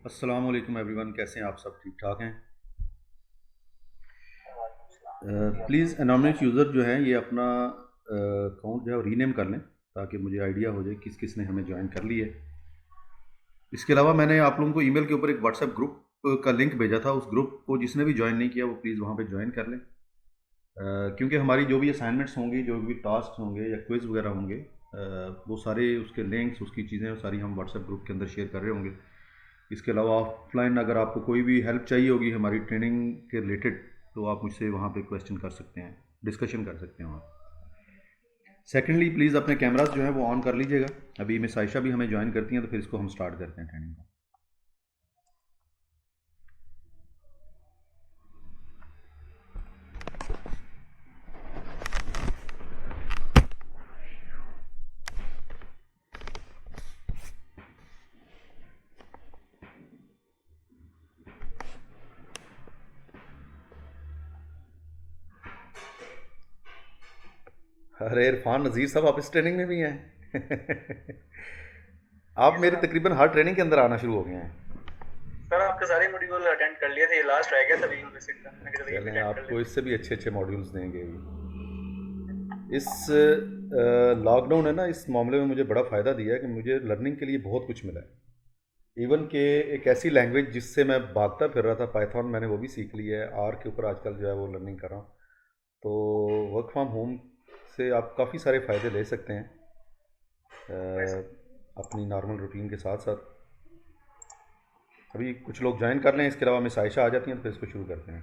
अस्सलाम वालेकुम एवरीवन, कैसे हैं आप? सब ठीक ठाक हैं? प्लीज़ एनोनिमस यूज़र जो है ये अपना अकाउंट जो है वो रीनेम कर लें ताकि मुझे आइडिया हो जाए किस किस ने हमें ज्वाइन कर ली है। इसके अलावा मैंने आप लोगों को ईमेल के ऊपर एक व्हाट्सएप ग्रुप का लिंक भेजा था। उस ग्रुप को जिसने भी ज्वाइन नहीं किया वो प्लीज़ वहाँ पे ज्वाइन कर लें। क्योंकि हमारी जो भी असाइनमेंट्स होंगी, जो भी टास्क होंगे या क्विज़ वगैरह होंगे, वो सारे उसके लिंक्स, उसकी चीज़ें सारी हम व्हाट्सएप ग्रुप के अंदर शेयर कर रहे होंगे। इसके अलावा ऑफलाइन अगर आपको कोई भी हेल्प चाहिए होगी हमारी ट्रेनिंग के रिलेटेड, तो आप मुझसे वहाँ पे क्वेश्चन कर सकते हैं, डिस्कशन कर सकते हैं वहाँ। सेकेंडली, प्लीज़ अपने कैमरास जो है वो ऑन कर लीजिएगा। अभी मिस आयशा भी हमें ज्वाइन करती हैं, तो फिर इसको हम स्टार्ट करते हैं ट्रेनिंग को। अरे इरफान नज़ीर साहब, आप इस ट्रेनिंग में भी हैं? आप जी मेरी सर। तकरीबन हर ट्रेनिंग के अंदर आना शुरू हो गए हैं। सर आपके सारे मॉड्यूल अटेंड कर लिए थे, ये लास्ट रह गया था अभी बेसिक का, मैं कहा चलो ये भी चलें, अटेंड कर आपको लेते इससे भी अच्छे अच्छे मॉड्यूल्स देंगे अभी। इस लॉकडाउन है ना, इस मामले में मुझे बड़ा फ़ायदा दिया है कि मुझे लर्निंग के लिए बहुत कुछ मिला है। इवन के एक ऐसी लैंग्वेज जिससे मैं भागता फिर रहा था, पाइथन, मैंने वो भी सीख ली है। आर के ऊपर आजकल जो है वो लर्निंग कर रहा हूँ। तो वर्क फ्रॉम होम से आप काफ़ी सारे फ़ायदे ले सकते हैं हैं। अपनी नॉर्मल रूटीन के साथ साथ। अभी कुछ लोग ज्वाइन कर लें, इसके अलावा मिस आयशा आ जाती हैं तो फिर इसको शुरू करते हैं।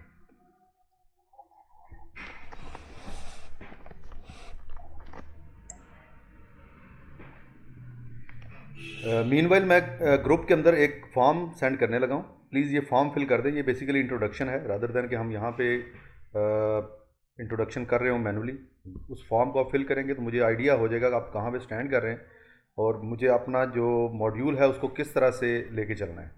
मीनवाइल मैं ग्रुप के अंदर एक फॉर्म सेंड करने लगा हूँ। प्लीज़ ये फॉर्म फिल कर दें। ये बेसिकली इंट्रोडक्शन है, रादर दैन कि हम यहाँ पे इंट्रोडक्शन कर रहे हो मैनुअली। उस फॉर्म को आप फिल करेंगे तो मुझे आइडिया हो जाएगा कि आप कहाँ पे स्टैंड कर रहे हैं और मुझे अपना जो मॉड्यूल है उसको किस तरह से लेके चलना है।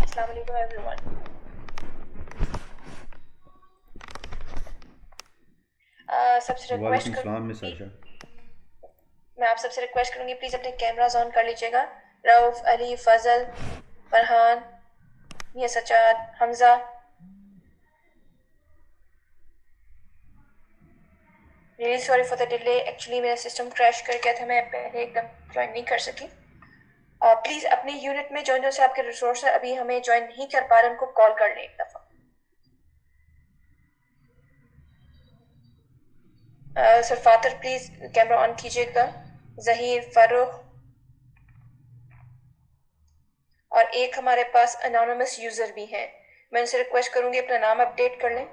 अस्सलाम वालेकुम एवरीवन। सबसे रिक्वेस्ट वालेकुम सलाम मिस करूंगी, आयशा। मैं आप सबसे रिक्वेस्ट करूंगी प्लीज अपने कैमरास ऑन कर लीजिएगा। Rauf, Ali, Fazal, Farhan, Mian Sajjad, Hamza. Really sorry for the delay, actually मेरा सिस्टम क्रैश कर गया था, मैं पहले एकदम ज्वाइन नहीं कर सकी। प्लीज़ अपनी यूनिट में जो से आपके रिसोर्स है अभी हमें ज्वाइन नहीं कर पा रहे उनको कॉल कर लें एक दफ़ा। सर फातर प्लीज़ कैमरा ऑन कीजिएगा। जहीर, फारूक और एक हमारे पास अनोनिमस यूज़र भी हैं, मैं उनसे रिक्वेस्ट करूंगी अपना नाम अपडेट कर लें।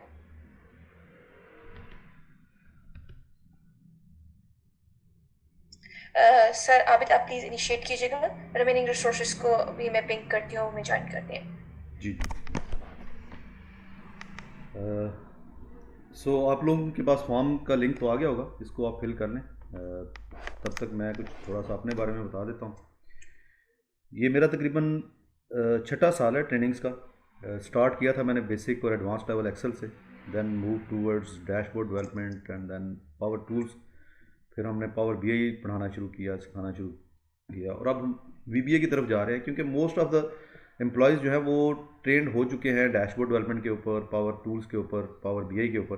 सर आबिद आप प्लीज़ इनिशिएट कीजिएगा, रिमेनिंग रिसोर्सेज को भी मैं पिंक करती हूँ, मैं ज्वाइन करती हूँ। जी। सो आप लोगों के पास फॉर्म का लिंक तो आ गया होगा, इसको आप फिल कर लें। तब तक मैं कुछ थोड़ा सा अपने बारे में बता देता हूँ। ये मेरा तकरीबन छठा साल है ट्रेनिंग्स का। स्टार्ट किया था मैंने बेसिक और एडवांस लेवल एक्सेल से, then move towards dashboard development and then power tools. फिर हमने पावर बीआई पढ़ाना शुरू किया, सिखाना शुरू किया, और अब हम वीबीए की तरफ जा रहे हैं क्योंकि मोस्ट ऑफ द एम्प्लॉयज़ जो है वो ट्रेंड हो चुके हैं डैशबोर्ड डेवलपमेंट के ऊपर, पावर टूल्स के ऊपर, पावर बीआई के ऊपर।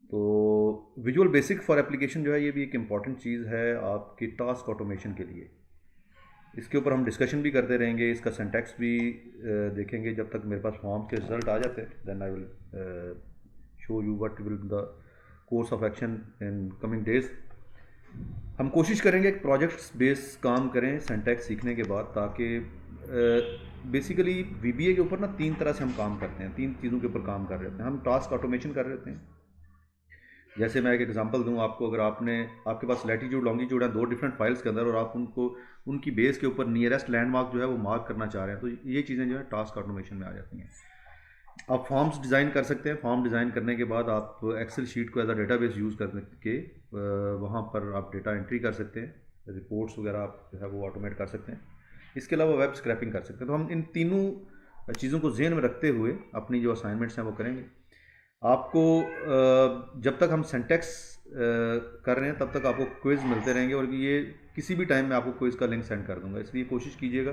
तो विजुअल बेसिक फॉर एप्लीकेशन जो है ये भी एक इम्पॉर्टेंट चीज़ है आपकी टास्क ऑटोमेशन के लिए। इसके ऊपर हम डिस्कशन भी करते रहेंगे, इसका सिंटैक्स भी देखेंगे जब तक मेरे पास फॉर्म के रिजल्ट आ जाते हैं। Then I will show you what will the course of action in coming days. हम कोशिश करेंगे एक प्रोजेक्ट्स बेस काम करें सिंटैक्स सीखने के बाद, ताकि बेसिकली वीबीए के ऊपर ना तीन तरह से हम काम करते हैं, तीन चीज़ों के ऊपर काम कर रहे होते हैं। हम टास्क ऑटोमेशन कर रहे होते हैं। जैसे मैं एक एग्जांपल दूं आपको, अगर आपके पास लैटीट्यूड लॉन्गिट्यूड है दो डिफरेंट फाइल्स के अंदर, और आप उनको उनकी बेस के ऊपर नियरेस्ट लैंडमार्क जो है वो मार्क करना चाह रहे हैं, तो ये चीज़ें जो है टास्क ऑटोमेशन में आ जाती हैं। आप फॉर्म्स डिज़ाइन कर सकते हैं। फॉर्म डिज़ाइन करने के बाद आप एक्सेल शीट को एज अ डेटाबेस यूज़ करके वहाँ पर आप डेटा एंट्री कर सकते हैं, रिपोर्ट्स वगैरह आप जो है वो ऑटोमेट कर सकते हैं। इसके अलावा वेब स्क्रैपिंग कर सकते हैं। तो हम इन तीनों चीज़ों को ज़हन में रखते हुए अपनी जो असाइनमेंट्स हैं वो करेंगे। आपको जब तक हम सिंटैक्स कर रहे हैं तब तक आपको क्विज़ मिलते रहेंगे, और ये किसी भी टाइम में आपको क्विज़ का लिंक सेंड कर दूंगा। इसलिए कोशिश कीजिएगा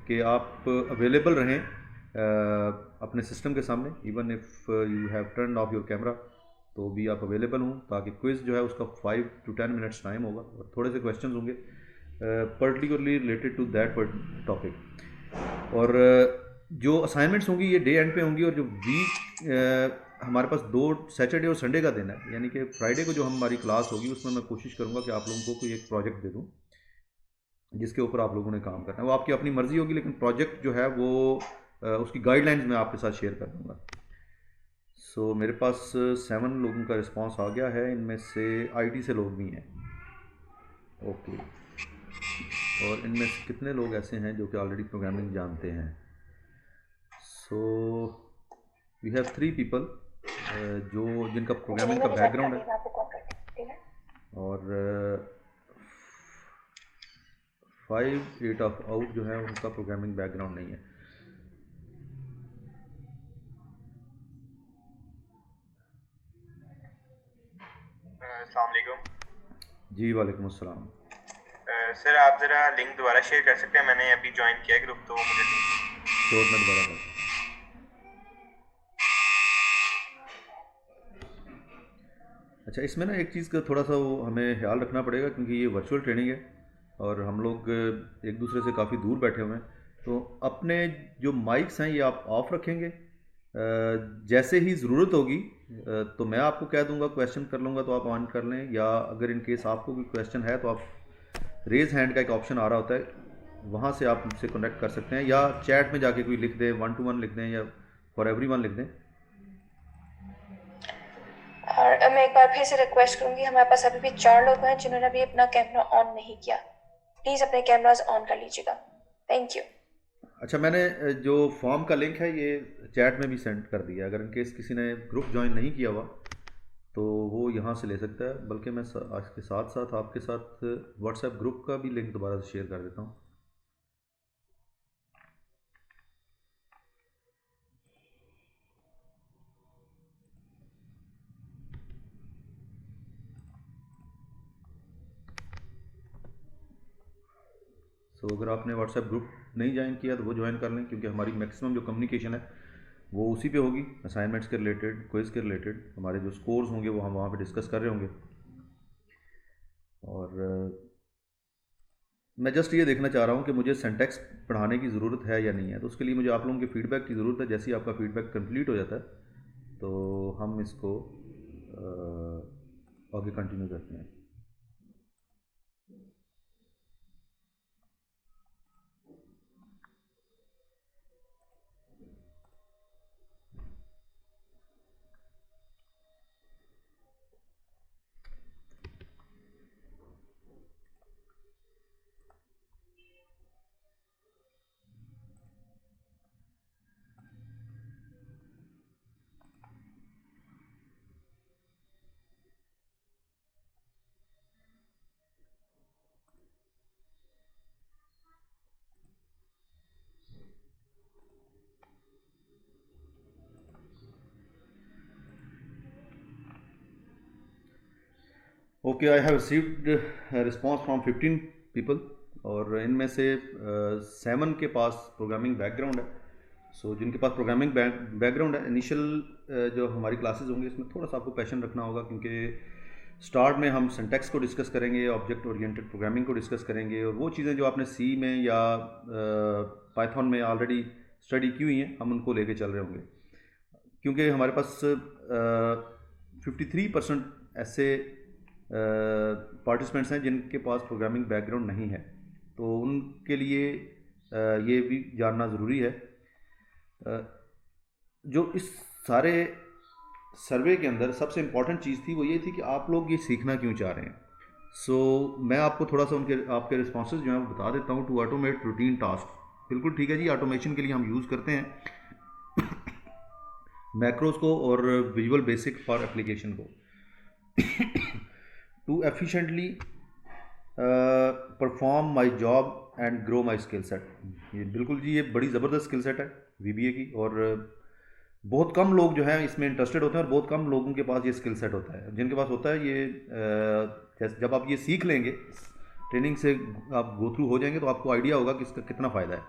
कि आप अवेलेबल रहें अपने सिस्टम के सामने। Even if you have turn off your camera तो भी आप अवेलेबल हों, ताकि क्विज़ जो है उसका 5 to 10 मिनट्स टाइम होगा और थोड़े से क्वेश्चंस होंगे particularly related to that topic. और जो असाइनमेंट्स होंगी ये डे एंड पे होंगी, और जो वीक हमारे पास 2 सैटरडे और संडे का दिन है, यानी कि फ्राइडे को जो हमारी क्लास होगी उसमें मैं कोशिश करूँगा कि आप लोगों को कोई एक प्रोजेक्ट दे दूँ जिसके ऊपर आप लोगों ने काम करना है। वो आपकी अपनी मर्ज़ी होगी, लेकिन प्रोजेक्ट जो है वो उसकी गाइडलाइंस मैं आपके साथ शेयर कर दूँगा। सो मेरे पास 7 लोगों का रिस्पांस आ गया है, इनमें से आईटी से लोग भी हैं। ओके, और इनमें से कितने लोग ऐसे हैं जो कि ऑलरेडी प्रोग्रामिंग जानते हैं? सो वी हैव 3 पीपल जो जिनका प्रोग्रामिंग का बैकग्राउंड है, और 5 ऑफ आउट जो है उनका प्रोग्रामिंग बैकग्राउंड नहीं है। अस्सलाम वालेकुम। जी वालेकुम अस्सलाम। सर आप ज़रा लिंक दोबारा शेयर कर सकते हैं? मैंने अभी ज्वाइन किया ग्रुप, तो मुझे श्योर, मैं दोबारा करता हूँ। अच्छा, इसमें ना एक चीज़ का थोड़ा सा वो हमें ख्याल रखना पड़ेगा, क्योंकि ये वर्चुअल ट्रेनिंग है और हम लोग एक दूसरे से काफ़ी दूर बैठे हुए हैं। तो अपने जो माइक्स हैं ये आप ऑफ रखेंगे। जैसे ही ज़रूरत होगी तो मैं आपको कह दूंगा, क्वेश्चन कर लूँगा तो आप ऑन कर लें, या अगर इन केस आपको कोई क्वेश्चन है तो आप रेज़ हैंड का एक ऑप्शन आ रहा होता है, वहाँ से आप मुझसे कनेक्ट कर सकते हैं, या चैट में जाके कोई लिख दें, 1 to 1 लिख दें, या फॉर एवरीवन लिख दें। और मैं एक बार फिर से रिक्वेस्ट करूंगी, हमारे पास अभी भी 4 लोग हैं जिन्होंने अभी अपना कैमरा ऑन नहीं किया, प्लीज़ अपने कैमराज ऑन कर लीजिएगा, थैंक यू। अच्छा, मैंने जो फॉर्म का लिंक है ये चैट में भी सेंड कर दिया। अगर इन केस किसी ने ग्रुप ज्वाइन नहीं किया हुआ तो वो यहाँ से ले सकता है, बल्कि मैं आज के साथ साथ आपके साथ व्हाट्सएप ग्रुप का भी लिंक दोबारा से शेयर कर देता हूँ। सो अगर आपने व्हाट्सएप ग्रुप नहीं ज्वाइन किया तो वो ज्वाइन कर लें, क्योंकि हमारी मैक्सिमम जो कम्युनिकेशन है वो उसी पे होगी, असाइनमेंट्स के रिलेटेड, क्विज़ के रिलेटेड, हमारे जो स्कोर्स होंगे वो हम वहाँ पे डिस्कस कर रहे होंगे। और मैं जस्ट ये देखना चाह रहा हूँ कि मुझे सिंटैक्स पढ़ाने की ज़रूरत है या नहीं है, तो उसके लिए मुझे आप लोगों के फीडबैक की ज़रूरत है। जैसे ही आपका फीडबैक कंप्लीट हो जाता है तो हम इसको आगे कंटिन्यू करते हैं। Okay, I have received response from 15 people, और इनमें से 7 के पास प्रोग्रामिंग बैकग्राउंड है। सो जिनके पास प्रोग्रामिंग बैकग्राउंड है, इनिशियल जो हमारी क्लासेस होंगी इसमें थोड़ा सा आपको पैशन रखना होगा, क्योंकि स्टार्ट में हम सिंटैक्स को डिस्कस करेंगे, ऑब्जेक्ट ओरिएंटेड प्रोग्रामिंग को डिस्कस करेंगे, और वो चीज़ें जो आपने सी में या पाइथन में ऑलरेडी स्टडी की हुई हैं हम उनको लेके चल रहे होंगे। क्योंकि हमारे पास 53% ऐसे पार्टिसिपेंट्स हैं जिनके पास प्रोग्रामिंग बैकग्राउंड नहीं है, तो उनके लिए ये भी जानना ज़रूरी है। जो इस सारे सर्वे के अंदर सबसे इम्पॉर्टेंट चीज़ थी वो ये थी कि आप लोग ये सीखना क्यों चाह रहे हैं। सो मैं आपको थोड़ा सा आपके रिस्पॉन्सेज जो हैं वो बता देता हूँ। टू ऑटोमेट रूटीन टास्क, बिल्कुल ठीक है जी, ऑटोमेशन के लिए हम यूज़ करते हैं मैक्रोज को और विजुअल बेसिक फॉर एप्लीकेशन को। To efficiently perform my job and grow my skill set, ये बिल्कुल जी ये बड़ी ज़बरदस्त स्किल सेट है VBA की, और बहुत कम लोग जो हैं इसमें इंटरेस्टेड होते हैं, और बहुत कम लोगों के पास ये स्किल सेट होता है। जिनके पास होता है ये जब आप ये सीख लेंगे, ट्रेनिंग से आप गो थ्रू हो जाएंगे, तो आपको आइडिया होगा कि इसका कितना फ़ायदा है।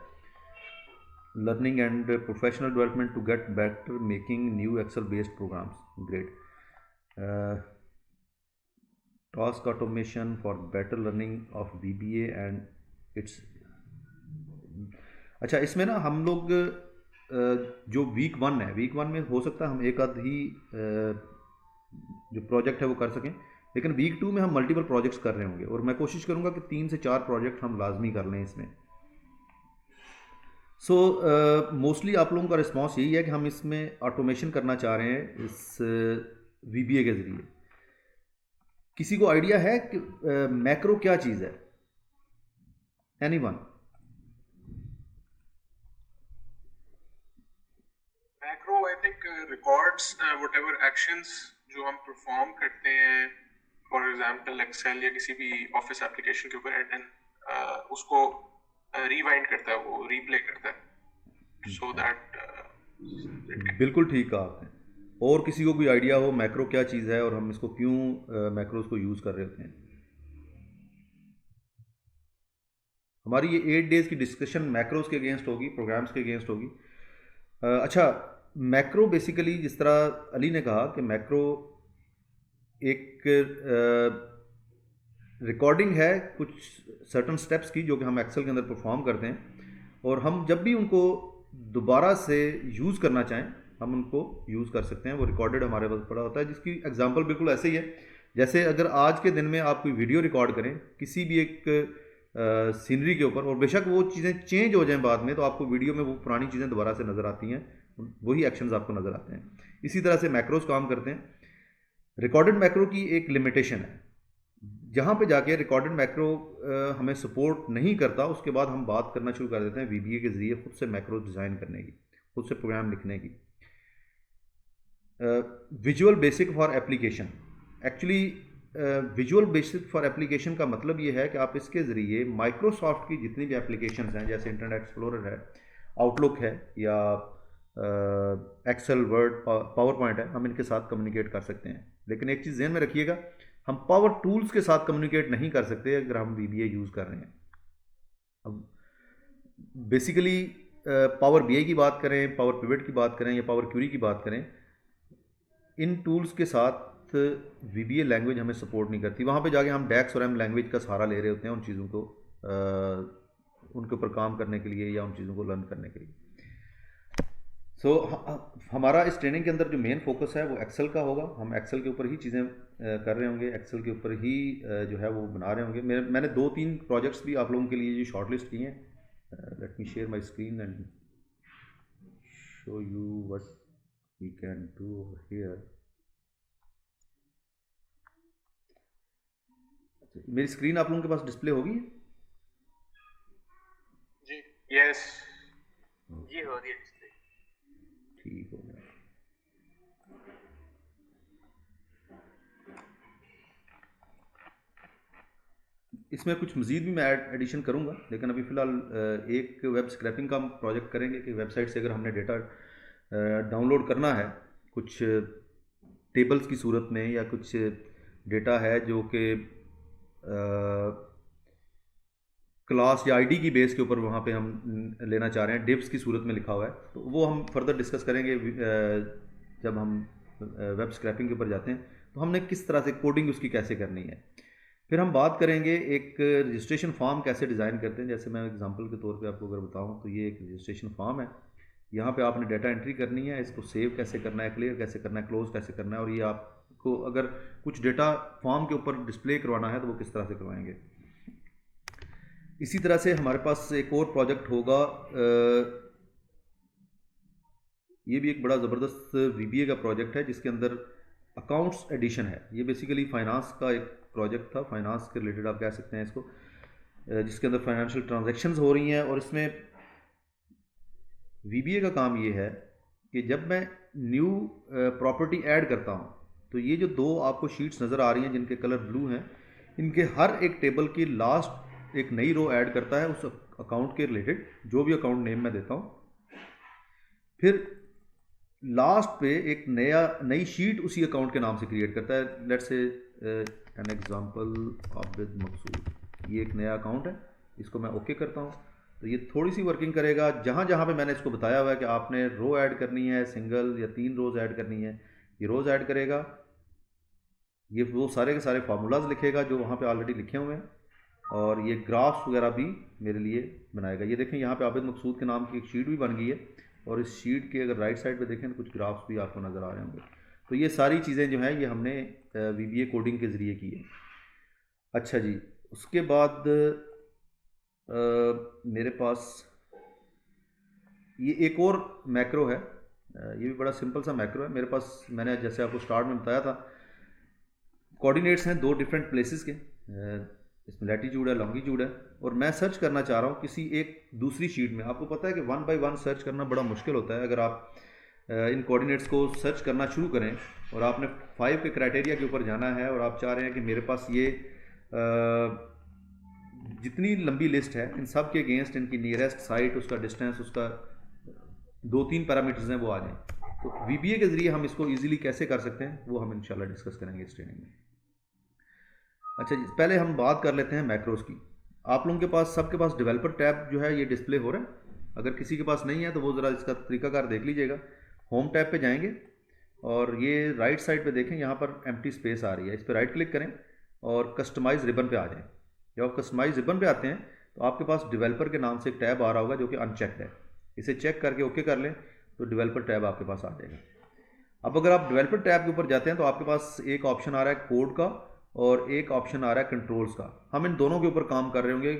Learning and professional development to get better making new Excel based programs, great. Task automation for better learning of VBA and its. अच्छा, इसमें ना हम लोग जो वीक 1 है, वीक 1 में हो सकता है हम एक आध ही जो प्रोजेक्ट है वो कर सकें, लेकिन वीक 2 में हम मल्टीपल प्रोजेक्ट्स कर रहे होंगे, और मैं कोशिश करूंगा कि 3 से 4 प्रोजेक्ट हम लाजमी कर लें इसमें। सो मोस्टली आप लोगों का रिस्पॉन्स यही है कि हम इसमें ऑटोमेशन करना चाह रहे हैं इस VBA के ज़रिए। किसी को आइडिया है कि मैक्रो क्या चीज़ है? Anyone? Macro I think records whatever actions जो हम परफॉर्म करते हैं, फॉर एग्जांपल एक्सेल या किसी भी ऑफिस एप्लीकेशन के ऊपर, एंड उसको रिवाइंड करता है, वो रीप्ले करता है, सो दैट बिल्कुल ठीक कहा आपने। और किसी को कोई आइडिया हो मैक्रो क्या चीज़ है और हम इसको क्यों मैक्रोज को यूज़ कर रहे होते हैं? हमारी ये 8 डेज़ की डिस्कशन मैक्रोज के अगेंस्ट होगी, प्रोग्राम्स के अगेंस्ट होगी। अच्छा, मैक्रो बेसिकली जिस तरह अली ने कहा कि मैक्रो एक रिकॉर्डिंग है कुछ सर्टन स्टेप्स की जो कि हम एक्सेल के अंदर परफॉर्म करते हैं, और हम जब भी उनको दोबारा से यूज़ करना चाहें हम उनको यूज़ कर सकते हैं। वो रिकॉर्डेड हमारे पास पड़ा होता है, जिसकी एग्जांपल बिल्कुल ऐसे ही है जैसे अगर आज के दिन में आप कोई वीडियो रिकॉर्ड करें किसी भी एक सीनरी के ऊपर, और बेशक वो चीज़ें चेंज हो जाएं बाद में, तो आपको वीडियो में वो पुरानी चीज़ें दोबारा से नज़र आती हैं, वही एक्शंस आपको नज़र आते हैं। इसी तरह से मैक्रोज काम करते हैं। रिकॉर्डेड मैक्रो की एक लिमिटेशन है, जहाँ पे जाके रिकॉर्डेड मैक्रो हमें सपोर्ट नहीं करता, उसके बाद हम बात करना शुरू कर देते हैं VBA के ज़रिए खुद से मैक्रो डिज़ाइन करने की, खुद से प्रोग्राम लिखने की। Visual basic for application, actually visual basic for application का मतलब ये है कि आप इसके ज़रिए माइक्रोसॉफ्ट की जितनी भी एप्लीकेशंस हैं, जैसे इंटरनेट एक्सप्लोरर है, आउटलुक है, या एक्सेल, वर्ड, पावर पॉइंट है, हम इनके साथ कम्युनिकेट कर सकते हैं। लेकिन एक चीज़ ध्यान में रखिएगा, हम पावर टूल्स के साथ कम्युनिकेट नहीं कर सकते अगर हम VBA यूज़ कर रहे हैं। अब बेसिकली पावर बीआई की बात करें, पावर पिवट की बात करें या पावर क्यूरी की बात करें, इन टूल्स के साथ VBA लैंग्वेज हमें सपोर्ट नहीं करती। वहाँ पे जाके हम डैक्स और एम लैंग्वेज का सहारा ले रहे होते हैं उन चीज़ों को उनके ऊपर काम करने के लिए या उन चीज़ों को लर्न करने के लिए। सो हमारा इस ट्रेनिंग के अंदर जो मेन फोकस है वो एक्सेल का होगा। हम एक्सेल के ऊपर ही चीज़ें कर रहे होंगे, एक्सेल के ऊपर ही जो है वो बना रहे होंगे। मैंने 2-3 प्रोजेक्ट्स भी आप लोगों के लिए जो शॉर्टलिस्ट किए हैं। Let me share my screen and show you what we can do over here. मेरी स्क्रीन आप लोगों के पास डिस्प्ले होगी? जी यस जी हो रही है डिस्प्ले। ठीक हो गया। इसमें कुछ मज़ीद भी मैं एडिशन करूंगा, लेकिन अभी फ़िलहाल एक वेब स्क्रैपिंग का प्रोजेक्ट करेंगे कि वेबसाइट से अगर हमने डेटा डाउनलोड करना है कुछ टेबल्स की सूरत में, या कुछ डेटा है जो कि क्लास या आईडी की बेस के ऊपर वहाँ पे हम लेना चाह रहे हैं, डिव्स की सूरत में लिखा हुआ है, तो वो हम फर्दर डिस्कस करेंगे जब हम वेब स्क्रैपिंग के ऊपर जाते हैं तो हमने किस तरह से कोडिंग उसकी कैसे करनी है। फिर हम बात करेंगे एक रजिस्ट्रेशन फॉर्म कैसे डिज़ाइन करते हैं। जैसे मैं एग्जांपल के तौर पे आपको अगर बताऊं तो ये एक रजिस्ट्रेशन फॉर्म है। यहाँ पे आपने डाटा एंट्री करनी है, इसको सेव कैसे करना है, क्लियर कैसे करना है, क्लोज कैसे करना है, और ये आपको अगर कुछ डेटा फॉर्म के ऊपर डिस्प्ले करवाना है तो वो किस तरह से करवाएंगे। इसी तरह से हमारे पास एक और प्रोजेक्ट होगा, ये भी एक बड़ा ज़बरदस्त VBA का प्रोजेक्ट है जिसके अंदर अकाउंट्स एडिशन है। ये बेसिकली फाइनेंस का एक प्रोजेक्ट था, फाइनेंस के रिलेटेड आप कह सकते हैं इसको, जिसके अंदर फाइनेंशियल ट्रांजैक्शंस हो रही हैं। और इसमें VBA का काम ये है कि जब मैं न्यू प्रॉपर्टी ऐड करता हूँ तो ये जो 2 आपको शीट्स नज़र आ रही हैं जिनके कलर ब्लू हैं, इनके हर एक टेबल की लास्ट एक नई रो ऐड करता है उस अकाउंट के रिलेटेड, जो भी अकाउंट नेम मैं देता हूँ। फिर लास्ट पे एक नई शीट उसी अकाउंट के नाम से क्रिएट करता है। Let's say an example Abid मकसूद, ये एक नया अकाउंट है, इसको मैं ओके करता हूँ तो ये थोड़ी सी वर्किंग करेगा। जहाँ जहाँ पे मैंने इसको बताया हुआ है कि आपने रो ऐड करनी है, सिंगल या 3 रोज ऐड करनी है, ये रोज ऐड करेगा। ये वो सारे के सारे फार्मूलाज लिखेगा जो वहाँ पे ऑलरेडी लिखे हुए हैं, और ये ग्राफ्स वगैरह भी मेरे लिए बनाएगा। ये देखें यहाँ पे आबिद मकसूद के नाम की एक शीट भी बन गई है, और इस शीट के अगर राइट साइड पे देखें तो कुछ ग्राफ्स भी आपको नज़र आ रहे होंगे। तो ये सारी चीज़ें जो हैं ये हमने VBA कोडिंग के ज़रिए की है। अच्छा जी, उसके बाद मेरे पास ये एक और मैक्रो है, ये भी बड़ा सिंपल सा मैक्रो है मेरे पास। मैंने जैसे आपको स्टार्ट में बताया था, कोऑर्डिनेट्स हैं 2 डिफरेंट प्लेसेस के, इसमें लैटीट्यूड है, लॉन्गिट्यूड है, और मैं सर्च करना चाह रहा हूँ किसी एक दूसरी शीट में। आपको पता है कि 1 बाय 1 सर्च करना बड़ा मुश्किल होता है। अगर आप इन कोऑर्डिनेट्स को सर्च करना शुरू करें और आपने 5 के क्राइटेरिया के ऊपर जाना है और आप चाह रहे हैं कि मेरे पास ये जितनी लंबी लिस्ट है इन सब के अगेंस्ट इनकी नियरेस्ट साइट, उसका डिस्टेंस, उसका 2-3 पैरामीटर्स हैं वो आ जाएं, तो VBA के ज़रिए हम इसको ईजिली कैसे कर सकते हैं वो हम इंशाल्लाह डिस्कस करेंगे इस ट्रेनिंग में। अच्छा जी, पहले हम बात कर लेते हैं मैक्रोज की। आप लोगों के पास, सबके पास डेवलपर टैब जो है ये डिस्प्ले हो रहा है। अगर किसी के पास नहीं है तो वो ज़रा इसका तरीकाकार देख लीजिएगा। होम टैब पे जाएंगे और ये राइट साइड पे देखें, यहाँ पर एम्प्टी स्पेस आ रही है, इस पर राइट क्लिक करें और कस्टमाइज रिबन पे आ जाएं। जब आप कस्टमाइज रिबन पे आते हैं तो आपके पास डेवलपर के नाम से एक टैब आ रहा होगा जो कि अनचेक्ड है। इसे चेक करके ओके कर लें तो डेवलपर टैब आपके पास आ जाएगा। अब अगर आप डेवलपर टैब के ऊपर जाते हैं तो आपके पास एक ऑप्शन आ रहा है कोड का और एक ऑप्शन आ रहा है कंट्रोल्स का। हम इन दोनों के ऊपर काम कर रहे होंगे,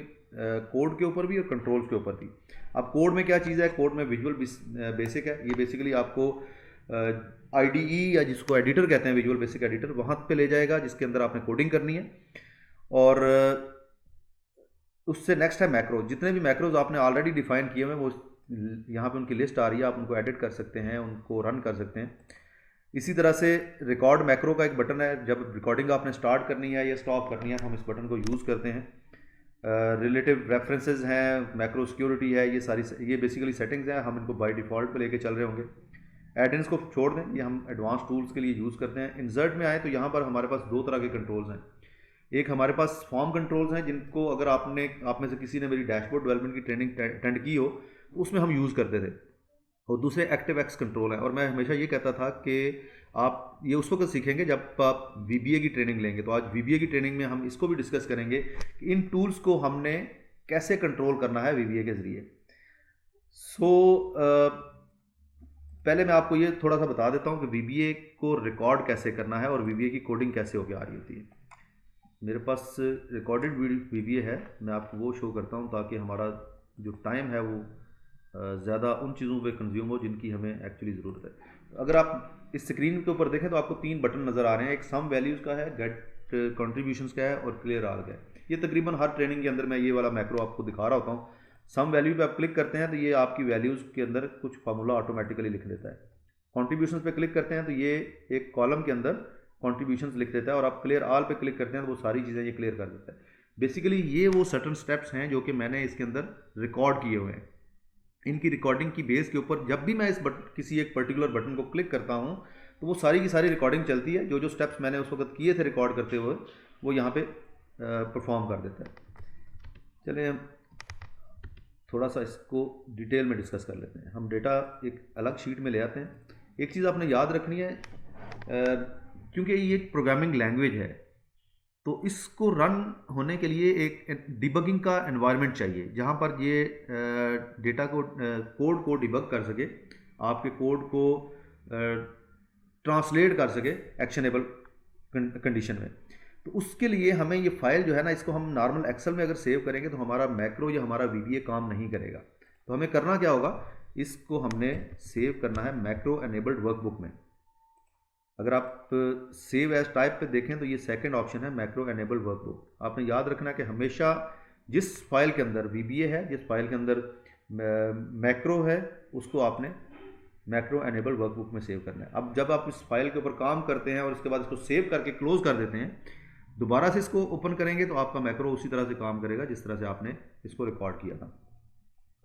कोड के ऊपर भी और कंट्रोल्स के ऊपर भी। अब कोड में क्या चीज़ है, कोड में विजुअल बेसिक है। ये बेसिकली आपको IDE या जिसको एडिटर कहते हैं, विजुअल बेसिक एडिटर, वहाँ पे ले जाएगा जिसके अंदर आपने कोडिंग करनी है। और उससे नेक्स्ट है मैक्रो। जितने भी मैक्रोज आपने ऑलरेडी डिफाइन किए हुए हैं वो यहाँ पे उनकी लिस्ट आ रही है, आप उनको एडिट कर सकते हैं, उनको रन कर सकते हैं। इसी तरह से रिकॉर्ड मैक्रो का एक बटन है, जब रिकॉर्डिंग आपने स्टार्ट करनी है या स्टॉप करनी है हम इस बटन को यूज़ करते हैं। रिलेटिव रेफरेंसेस हैं, मैक्रो सिक्योरिटी है, ये बेसिकली सेटिंग्स हैं, हम इनको बाय डिफ़ॉल्ट पे लेके चल रहे होंगे। एड-इन्स को छोड़ दें, ये हम एडवांस टूल्स के लिए यूज़ करते हैं। इंसर्ट में आए तो यहाँ पर हमारे पास 2 तरह के कंट्रोल्स हैं। एक हमारे पास फॉर्म कंट्रोल्स हैं जिनको अगर आप में से किसी ने मेरी डैशबोर्ड डेवलपमेंट की ट्रेनिंग अटेंड की हो उसमें हम यूज़ करते थे। और दूसरे एक्टिव एक्स कंट्रोल है। और मैं हमेशा ये कहता था कि आप ये उस वक्त सीखेंगे जब आप वीबीए की ट्रेनिंग लेंगे। तो आज वीबीए की ट्रेनिंग में हम इसको भी डिस्कस करेंगे कि इन टूल्स को हमने कैसे कंट्रोल करना है वीबीए के ज़रिए। पहले मैं आपको ये थोड़ा सा बता देता हूँ कि वीबीए को रिकॉर्ड कैसे करना है और वीबीए की कोडिंग कैसे होकर आ रही होती है। मेरे पास रिकॉर्डेड वीबीए है, मैं आपको वो शो करता हूँ ताकि हमारा जो टाइम है वो ज़्यादा उन चीज़ों पे कंज्यूम हो जिनकी हमें एक्चुअली ज़रूरत है। अगर आप इस स्क्रीन के ऊपर देखें तो आपको 3 बटन नज़र आ रहे हैं। एक सम वैल्यूज़ का है, गेट कंट्रीब्यूशंस का है और क्लियर आल का है। ये तकरीबन हर ट्रेनिंग के अंदर मैं ये वाला मैक्रो आपको दिखा रहा होता हूँ। सम वैल्यू पे आप क्लिक करते हैं तो ये आपकी वैल्यूज़ के अंदर कुछ फार्मूला ऑटोमेटिकली लिख देता है। कॉन्ट्रीब्यूशंस पे क्लिक करते हैं तो ये एक कॉलम के अंदर कॉन्ट्रीब्यूशंस लिख देता है। और आप क्लियर आल पे क्लिक करते हैं तो वो सारी चीज़ें ये क्लियर कर देता है। बेसिकली ये वो सर्टन स्टेप्स हैं जो कि मैंने इसके अंदर रिकॉर्ड किए हुए हैं। इनकी रिकॉर्डिंग की बेस के ऊपर जब भी मैं किसी एक पर्टिकुलर बटन को क्लिक करता हूँ तो वो सारी की सारी रिकॉर्डिंग चलती है। जो जो स्टेप्स मैंने उस वक्त किए थे रिकॉर्ड करते हुए वो यहाँ पे परफॉर्म कर देता है। चलिए हम थोड़ा सा इसको डिटेल में डिस्कस कर लेते हैं। हम डेटा एक अलग शीट में ले आते हैं। एक चीज़ आपने याद रखनी है, क्योंकि ये एक प्रोग्रामिंग लैंग्वेज है तो इसको रन होने के लिए एक डिबगिंग का एनवायरनमेंट चाहिए जहाँ पर ये डेटा को कोड को डिबग कर सके, आपके कोड को ट्रांसलेट कर सके एक्शनेबल कंडीशन में। तो उसके लिए हमें ये फाइल जो है ना, इसको हम नॉर्मल एक्सेल में अगर सेव करेंगे तो हमारा मैक्रो या हमारा वीबीए काम नहीं करेगा। तो हमें करना क्या होगा, इसको हमने सेव करना है मैक्रो एनेबल्ड वर्कबुक में। अगर आप सेव एज टाइप पे देखें तो ये सेकंड ऑप्शन है मैक्रो एनेबल्ड वर्कबुक। आपने याद रखना है कि हमेशा जिस फाइल के अंदर वीबीए है, जिस फाइल के अंदर मैक्रो है, उसको आपने मैक्रो एनेबल्ड वर्कबुक में सेव करना है। अब जब आप इस फाइल के ऊपर काम करते हैं और उसके बाद इसको सेव करके क्लोज कर देते हैं, दोबारा से इसको ओपन करेंगे तो आपका मैक्रो उसी तरह से काम करेगा जिस तरह से आपने इसको रिकॉर्ड किया था।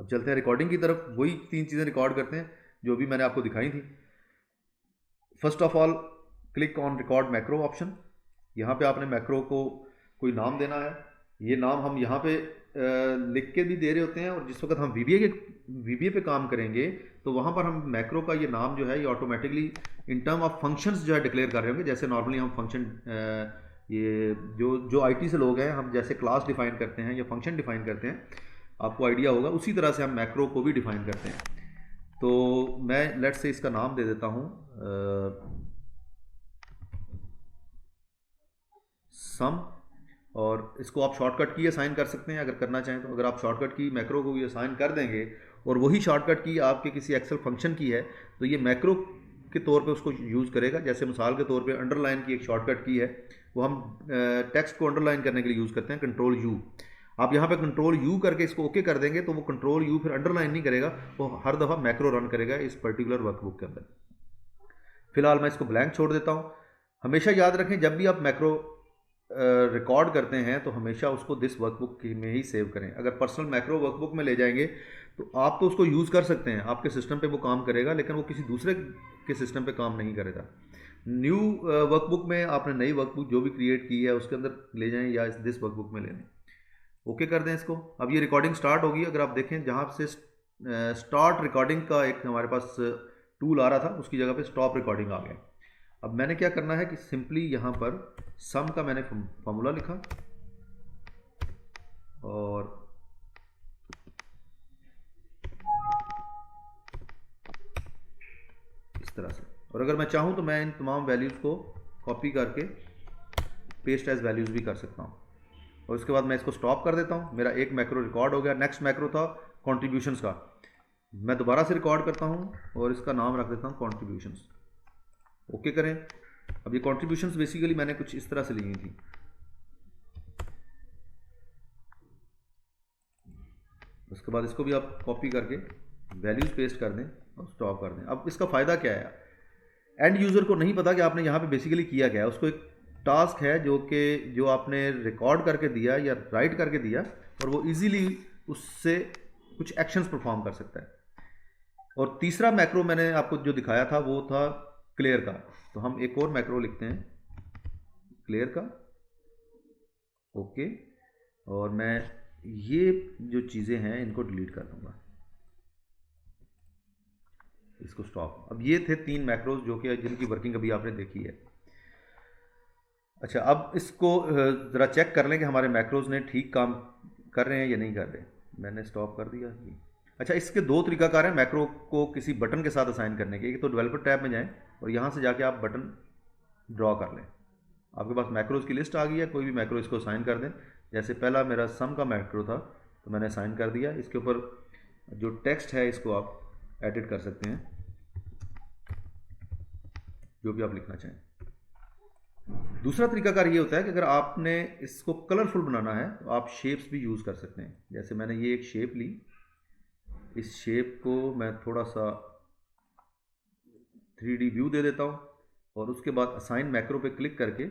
अब चलते हैं रिकॉर्डिंग की तरफ। वही 3 चीज़ें रिकॉर्ड करते हैं जो भी मैंने आपको दिखाई थी। First of all click on record macro option. यहाँ पे आपने मैक्रो को कोई नाम देना है। ये नाम हम यहाँ पे लिख के भी दे रहे होते हैं और जिस वक्त हम वीबीए पे काम करेंगे तो वहाँ पर हम मैक्रो का ये नाम जो है ये automatically in term of functions जो है डिक्लेयर कर रहे होंगे। जैसे नॉर्मली हम फंक्शन ये जो आईटी से लोग हैं, हम जैसे क्लास डिफाइन करते हैं या फंक्शन डिफाइन करते हैं, आपको आइडिया होगा, उसी तरह से हम मैक्रो को भी डिफाइन करते हैं। तो मैं लेट्स से इसका नाम दे देता हूँ सम, और इसको आप शॉर्टकट की असाइन कर सकते हैं अगर करना चाहें तो। अगर आप शॉर्टकट की मैक्रो को भी असाइन कर देंगे और वही शॉर्टकट की आपके किसी एक्सेल फंक्शन की है तो ये मैक्रो के तौर पे उसको यूज़ करेगा। जैसे मिसाल के तौर पे अंडरलाइन की एक शॉर्टकट की है, वो हम टेक्स्ट को अंडरलाइन करने के लिए यूज़ करते हैं, कंट्रोल यू। आप यहाँ पे कंट्रोल यू करके इसको ओके कर देंगे तो वो कंट्रोल यू फिर अंडरलाइन नहीं करेगा, वो हर दफ़ा मैक्रो रन करेगा इस पर्टिकुलर वर्कबुक के अंदर। फिलहाल मैं इसको ब्लैंक छोड़ देता हूँ। हमेशा याद रखें जब भी आप मैक्रो रिकॉर्ड करते हैं तो हमेशा उसको दिस वर्कबुक में ही सेव करें। अगर पर्सनल मैक्रो वर्कबुक में ले जाएंगे तो आप तो उसको यूज़ कर सकते हैं, आपके सिस्टम पे वो काम करेगा, लेकिन वो किसी दूसरे के सिस्टम पे काम नहीं करेगा। न्यू वर्कबुक में आपने नई वर्कबुक जो भी क्रिएट की है उसके अंदर ले जाएं या दिस वर्कबुक में ले लें। ओके कर दें इसको। अब ये रिकॉर्डिंग स्टार्ट होगी। अगर आप देखें जहाँ से स्टार्ट रिकॉर्डिंग का एक हमारे पास टूल आ रहा था उसकी जगह पे स्टॉप रिकॉर्डिंग आ गया। अब मैंने क्या करना है कि सिंपली यहाँ पर सम का मैंने फॉर्मूला लिखा और इस तरह से, और अगर मैं चाहूँ तो मैं इन तमाम वैल्यूज़ को कॉपी करके पेस्ट एज वैल्यूज़ भी कर सकता हूँ। और उसके बाद मैं इसको स्टॉप कर देता हूँ। मेरा एक मैक्रो रिकॉर्ड हो गया। नेक्स्ट मैक्रो था कॉन्ट्रीब्यूशंस का, मैं दोबारा से रिकॉर्ड करता हूँ और इसका नाम रख देता हूँ कॉन्ट्रीब्यूशंस। ओके करें। अब ये कॉन्ट्रीब्यूशंस बेसिकली मैंने कुछ इस तरह से ली थी। उसके बाद इसको भी आप कॉपी करके वैल्यूज पेस्ट कर दें और स्टॉप कर दें। अब इसका फ़ायदा क्या है, एंड यूज़र को नहीं पता कि आपने यहाँ पे बेसिकली किया क्या है। उसको एक टास्क है जो आपने रिकॉर्ड करके दिया या राइट करके दिया और वो इजीली उससे कुछ एक्शंस परफॉर्म कर सकता है। और तीसरा मैक्रो मैंने आपको जो दिखाया था वो था क्लियर का। तो हम एक और मैक्रो लिखते हैं क्लियर का। ओके, और मैं ये जो चीज़ें हैं इनको डिलीट कर दूंगा। इसको स्टॉप। अब ये थे 3 मैक्रोज जो कि जिनकी वर्किंग अभी आपने देखी है। अच्छा, अब इसको ज़रा चेक कर लें कि हमारे मैक्रोज ने ठीक काम कर रहे हैं या नहीं कर रहे। मैंने स्टॉप कर दिया ये। अच्छा, इसके 2 तरीकाकार हैं मैक्रो को किसी बटन के साथ असाइन करने के। एक तो डेवलपर टैब में जाएं और यहाँ से जाके आप बटन ड्रॉ कर लें। आपके पास मैक्रोज की लिस्ट आ गई है, कोई भी मैक्रो इसको असाइन कर दें। जैसे पहला मेरा सम का मैक्रो था तो मैंने असाइन कर दिया। इसके ऊपर जो टेक्स्ट है इसको आप एडिट कर सकते हैं, जो भी आप लिखना चाहें। दूसरा तरीकाकार ये होता है कि अगर आपने इसको कलरफुल बनाना है तो आप शेप्स भी यूज़ कर सकते हैं। जैसे मैंने ये एक शेप ली, इस शेप को मैं थोड़ा सा 3D व्यू दे देता हूँ और उसके बाद असाइन मैक्रो पे क्लिक करके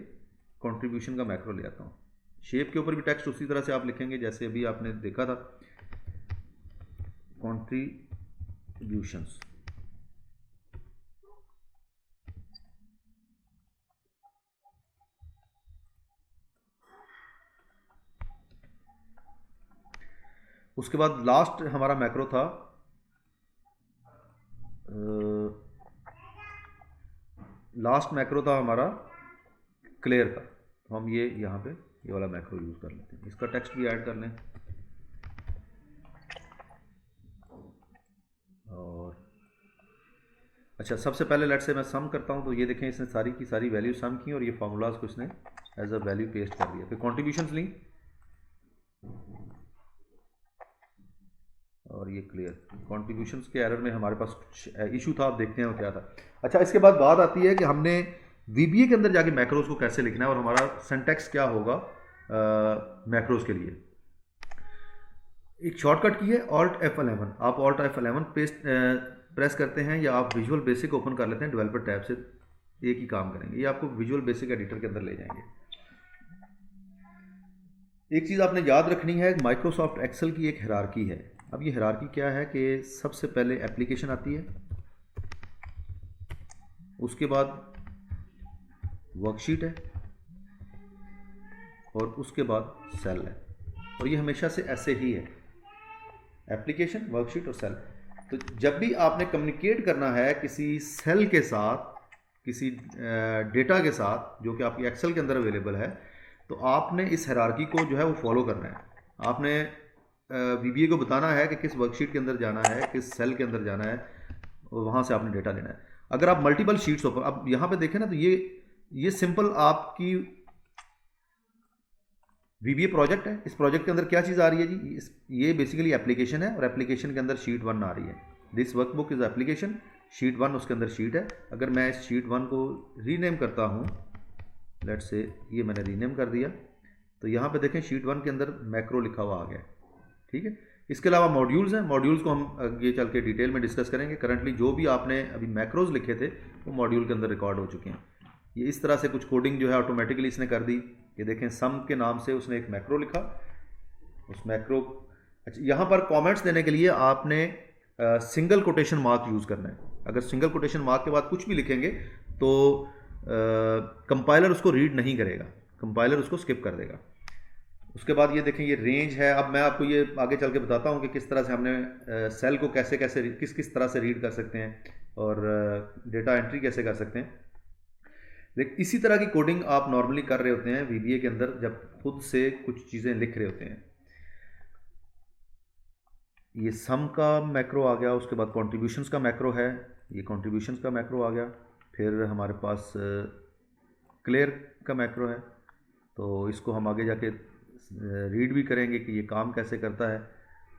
कंट्रीब्यूशन का मैक्रो ले आता हूँ। शेप के ऊपर भी टेक्स्ट उसी तरह से आप लिखेंगे जैसे अभी आपने देखा था, कंट्रीब्यूशंस। उसके बाद लास्ट हमारा मैक्रो था हमारा क्लियर का। तो हम ये यहाँ पे ये वाला मैक्रो यूज़ कर लेते हैं। इसका टेक्स्ट भी ऐड कर लें और अच्छा, सबसे पहले लेट से मैं सम करता हूँ तो ये देखें इसने सारी की सारी वैल्यू सम की और ये फार्मूलाज को इसने एज अ वैल्यू पेस्ट कर दिया। फिर कॉन्ट्रीब्यूशंस ली और ये क्लियर। कॉन्ट्रीब्यूशंस के एरर में हमारे पास कुछ इशू था, आप देखते हैं वो क्या था। अच्छा, इसके बाद बात आती है कि हमने VBA के अंदर जाके मैक्रोज को कैसे लिखना है और हमारा सिंटैक्स क्या होगा मैक्रोज के लिए। एक शॉर्टकट की है Alt F11। आप Alt F11 प्रेस करते हैं या आप विजुअल बेसिक ओपन कर लेते हैं डेवलपर टैब से, एक ही काम करेंगे। ये आपको विजुअल बेसिक एडिटर के अंदर ले जाएंगे। एक चीज़ आपने याद रखनी है, माइक्रोसॉफ्ट एक्सेल की एक हायरार्की है। अब ये हायरार्की क्या है कि सबसे पहले एप्लीकेशन आती है, उसके बाद वर्कशीट है और उसके बाद सेल है। और ये हमेशा से ऐसे ही है, एप्लीकेशन, वर्कशीट और सेल। तो जब भी आपने कम्युनिकेट करना है किसी सेल के साथ, किसी डेटा के साथ जो कि आपकी एक्सेल के अंदर अवेलेबल है, तो आपने इस हायरार्की को जो है वो फॉलो करना है। आपने VBA को बताना है कि किस वर्कशीट के अंदर जाना है, किस सेल के अंदर जाना है और वहाँ से आपने डेटा लेना है। अगर आप मल्टीपल शीट्स ऊपर, अब यहाँ पे देखें ना, तो ये सिंपल आपकी VBA प्रोजेक्ट है। इस प्रोजेक्ट के अंदर क्या चीज़ आ रही है जी, ये बेसिकली एप्लीकेशन है और एप्लीकेशन के अंदर शीट 1 आ रही है। This workbook is application, sheet 1 उसके अंदर शीट है। अगर मैं इस शीट 1 को रीनेम करता हूँ, लेट्स से ये मैंने रीनेम कर दिया, तो यहाँ पे देखें शीट 1 के अंदर मैक्रो लिखा हुआ आ गया। ठीक है, इसके अलावा मॉड्यूल्स हैं। मॉड्यूल्स को हम आगे चल के डिटेल में डिस्कस करेंगे। करंटली जो भी आपने अभी मैक्रोज लिखे थे वो मॉड्यूल के अंदर रिकॉर्ड हो चुके हैं। ये इस तरह से कुछ कोडिंग जो है ऑटोमेटिकली इसने कर दी। ये देखें, सम के नाम से उसने एक मैक्रो लिखा, उस मैक्रो। अच्छा, यहाँ पर कमेंट्स देने के लिए आपने सिंगल कोटेशन मार्क यूज़ करना है। अगर सिंगल कोटेशन मार्क के बाद कुछ भी लिखेंगे तो कंपाइलर उसको रीड नहीं करेगा, कंपाइलर उसको स्किप कर देगा। उसके बाद ये देखें, ये रेंज है। अब मैं आपको ये आगे चल के बताता हूँ कि किस तरह से हमने सेल को कैसे कैसे किस तरह से रीड कर सकते हैं और डेटा एंट्री कैसे कर सकते हैं। लेकिन इसी तरह की कोडिंग आप नॉर्मली कर रहे होते हैं VBA के अंदर जब खुद से कुछ चीज़ें लिख रहे होते हैं। ये सम का मैक्रो आ गया, उसके बाद कॉन्ट्रीब्यूशंस का मैक्रो है, ये कॉन्ट्रीब्यूशंस का मैक्रो आ गया। फिर हमारे पास क्लियर का मैक्रो है, तो इसको हम आगे जाके रीड भी करेंगे कि ये काम कैसे करता है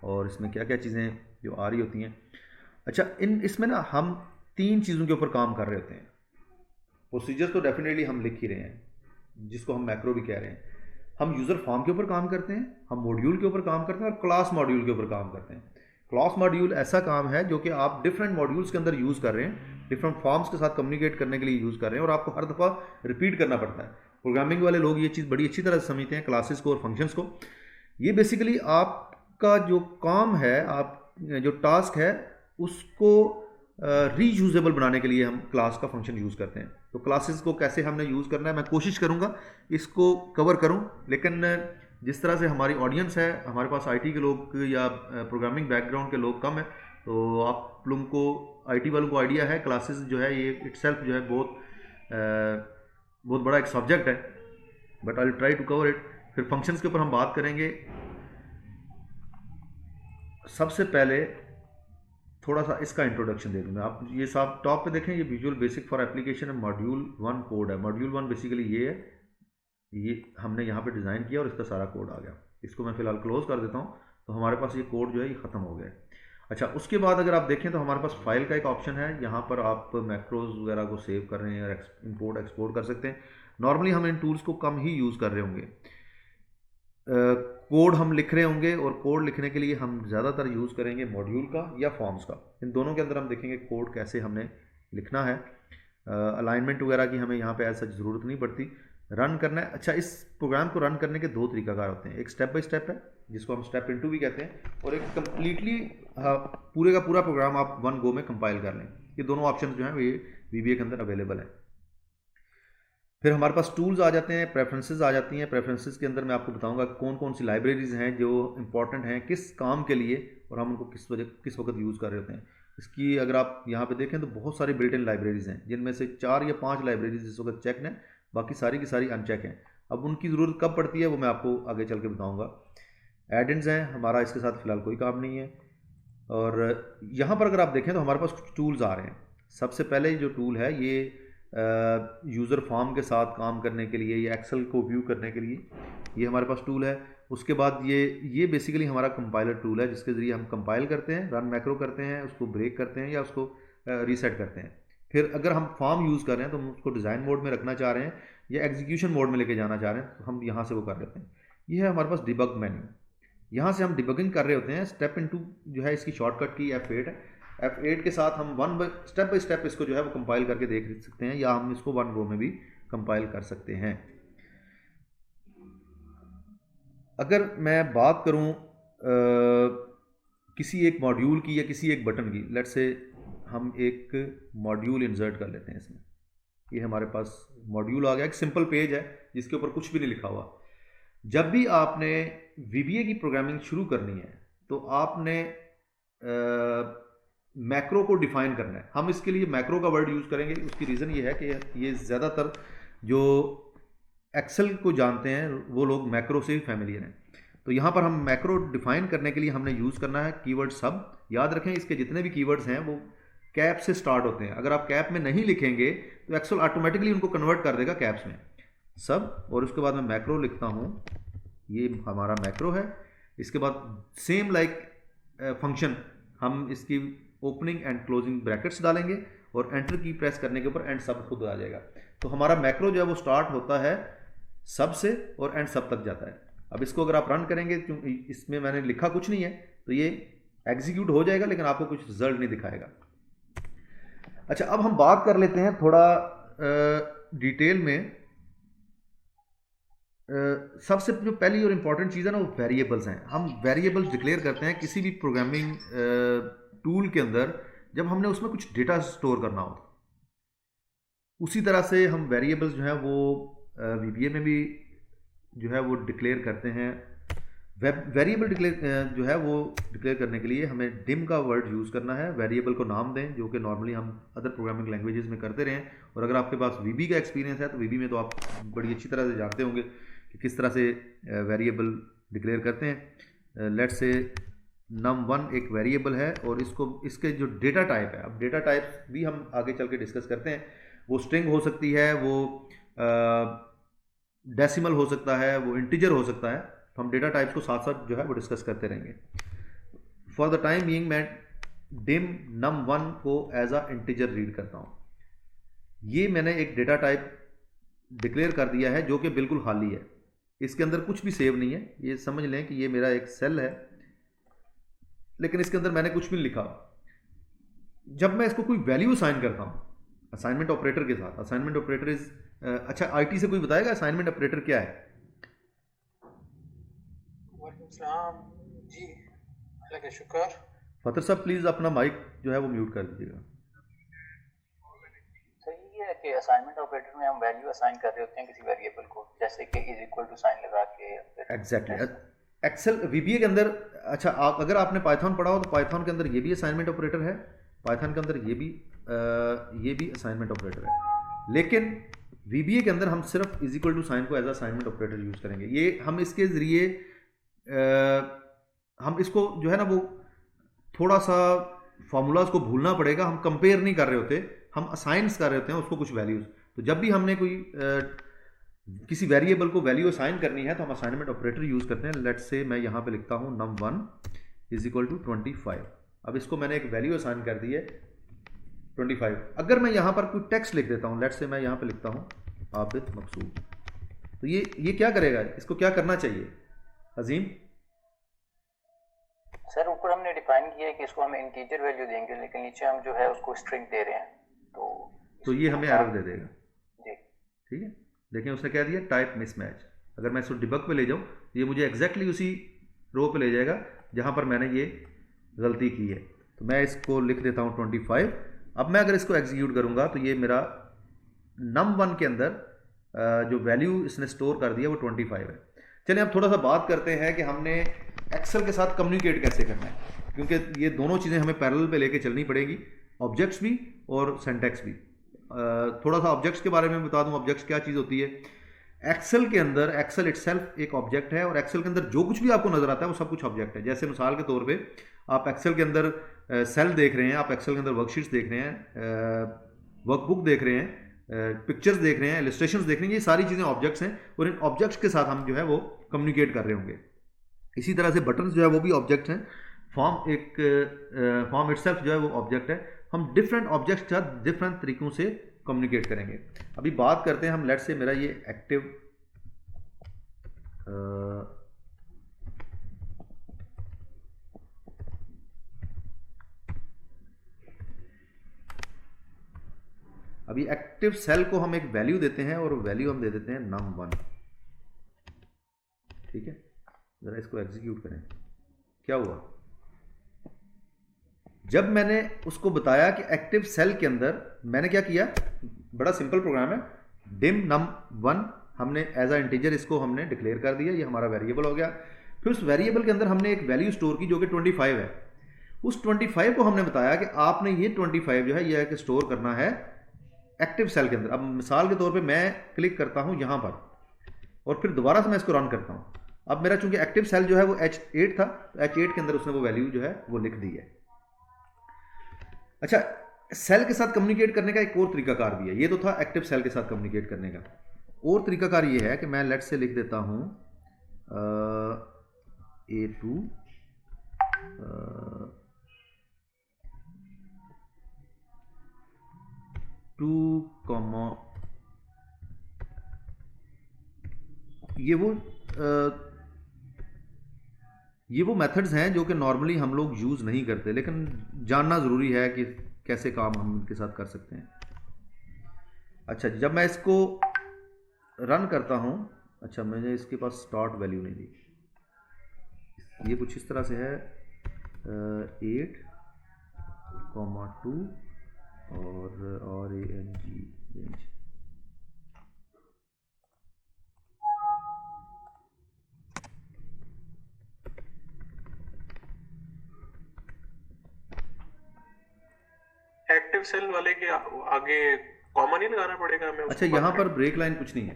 और इसमें क्या क्या चीज़ें जो आ रही होती हैं। अच्छा, इसमें ना हम 3 चीज़ों के ऊपर काम कर रहे होते हैं। प्रोसीजर तो डेफिनेटली हम लिख ही रहे हैं, जिसको हम मैक्रो भी कह रहे हैं। हम यूज़र फॉर्म के ऊपर काम करते हैं, हम मॉड्यूल के ऊपर काम करते हैं और क्लास मॉड्यूल के ऊपर काम करते हैं। क्लास मॉड्यूल ऐसा काम है जो कि आप डिफरेंट मॉड्यूल्स के अंदर यूज़ कर रहे हैं, डिफरेंट फॉर्म्स के साथ कम्युनिकेट करने के लिए यूज़ कर रहे हैं और आपको हर दफ़ा रिपीट करना पड़ता है। प्रोग्रामिंग वाले लोग ये चीज़ बड़ी अच्छी तरह से समझते हैं, क्लासेस को और फंक्शंस को। ये बेसिकली आपका जो काम है, आप जो टास्क है, उसको रीयूजेबल बनाने के लिए हम क्लास का फंक्शन यूज़ करते हैं। तो क्लासेस को कैसे हमने यूज़ करना है, मैं कोशिश करूँगा इसको कवर करूँ। लेकिन जिस तरह से हमारी ऑडियंस है, हमारे पास IT के लोग या प्रोग्रामिंग बैकग्राउंड के लोग कम है, तो आप लोगों को आईटी वालों को आइडिया है, क्लासेस जो है ये इटसेल्फ जो है बहुत बड़ा एक सब्जेक्ट है, but I will try to cover it. फिर फंक्शंस के ऊपर हम बात करेंगे। सबसे पहले थोड़ा सा इसका इंट्रोडक्शन दे दूँ मैं। आप ये साफ टॉप पे देखें, ये विजुअल बेसिक फॉर एप्लीकेशन है, मॉड्यूल 1 कोड है। मॉड्यूल 1 बेसिकली ये है, ये हमने यहाँ पे डिज़ाइन किया और इसका सारा कोड आ गया। इसको मैं फ़िलहाल क्लोज कर देता हूँ, तो हमारे पास ये कोड जो है ये ख़त्म हो गया है। अच्छा, उसके बाद अगर आप देखें तो हमारे पास फाइल का एक ऑप्शन है, यहाँ पर आप मैक्रोज वगैरह को सेव कर रहे हैं और इंपोर्ट एक्सपोर्ट कर सकते हैं। नॉर्मली हम इन टूल्स को कम ही यूज़ कर रहे होंगे, कोड हम लिख रहे होंगे, और कोड लिखने के लिए हम ज़्यादातर यूज़ करेंगे मॉड्यूल का या फॉर्म्स का। इन दोनों के अंदर हम देखेंगे कोड कैसे हमने लिखना है। अलाइनमेंट वगैरह की हमें यहाँ पे ऐसा ज़रूरत नहीं पड़ती। रन करना है। अच्छा, इस प्रोग्राम को रन करने के दो तरीकाकार होते हैं, एक स्टेप बाय स्टेप है जिसको हम स्टेप इनटू भी कहते हैं, और एक कम्प्लीटली पूरे का पूरा प्रोग्राम आप वन गो में कंपाइल कर लें। ये दोनों ऑप्शन जो हैं ये VBA के अंदर अवेलेबल है। फिर हमारे पास टूल्स आ जाते हैं, प्रेफरेंसेस आ जाती हैं। प्रेफरेंसेस के अंदर मैं आपको बताऊंगा कौन कौन सी लाइब्रेरीज हैं जो इंपॉर्टेंट हैं किस काम के लिए, और हम उनको किस वक्त यूज़ कर रहे होते हैं। इसकी अगर आप यहाँ पे देखें तो बहुत सारी बिल्ट इन लाइब्रेरीज हैं, जिनमें से 4 या 5 लाइब्रेरीज इस वक्त चेक हैं, बाकी सारी की सारी अनचेक हैं। अब उनकी ज़रूरत कब पड़ती है वो मैं आपको आगे चल के बताऊँगा। एड-इन्स हैं, हमारा इसके साथ फ़िलहाल कोई काम नहीं है। और यहाँ पर अगर आप देखें तो हमारे पास कुछ टूल्स आ रहे हैं। सबसे पहले जो टूल है ये यूज़र फॉर्म के साथ काम करने के लिए या एक्सेल को व्यू करने के लिए ये हमारे पास टूल है। उसके बाद ये बेसिकली हमारा कंपाइलर टूल है, जिसके ज़रिए हम कंपाइल करते हैं, रन मैक्रो करते हैं, उसको ब्रेक करते हैं या उसको रीसेट करते हैं। फिर अगर हम फॉर्म यूज़ कर रहे हैं तो हम उसको डिज़ाइन मोड में रखना चाह रहे हैं या एग्जीक्यूशन मोड में लेके जाना चाह रहे हैं, तो हम यहाँ से वो कर लेते हैं। ये है हमारे पास डिबग मेन्यू, यहाँ से हम डिबगिंग कर रहे होते हैं। स्टेप इनटू जो है इसकी शॉर्टकट की F8 है। F8 के साथ हम स्टेप बाय स्टेप इसको जो है वो कंपाइल करके देख सकते हैं, या हम इसको वन गो में भी कंपाइल कर सकते हैं। अगर मैं बात करूं किसी एक मॉड्यूल की या किसी एक बटन की, लेट्स से हम एक मॉड्यूल इंसर्ट कर लेते हैं इसमें। ये हमारे पास मॉड्यूल आ गया, एक सिंपल पेज है जिसके ऊपर कुछ भी नहीं लिखा हुआ। जब भी आपने VBA की प्रोग्रामिंग शुरू करनी है तो आपने मैक्रो को डिफाइन करना है। हम इसके लिए मैक्रो का वर्ड यूज़ करेंगे। उसकी रीज़न ये है कि ये ज़्यादातर जो एक्सेल को जानते हैं वो लोग मैक्रो से ही फैमिलियर हैं। तो यहाँ पर हम मैक्रो डिफाइन करने के लिए हमने यूज़ करना है कीवर्ड सब। याद रखें इसके जितने भी कीवर्ड्स हैं वो कैप से स्टार्ट होते हैं। अगर आप कैप में नहीं लिखेंगे तो एक्सेल ऑटोमेटिकली उनको कन्वर्ट कर देगा कैप्स में, सब। और उसके बाद मैं मैक्रो लिखता हूँ, ये हमारा मैक्रो है। इसके बाद सेम लाइक फंक्शन हम इसकी ओपनिंग एंड क्लोजिंग ब्रैकेट्स डालेंगे और एंटर की प्रेस करने के ऊपर एंड सब खुद आ जाएगा। तो हमारा मैक्रो जो है वो स्टार्ट होता है सब से और एंड सब तक जाता है। अब इसको अगर आप रन करेंगे, क्योंकि इसमें मैंने लिखा कुछ नहीं है, तो ये एग्जीक्यूट हो जाएगा लेकिन आपको कुछ रिजल्ट नहीं दिखाएगा। अच्छा, अब हम बात कर लेते हैं थोड़ा डिटेल में। सबसे जो पहली और इम्पॉर्टेंट चीज़ है ना वो वेरिएबल्स हैं। हम वेरिएबल्स डिक्लेयर करते हैं किसी भी प्रोग्रामिंग टूल के अंदर जब हमने उसमें कुछ डेटा स्टोर करना हो। उसी तरह से हम वेरिएबल्स जो है वो VBA में भी जो है वो डिक्लेयर करते हैं। वेरिएबल डिक्लेयर जो है वो डिक्लेयर करने के लिए हमें डिम का वर्ड यूज़ करना है। वेरिएबल को नाम दें, जो कि नॉर्मली हम अदर प्रोग्रामिंग लैंग्वेजेस में करते रहें। और अगर आपके पास VB का एक्सपीरियंस है तो VB में तो आप बड़ी अच्छी तरह से जानते होंगे कि किस तरह से वेरिएबल डिक्लेयर करते हैं। लेट्स से num1 एक वेरिएबल है और इसके जो डेटा टाइप है, अब डेटा टाइप भी हम आगे चल के डिस्कस करते हैं। वो स्ट्रिंग हो सकती है, वो डेसिमल हो सकता है, वो इंटीजर हो सकता है। तो हम डेटा टाइप्स को साथ साथ जो है वो डिस्कस करते रहेंगे। फॉर द टाइम बीइंग मैं डिम num1 को एज अ इंटीजर रीड करता हूँ। ये मैंने एक डेटा टाइप डिक्लेयर कर दिया है जो कि बिल्कुल खाली है, इसके अंदर कुछ भी सेव नहीं है। ये समझ लें कि ये मेरा एक सेल है लेकिन इसके अंदर मैंने कुछ भी नहीं लिखा। जब मैं इसको कोई वैल्यू असाइन करता हूँ असाइनमेंट ऑपरेटर के साथ, असाइनमेंट ऑपरेटर इज अच्छा, IT से कोई बताएगा असाइनमेंट ऑपरेटर क्या है? जी, अल्लाह का शुक्र। फतर साहब प्लीज़ अपना माइक जो है वो म्यूट कर दीजिएगा। सही है कि असाइनमेंट ऑपरेटर में हम वैल्यू असाइन कर रहे होते हैं किसी वेरिएबल को, जैसे कि इज इक्वल टू साइन लगा के। एग्जैक्टली एक्सेल VBA के अंदर, अच्छा अगर आपने पाइथन पढ़ा हो तो पाइथन के अंदर ये भी असाइनमेंट ऑपरेटर है, पाइथन के अंदर ये भी असाइनमेंट ऑपरेटर है, लेकिन VBA के अंदर हम सिर्फ इज इक्वल टू साइन को एज असाइनमेंट ऑपरेटर यूज़ करेंगे। ये हम इसके ज़रिए हम इसको जो है ना वो थोड़ा सा फार्मूलाज को भूलना पड़ेगा, हम कंपेयर नहीं कर रहे होते, हम असाइंस कर रहे होते हैं उसको कुछ वैल्यूज़। तो जब भी हमने कोई किसी वेरिएबल को वैल्यू असाइन करनी है तो हम असाइनमेंट ऑपरेटर यूज़ करते हैं। लेट्स से मैं यहाँ पे लिखता हूँ num1 इज इक्वल टू 25। अब इसको मैंने एक वैल्यू असाइन कर दी है 25। अगर मैं यहाँ पर कोई टेक्स्ट लिख देता हूँ, लेट्स से मैं यहाँ पे लिखता हूँ आबिद मकसूद, तो ये क्या करेगा, इसको क्या करना चाहिए अजीम? सर ऊपर हमने डिफाइन किया है कि इसको हम इंटीजर वैल्यू देंगे, लेकिन नीचे हम जो है उसको स्ट्रिंग दे रहे हैं, तो ये हमें एरर दे देगा जी। ठीक है, देखें उसने क्या दिया, टाइप मिसमैच। अगर मैं इसको डिबग पे ले जाऊँ ये मुझे एग्जैक्टली उसी रो पे ले जाएगा जहाँ पर मैंने ये गलती की है। तो मैं इसको लिख देता हूँ 25। अब मैं अगर इसको एग्जीक्यूट करूँगा तो ये मेरा num1 के अंदर जो वैल्यू इसने स्टोर कर दिया वो 25 है। चलिए अब थोड़ा सा बात करते हैं कि हमने एक्सेल के साथ कम्युनिकेट कैसे करना है, क्योंकि ये दोनों चीज़ें हमें पैरेलल पे लेके चलनी पड़ेगी, ऑब्जेक्ट्स भी और सिंटैक्स भी। थोड़ा सा ऑब्जेक्ट्स के बारे में बता दूं, ऑब्जेक्ट्स क्या चीज़ होती है। एक्सेल के अंदर एक्सेल इटसेल्फ एक ऑब्जेक्ट है, और एक्सेल के अंदर जो कुछ भी आपको नजर आता है वो सब कुछ ऑब्जेक्ट है। जैसे मिसाल के तौर पे आप एक्सेल के अंदर सेल देख रहे हैं, आप एक्सेल के अंदर वर्कशीट्स देख रहे हैं, वर्कबुक देख रहे हैं, पिक्चर्स देख रहे हैं, इलस्ट्रेशंस देख रहे हैं, ये सारी चीज़ें ऑब्जेक्ट्स हैं, और इन ऑब्जेक्ट्स के साथ हम जो है वो कम्युनिकेट कर रहे होंगे। इसी तरह से बटन्स जो है वो भी ऑब्जेक्ट हैं, फॉर्म इटसेल्फ जो है वो ऑब्जेक्ट है। हम डिफरेंट ऑब्जेक्ट्स के साथ डिफरेंट तरीकों से कम्युनिकेट करेंगे। अभी बात करते हैं हम, लेट्स से मेरा ये एक्टिव अभी एक्टिव सेल को हम एक वैल्यू देते हैं, और वैल्यू हम दे देते हैं num1। ठीक है, जरा इसको एग्जीक्यूट करें। क्या हुआ, जब मैंने उसको बताया कि एक्टिव सेल के अंदर मैंने क्या किया, बड़ा सिंपल प्रोग्राम है, dim num1 हमने एज अ इंटीजर इसको हमने डिक्लेयर कर दिया, ये हमारा वेरिएबल हो गया। फिर उस वेरिएबल के अंदर हमने एक वैल्यू स्टोर की जो कि 25 है। उस 25 को हमने बताया कि आपने ये 25 जो है ये स्टोर करना है एक्टिव सेल के अंदर। अब मिसाल के तौर पे मैं क्लिक करता हूं यहां पर, और फिर दोबारा से मैं इसको रन करता हूं। अब मेरा चूंकि एक्टिव सेल जो है वो H8 था, तो H8 के अंदर उसने वो वैल्यू जो है वो लिख दी है। अच्छा, सेल के साथ कम्युनिकेट करने का एक और तरीकाकार भी है। ये तो था एक्टिव सेल के साथ कम्युनिकेट करने का, और तरीकाकार ये है कि मैं लेट से लिख देता हूं A2 2, ये वो मेथड्स हैं जो कि नॉर्मली हम लोग यूज़ नहीं करते, लेकिन जानना ज़रूरी है कि कैसे काम हम इनके साथ कर सकते हैं। अच्छा, जब मैं इसको रन करता हूँ, अच्छा मुझे इसके पास स्टार्ट वैल्यू नहीं दी, ये कुछ इस तरह से है 8,2 और RANG रेंज। एक्टिव सेल वाले के आगे कॉमा नहीं लगाना पड़ेगा हमें? अच्छा, यहाँ पर ब्रेक लाइन कुछ नहीं है।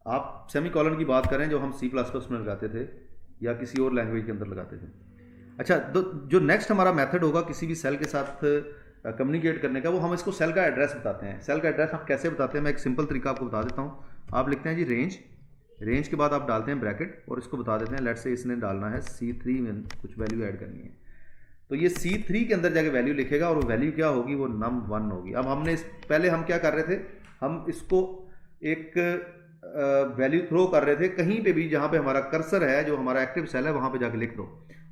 आप सेमी कॉलन की बात करें जो हम C++ में लगाते थे या किसी और लैंग्वेज के अंदर लगाते थे। अच्छा, तो जो नेक्स्ट हमारा मेथड होगा किसी भी सेल के साथ कम्युनिकेट करने का, वो हम इसको सेल का एड्रेस बताते हैं। सेल का एड्रेस हम कैसे बताते हैं, मैं एक सिंपल तरीका आपको बता देता हूँ। आप लिखते हैं जी रेंज के बाद आप डालते हैं ब्रैकेट, और इसको बता देते हैं लेट से इसने डालना है C3 में कुछ वैल्यू ऐड करनी है। तो ये C3 के अंदर जाके वैल्यू लिखेगा, और वो वैल्यू क्या होगी, वो num1 होगी। अब हमने पहले हम क्या कर रहे थे, हम इसको एक वैल्यू थ्रो कर रहे थे कहीं पे भी जहाँ पे हमारा कर्सर है, जो हमारा एक्टिव सेल है वहाँ पे जाके लिख दो।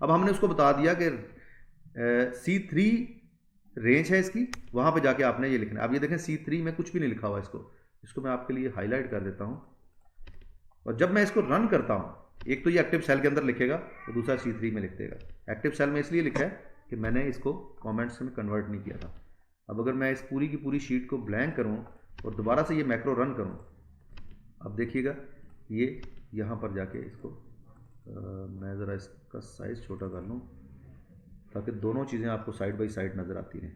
अब हमने उसको बता दिया कि C3 रेंज है इसकी, वहाँ पे जाके आपने ये लिखना है। अब ये देखें C3 में कुछ भी नहीं लिखा हुआ, इसको मैं आपके लिए हाईलाइट कर देता हूँ। और जब मैं इसको रन करता हूँ, एक तो ये एक्टिव सेल के अंदर लिखेगा, और दूसरा C3 में लिख देगा। एक्टिव सेल में इसलिए लिखा है कि मैंने इसको कमेंट्स में कन्वर्ट नहीं किया था। अब अगर मैं इस पूरी की पूरी शीट को ब्लैंक करूँ और दोबारा से ये मैक्रो रन करूँ, अब देखिएगा ये यहाँ पर जाके इसको मैं ज़रा इसका साइज़ छोटा कर लूँ ताकि दोनों चीज़ें आपको साइड बाय साइड नज़र आती रहें।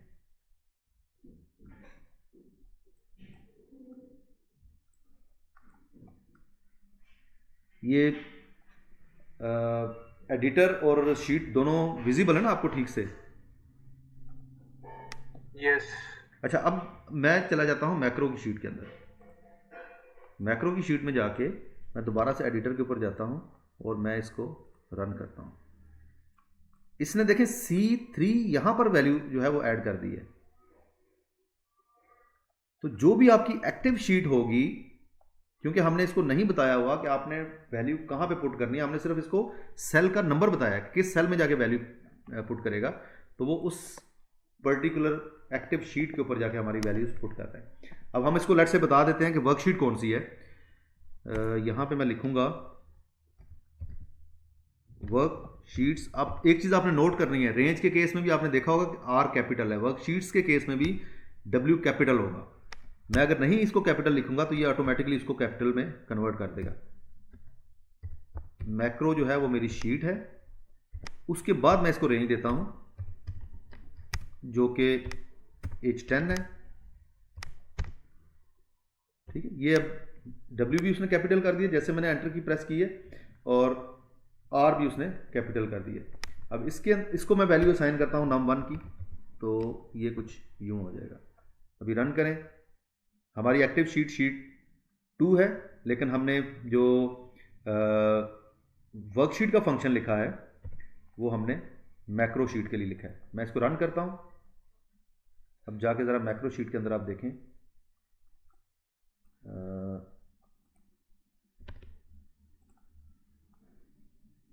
ये एडिटर और शीट दोनों विजिबल है ना आपको ठीक से? यस। अच्छा, अब मैं चला जाता हूँ मैक्रो की शीट के अंदर। मैक्रो की शीट में जाके मैं दोबारा से एडिटर के ऊपर जाता हूँ और मैं इसको रन करता हूँ। इसने देखें C3 यहाँ पर वैल्यू जो है वो ऐड कर दी है। तो जो भी आपकी एक्टिव शीट होगी, क्योंकि हमने इसको नहीं बताया हुआ कि आपने वैल्यू कहाँ पे पुट करनी है, हमने सिर्फ इसको सेल का नंबर बताया है किस सेल में जाके वैल्यू पुट करेगा, तो वो उस पर्टिकुलर एक्टिव शीट के ऊपर जाके हमारी वैल्यूज पुट कर रहे हैं। अब हम इसको लेट से बता देते हैं कि वर्कशीट कौन सी है। यहाँ पे मैं लिखूंगा वर्कशीट्स। अब एक चीज़ आपने नोट करनी है, रेंज के केस में भी आपने देखा होगा कि R कैपिटल है, वर्कशीट्स के केस में भी W कैपिटल होगा। मैं अगर नहीं इसको कैपिटल लिखूंगा तो ये ऑटोमेटिकली इसको कैपिटल में कन्वर्ट कर देगा। मैक्रो जो है वो मेरी शीट है, उसके बाद मैं इसको रेंज देता हूं जो कि H10 है। ठीक है, ये अब W भी उसने कैपिटल कर दिया जैसे मैंने एंटर की प्रेस की है, और R भी उसने कैपिटल कर दिया। अब इसको मैं वैल्यू असाइन करता हूं num1 की, तो ये कुछ यूं हो जाएगा। अभी रन करें। हमारी एक्टिव शीट 2 है, लेकिन हमने जो वर्कशीट का फंक्शन लिखा है वो हमने मैक्रो शीट के लिए लिखा है। मैं इसको रन करता हूं। अब जाके ज़रा मैक्रो शीट के अंदर आप देखें,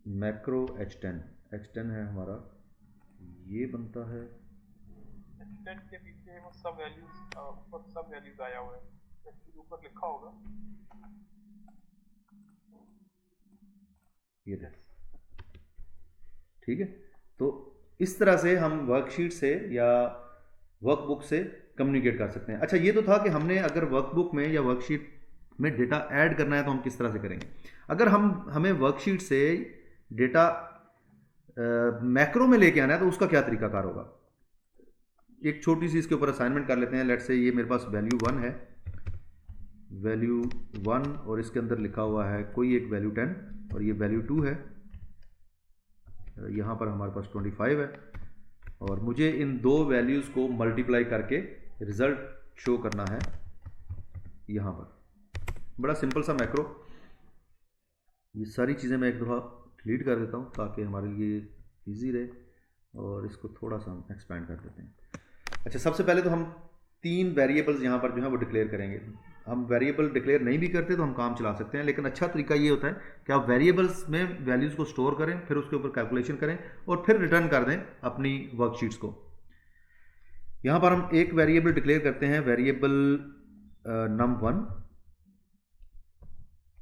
मैक्रो H10 है हमारा, ये बनता है। H10 के पीछे वो सब वैल्यूज ऊपर सब वैल्यूज आया हुआ है, इसके ऊपर लिखा होगा ये ठीक है। तो इस तरह से हम वर्कशीट से या वर्कबुक से कम्युनिकेट कर सकते हैं। अच्छा, ये तो था कि हमने अगर वर्कबुक में या वर्कशीट में डेटा ऐड करना है तो हम किस तरह से करेंगे। अगर हमें वर्कशीट से डेटा मैक्रो में लेके आना है तो उसका क्या तरीकाकार होगा। एक छोटी सी इसके ऊपर असाइनमेंट कर लेते हैं। लेट्स से ये मेरे पास वैल्यू 1 है, वैल्यू 1, और इसके अंदर लिखा हुआ है कोई एक वैल्यू 10, और ये वैल्यू 2 है। यहाँ पर हमारे पास 25 है, और मुझे इन दो वैल्यूज़ को मल्टीप्लाई करके रिजल्ट शो करना है यहाँ पर। बड़ा सिंपल सा मैक्रो। ये सारी चीज़ें मैं एक दफ़ा डिलीट कर देता हूँ ताकि हमारे लिए इजी रहे, और इसको थोड़ा सा हम एक्सपैंड कर देते हैं। अच्छा, सबसे पहले तो हम 3 वेरिएबल्स यहाँ पर जो है वो डिक्लेयर करेंगे। हम वेरिएबल डिक्लेयर नहीं भी करते तो हम काम चला सकते हैं, लेकिन अच्छा तरीका ये होता है कि आप वेरिएबल्स में वैल्यूज़ को स्टोर करें, फिर उसके ऊपर कैलकुलेशन करें और फिर रिटर्न कर दें अपनी वर्कशीट्स को। यहाँ पर हम एक वेरिएबल डिक्लेयर करते हैं, वेरिएबल num1,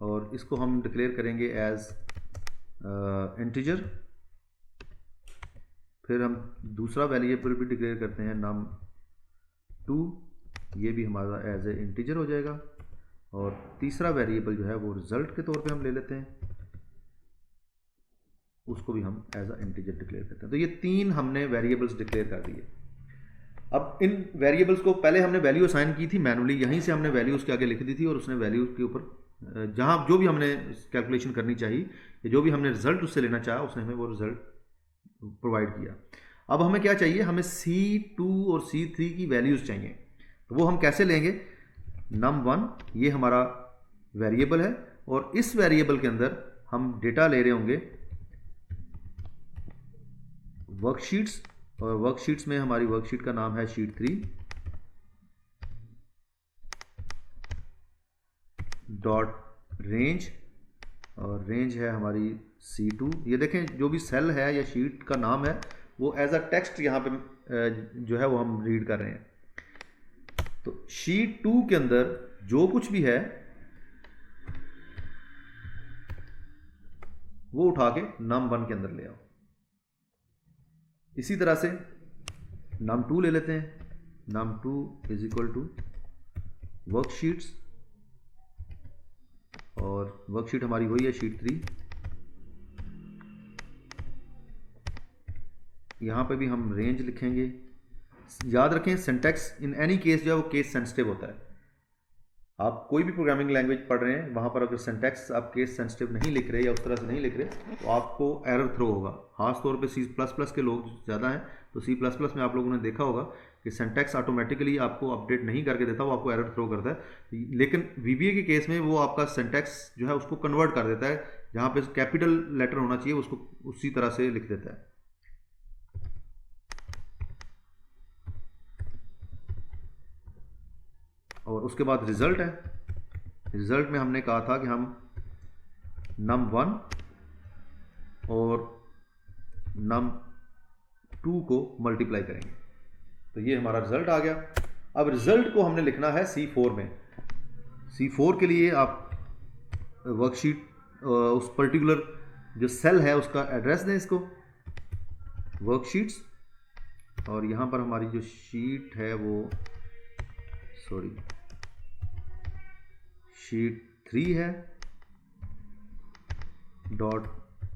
और इसको हम डिक्लेयर करेंगे एज इंटीजर। फिर हम दूसरा वेरिएबल भी डिक्लेयर करते हैं num2, ये भी हमारा एज ए इंटीजर हो जाएगा। और तीसरा वेरिएबल जो है वो रिजल्ट के तौर पे हम ले लेते हैं, उसको भी हम एज अ इंटीजर डिक्लेयर करते हैं। तो ये 3 हमने वेरिएबल्स डिक्लेयर कर दिए। अब इन वेरिएबल्स को पहले हमने वैल्यू असाइन की थी मैनुअली, यहीं से हमने वैल्यू उसके आगे लिख दी थी, और उसने वैल्यू के ऊपर जहाँ जो भी हमने कैलकुलेशन करनी चाहिए या जो भी हमने रिजल्ट उससे लेना चाहा उसने हमें वो रिजल्ट प्रोवाइड किया। अब हमें क्या चाहिए, हमें C2 और C3 की वैल्यूज़ चाहिए। तो वो हम कैसे लेंगे, num1 ये हमारा वेरिएबल है, और इस वेरिएबल के अंदर हम डेटा ले रहे होंगे वर्कशीट्स, और वर्कशीट्स में हमारी वर्कशीट का नाम है शीट 3 डॉट रेंज, और रेंज है हमारी C2। ये देखें जो भी सेल है या शीट का नाम है वो एज अ टेक्स्ट यहाँ पे जो है वो हम रीड कर रहे हैं। तो शीट 2 के अंदर जो कुछ भी है वो उठा के num1 के अंदर ले आओ। इसी तरह से num2 ले लेते हैं, num2 is equal to worksheets, और वर्कशीट हमारी वही है शीट 3 यहाँ पे भी हम रेंज लिखेंगे। याद रखें सिंटैक्स इन एनी केस जो है वो केस सेंसिटिव होता है। आप कोई भी प्रोग्रामिंग लैंग्वेज पढ़ रहे हैं वहाँ पर अगर सिंटैक्स आप केस सेंसिटिव नहीं लिख रहे या उस तरह से नहीं लिख रहे तो आपको एरर थ्रो होगा। खास तौर पे C++ के लोग ज़्यादा हैं तो C++ में आप लोगों ने देखा होगा कि सिंटैक्स ऑटोमेटिकली आपको अपडेट नहीं करके देता, वो आपको एरर थ्रो करता है। लेकिन VBA के केस में वो आपका सिंटैक्स जो है उसको कन्वर्ट कर देता है, जहाँ पे कैपिटल लेटर होना चाहिए उसको उसी तरह से लिख देता है। और उसके बाद रिज़ल्ट है। रिज़ल्ट में हमने कहा था कि हम num1 और num2 को मल्टीप्लाई करेंगे, तो ये हमारा रिज़ल्ट आ गया। अब रिज़ल्ट को हमने लिखना है C4 में। C4 के लिए आप वर्कशीट उस पर्टिकुलर जो सेल है उसका एड्रेस दें इसको, वर्कशीट्स, और यहाँ पर हमारी जो शीट है वो शीट 3 है, डॉट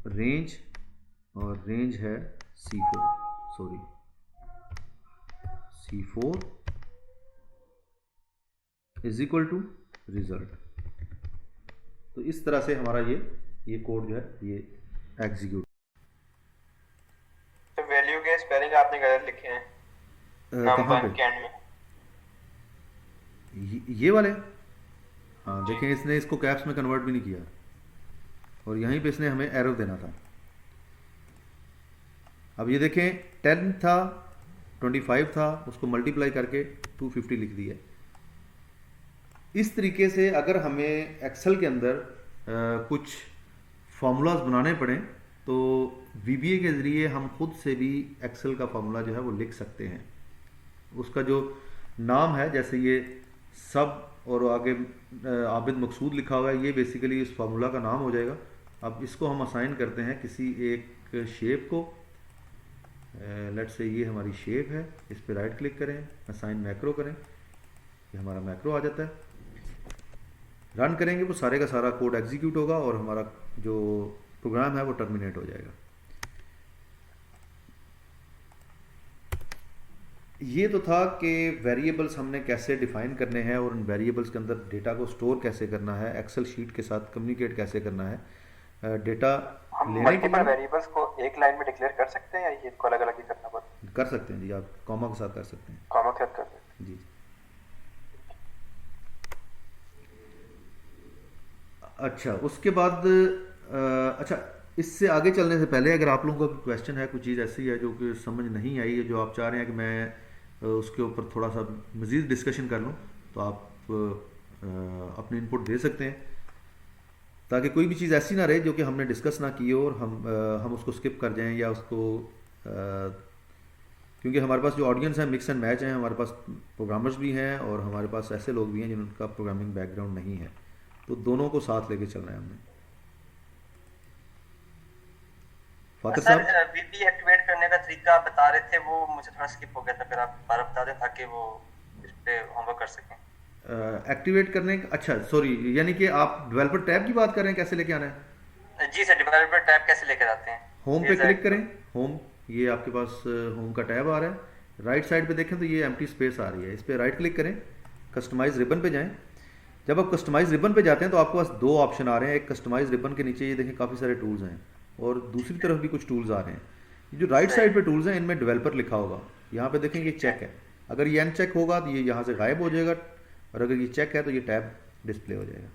रेंज, और रेंज है C4 is equal to result. तो इस तरह से हमारा ये कोड जो है ये एग्जीक्यूट। तो वैल्यू के स्पेलिंग आपने गलत लिखे हैं कहाँ पे? के एंड में। ये वाले, हाँ देखें इसने इसको कैप्स में कन्वर्ट भी नहीं किया और यहीं पे इसने हमें एरर देना था। अब ये देखें 10 था 25 था, उसको मल्टीप्लाई करके 250 लिख दिया। इस तरीके से अगर हमें एक्सेल के अंदर कुछ फार्मूलाज बनाने पड़े तो VBA के ज़रिए हम खुद से भी एक्सेल का फार्मूला जो है वो लिख सकते हैं। उसका जो नाम है, जैसे ये सब और आगे आबिद मकसूद लिखा हुआ है, ये बेसिकली इस फार्मूला का नाम हो जाएगा। अब इसको हम असाइन करते हैं किसी एक शेप को। लेट्स से ये हमारी शेप है, इस पर राइट क्लिक करें, असाइन मैक्रो करें, ये हमारा मैक्रो आ जाता है। रन करेंगे वो सारे का सारा कोड एग्जीक्यूट होगा और हमारा जो प्रोग्राम है वो टर्मिनेट हो जाएगा। ये तो था कि वेरिएबल्स हमने कैसे डिफाइन करने हैं और उन वेरिएबल्स के अंदर डेटा को स्टोर कैसे करना है, एक्सेल शीट के साथ कम्युनिकेट कैसे करना है। डेटा हम लेने के मल्टीपल लिए वेरिएबल्स को एक लाइन में डिक्लेयर कर सकते हैं या ये इसको अलग अलग ही करना पड़ता है? कर सकते हैं जी, आप कॉमा के साथ कर सकते हैं कॉमा के साथ कर सकते जी। अच्छा, उसके बाद अच्छा, इससे आगे चलने से पहले अगर आप लोगों का क्वेश्चन है, कोई चीज़ ऐसी है जो कि समझ नहीं आई है, जो आप चाह रहे हैं कि मैं उसके ऊपर थोड़ा सा मज़ीद डिस्कशन कर लूँ, तो आप अपने इनपुट दे सकते हैं, ताकि कोई भी चीज़ ऐसी ना रहे जो कि हमने डिस्कस ना की हो और हम उसको स्किप कर जाएं या उसको क्योंकि हमारे पास जो ऑडियंस है मिक्स एंड मैच हैं, हमारे पास प्रोग्रामर्स भी हैं और हमारे पास ऐसे लोग भी हैं जिनका प्रोग्रामिंग बैकग्राउंड नहीं है, तो दोनों को साथ लेके चलना है हमने। फातिर सर साहब, VB एक्टिवेट करने का तरीका आप बता रहे थे, वो मुझे थोड़ा स्किप हो गया था, फिर आप दोबारा बता दें ताकि वो इस पे होमवर्क कर सकें। एक्टिवेट करने का, अच्छा सॉरी, यानी कि आप डेवलपर टैब की बात कर रहे हैं, कैसे लेके आना है? जी सर, डेवलपर टैब कैसे लेकर आते हैं? होम पे क्लिक करें, होम, ये आपके पास होम का टैब आ रहा है। राइट साइड पे देखें तो ये एम्प्टी स्पेस आ रही है, इस पर राइट क्लिक करें, कस्टमाइज रिबन पे जाएं। जब आप कस्टमाइज रिबन पे जाते हैं तो आपके पास दो ऑप्शन आ रहे हैं। एक कस्टमाइज रिबन के नीचे ये देखें काफ़ी सारे टूल्स हैं और दूसरी तरफ भी कुछ टूल्स आ रहे हैं। ये जो राइट साइड पे टूल्स हैं इनमें डेवलपर लिखा होगा, यहाँ पे देखें ये चेक है, अगर ये अनचेक होगा तो ये यहाँ से गायब हो जाएगा और अगर ये चेक है तो ये टैब डिस्प्ले हो जाएगा।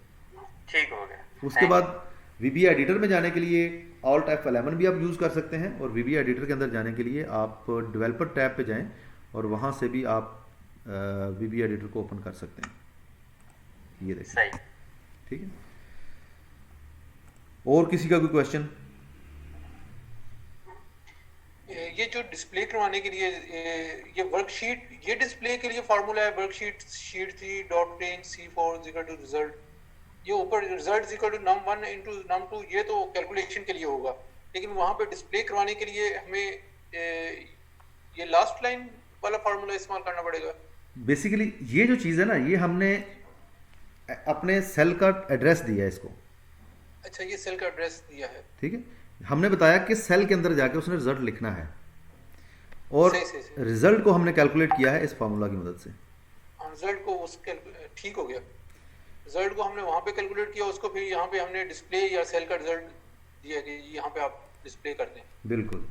ठीक हो गया। उसके बाद VBA एडिटर में जाने के लिए Alt F11 भी आप यूज़ कर सकते हैं और VBA एडिटर के अंदर जाने के लिए आप डेवलपर टैब पे जाएं और वहाँ से भी आप VBA एडिटर को ओपन कर सकते हैं। ये देखिए, सही, ठीक है। और किसी का कोई क्वेश्चन? ये जो डिस्प्ले करवाने के लिए ये वर्कशीट, ये डिस्प्ले के लिए फार्मूला है worksheet sheet 3 dot range C4 equal to result, ये ऊपर result equal to num1 into num2, ये तो कैलकुलेशन के लिए होगा, लेकिन वहां पे डिस्प्ले करवाने के लिए हमें ये लास्ट लाइन वाला फार्मूला इस्तेमाल करना पड़ेगा। बेसिकली ये जो चीज़ है ना, ये हमने अपने सेल का एड्रेस दिया है इसको। अच्छा, ये सेल का एड्रेस दिया है, ठीक है, हमने बताया कि सेल के अंदर जाके उसने रिजल्ट लिखना है। और सही सही सही। रिजल्ट को हमने कैलकुलेट किया है इस फार्मूला की मदद से। रिजल्ट को उसके ठीक हो गया। रिजल्ट को हमने वहाँ पे कैलकुलेट किया, उसको फिर यहाँ पे हमने डिस्प्ले या सेल का रिजल्ट दिया कि यहाँ पे आप डिस्प्ले कर दें। बिल्कुल।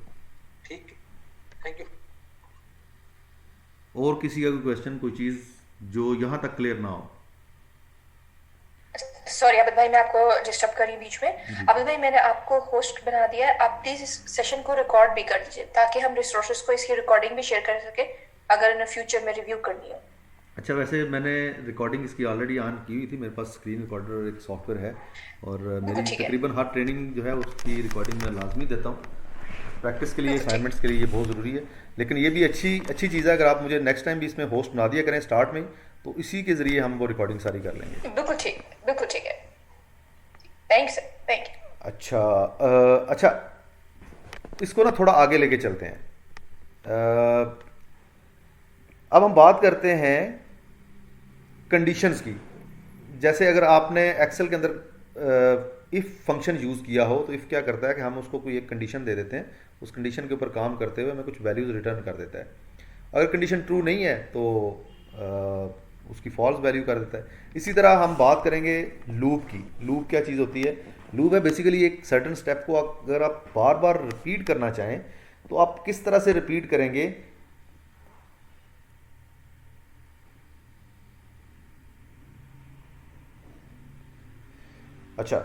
ठीक है, थैंक यू। और किसी का कोई क्वेश्चन, कोई चीज़ जो यहाँ तक क्लियर ना हो? सॉरी आबिद भाई, मैं आपको डिस्टर्ब करी बीच में। आबिद भाई, मैंने आपको होस्ट बना दिया है, आप प्लीज इस सेशन को रिकॉर्ड भी कर दीजिए ताकि हम रिसोर्सेज को इसकी रिकॉर्डिंग भी शेयर कर सके अगर इन फ्यूचर में रिव्यू करनी है। अच्छा, वैसे मैंने रिकॉर्डिंग इसकी ऑलरेडी ऑन की हुई थी, मेरे पास स्क्रीन रिकॉर्डर एक सॉफ्टवेयर है और मेरी ठीक है। तकरीबन हर ट्रेनिंग जो है उसकी रिकॉर्डिंग मैं लाजमी देता हूँ। प्रैक्टिस के लिए, असाइनमेंट्स के लिए ये बहुत ज़रूरी है। लेकिन ये भी अच्छी चीज़ है, अगर आप मुझे नेक्स्ट टाइम भी इसमें होस्ट बना दिया करें स्टार्ट में, तो इसी के ज़रिए हम वो रिकॉर्डिंग सारी कर लेंगे। बिल्कुल ठीक है। Thanks, thank you. अच्छा, इसको ना थोड़ा आगे लेके चलते हैं। अब हम बात करते हैं कंडीशंस की। जैसे अगर आपने एक्सेल के अंदर इफ़ फंक्शन यूज़ किया हो, तो इफ़ क्या करता है कि हम उसको कोई एक कंडीशन दे देते हैं, उस कंडीशन के ऊपर काम करते हुए हमें कुछ वैल्यूज़ रिटर्न कर देता है। अगर कंडीशन ट्रू नहीं है तो उसकी फॉल्स वैल्यू कर देता है। इसी तरह हम बात करेंगे लूप की। लूप क्या चीज़ होती है? लूप है बेसिकली एक सर्टन स्टेप को अगर आप बार बार रिपीट करना चाहें तो आप किस तरह से रिपीट करेंगे। अच्छा,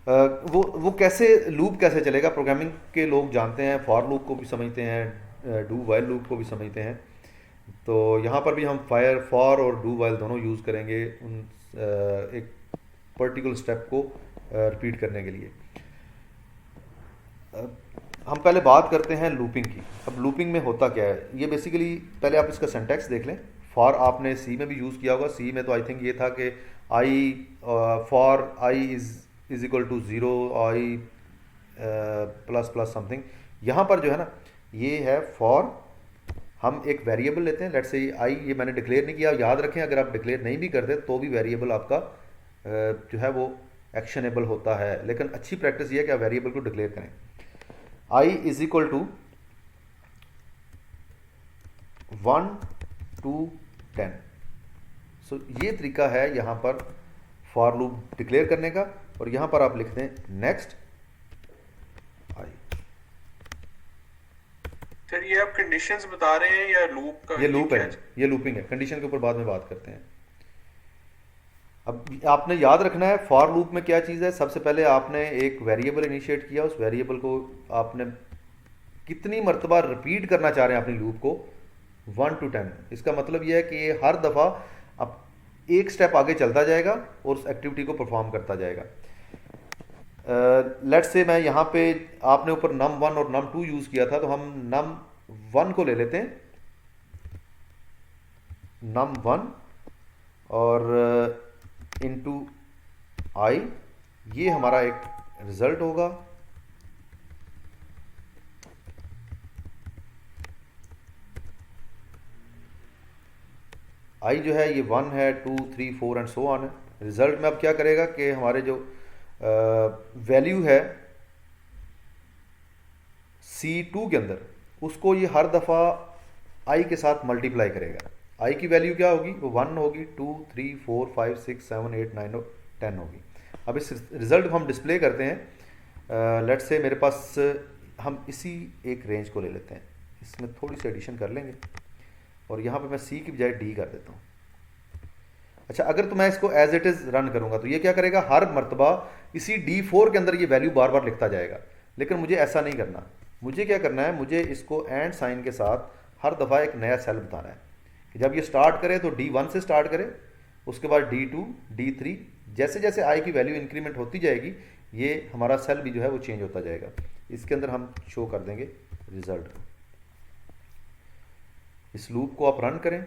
वो कैसे लूप कैसे चलेगा? प्रोग्रामिंग के लोग जानते हैं, फॉर लूप को भी समझते हैं, डू वाइल लूप को भी समझते हैं। तो यहाँ पर भी हम फॉर और डू वाइल दोनों यूज़ करेंगे उन एक पर्टिकुलर स्टेप को रिपीट करने के लिए। हम पहले बात करते हैं लूपिंग की। अब लूपिंग में होता क्या है, ये बेसिकली पहले आप इसका सिंटैक्स देख लें। फॉर आपने सी में भी यूज़ किया होगा। सी में तो आई थिंक ये था कि i for i is equal to 0, i plus something. यहाँ पर जो है ना, ये है फॉर, हम एक वेरिएबल लेते हैं, लेट्स से आई, ये मैंने डिक्लेयर नहीं किया। याद रखें, अगर आप डिक्लेयर नहीं भी करते तो भी वेरिएबल आपका जो है वो एक्शनेबल होता है। लेकिन अच्छी प्रैक्टिस ये है कि आप वेरिएबल को डिक्लेयर करें। आई इज इक्वल टू 1 to 10। सो ये तरीका है यहाँ पर फॉर लूप डिक्लेयर करने का। और यहाँ पर आप लिखते हैं नेक्स्ट आई। सर ये आप कंडीशंस बता रहे हैं या लूप का? ये लूप है, ये लूपिंग है। कंडीशन के ऊपर बाद में बात करते हैं। अब आपने याद रखना है फॉर लूप में क्या चीज़ है। सबसे पहले आपने एक वेरिएबल इनिशिएट किया, उस वेरिएबल को आपने कितनी मरतबा रिपीट करना चाह रहे हैं अपनी लूप को, 1 to 10। इसका मतलब यह है कि ये हर दफ़ा अब एक स्टेप आगे चलता जाएगा और उस एक्टिविटी को परफॉर्म करता जाएगा। लेट्स से मैं यहाँ पे, आपने ऊपर num1 और num2 यूज़ किया था, तो हम num1 को ले लेते हैं, num1 और इनटू आई, ये हमारा एक रिजल्ट होगा। आई जो है ये 1 है, 2, 3, 4 एंड सो ऑन है। रिजल्ट में अब क्या करेगा कि हमारे जो वैल्यू है C2 के अंदर, उसको ये हर दफ़ा आई के साथ मल्टीप्लाई करेगा। आई की वैल्यू क्या होगी? वो 1 होगी, 2, 3, 4, 5, 6, 7, 8, 9 और 10 होगी। अब इस रिज़ल्ट को हम डिस्प्ले करते हैं। लेट्स से मेरे पास, हम इसी एक रेंज को ले लेते हैं, इसमें थोड़ी सी एडिशन कर लेंगे और यहाँ पे मैं C की बजाय D कर देता हूँ। अच्छा, अगर तो मैं इसको एज इट इज़ रन करूँगा तो ये क्या करेगा? हर मरतबा इसी D4 के अंदर ये वैल्यू बार बार लिखता जाएगा। लेकिन मुझे ऐसा नहीं करना। मुझे क्या करना है? मुझे इसको एंड साइन के साथ हर दफ़ा एक नया सेल बताना है कि जब ये स्टार्ट करे तो D1 से स्टार्ट करे, उसके बाद D2, D3, जैसे जैसे आई की वैल्यू इंक्रीमेंट होती जाएगी ये हमारा सेल भी जो है वो चेंज होता जाएगा। इसके अंदर हम शो कर देंगे रिजल्ट। इस लूप को आप रन करें।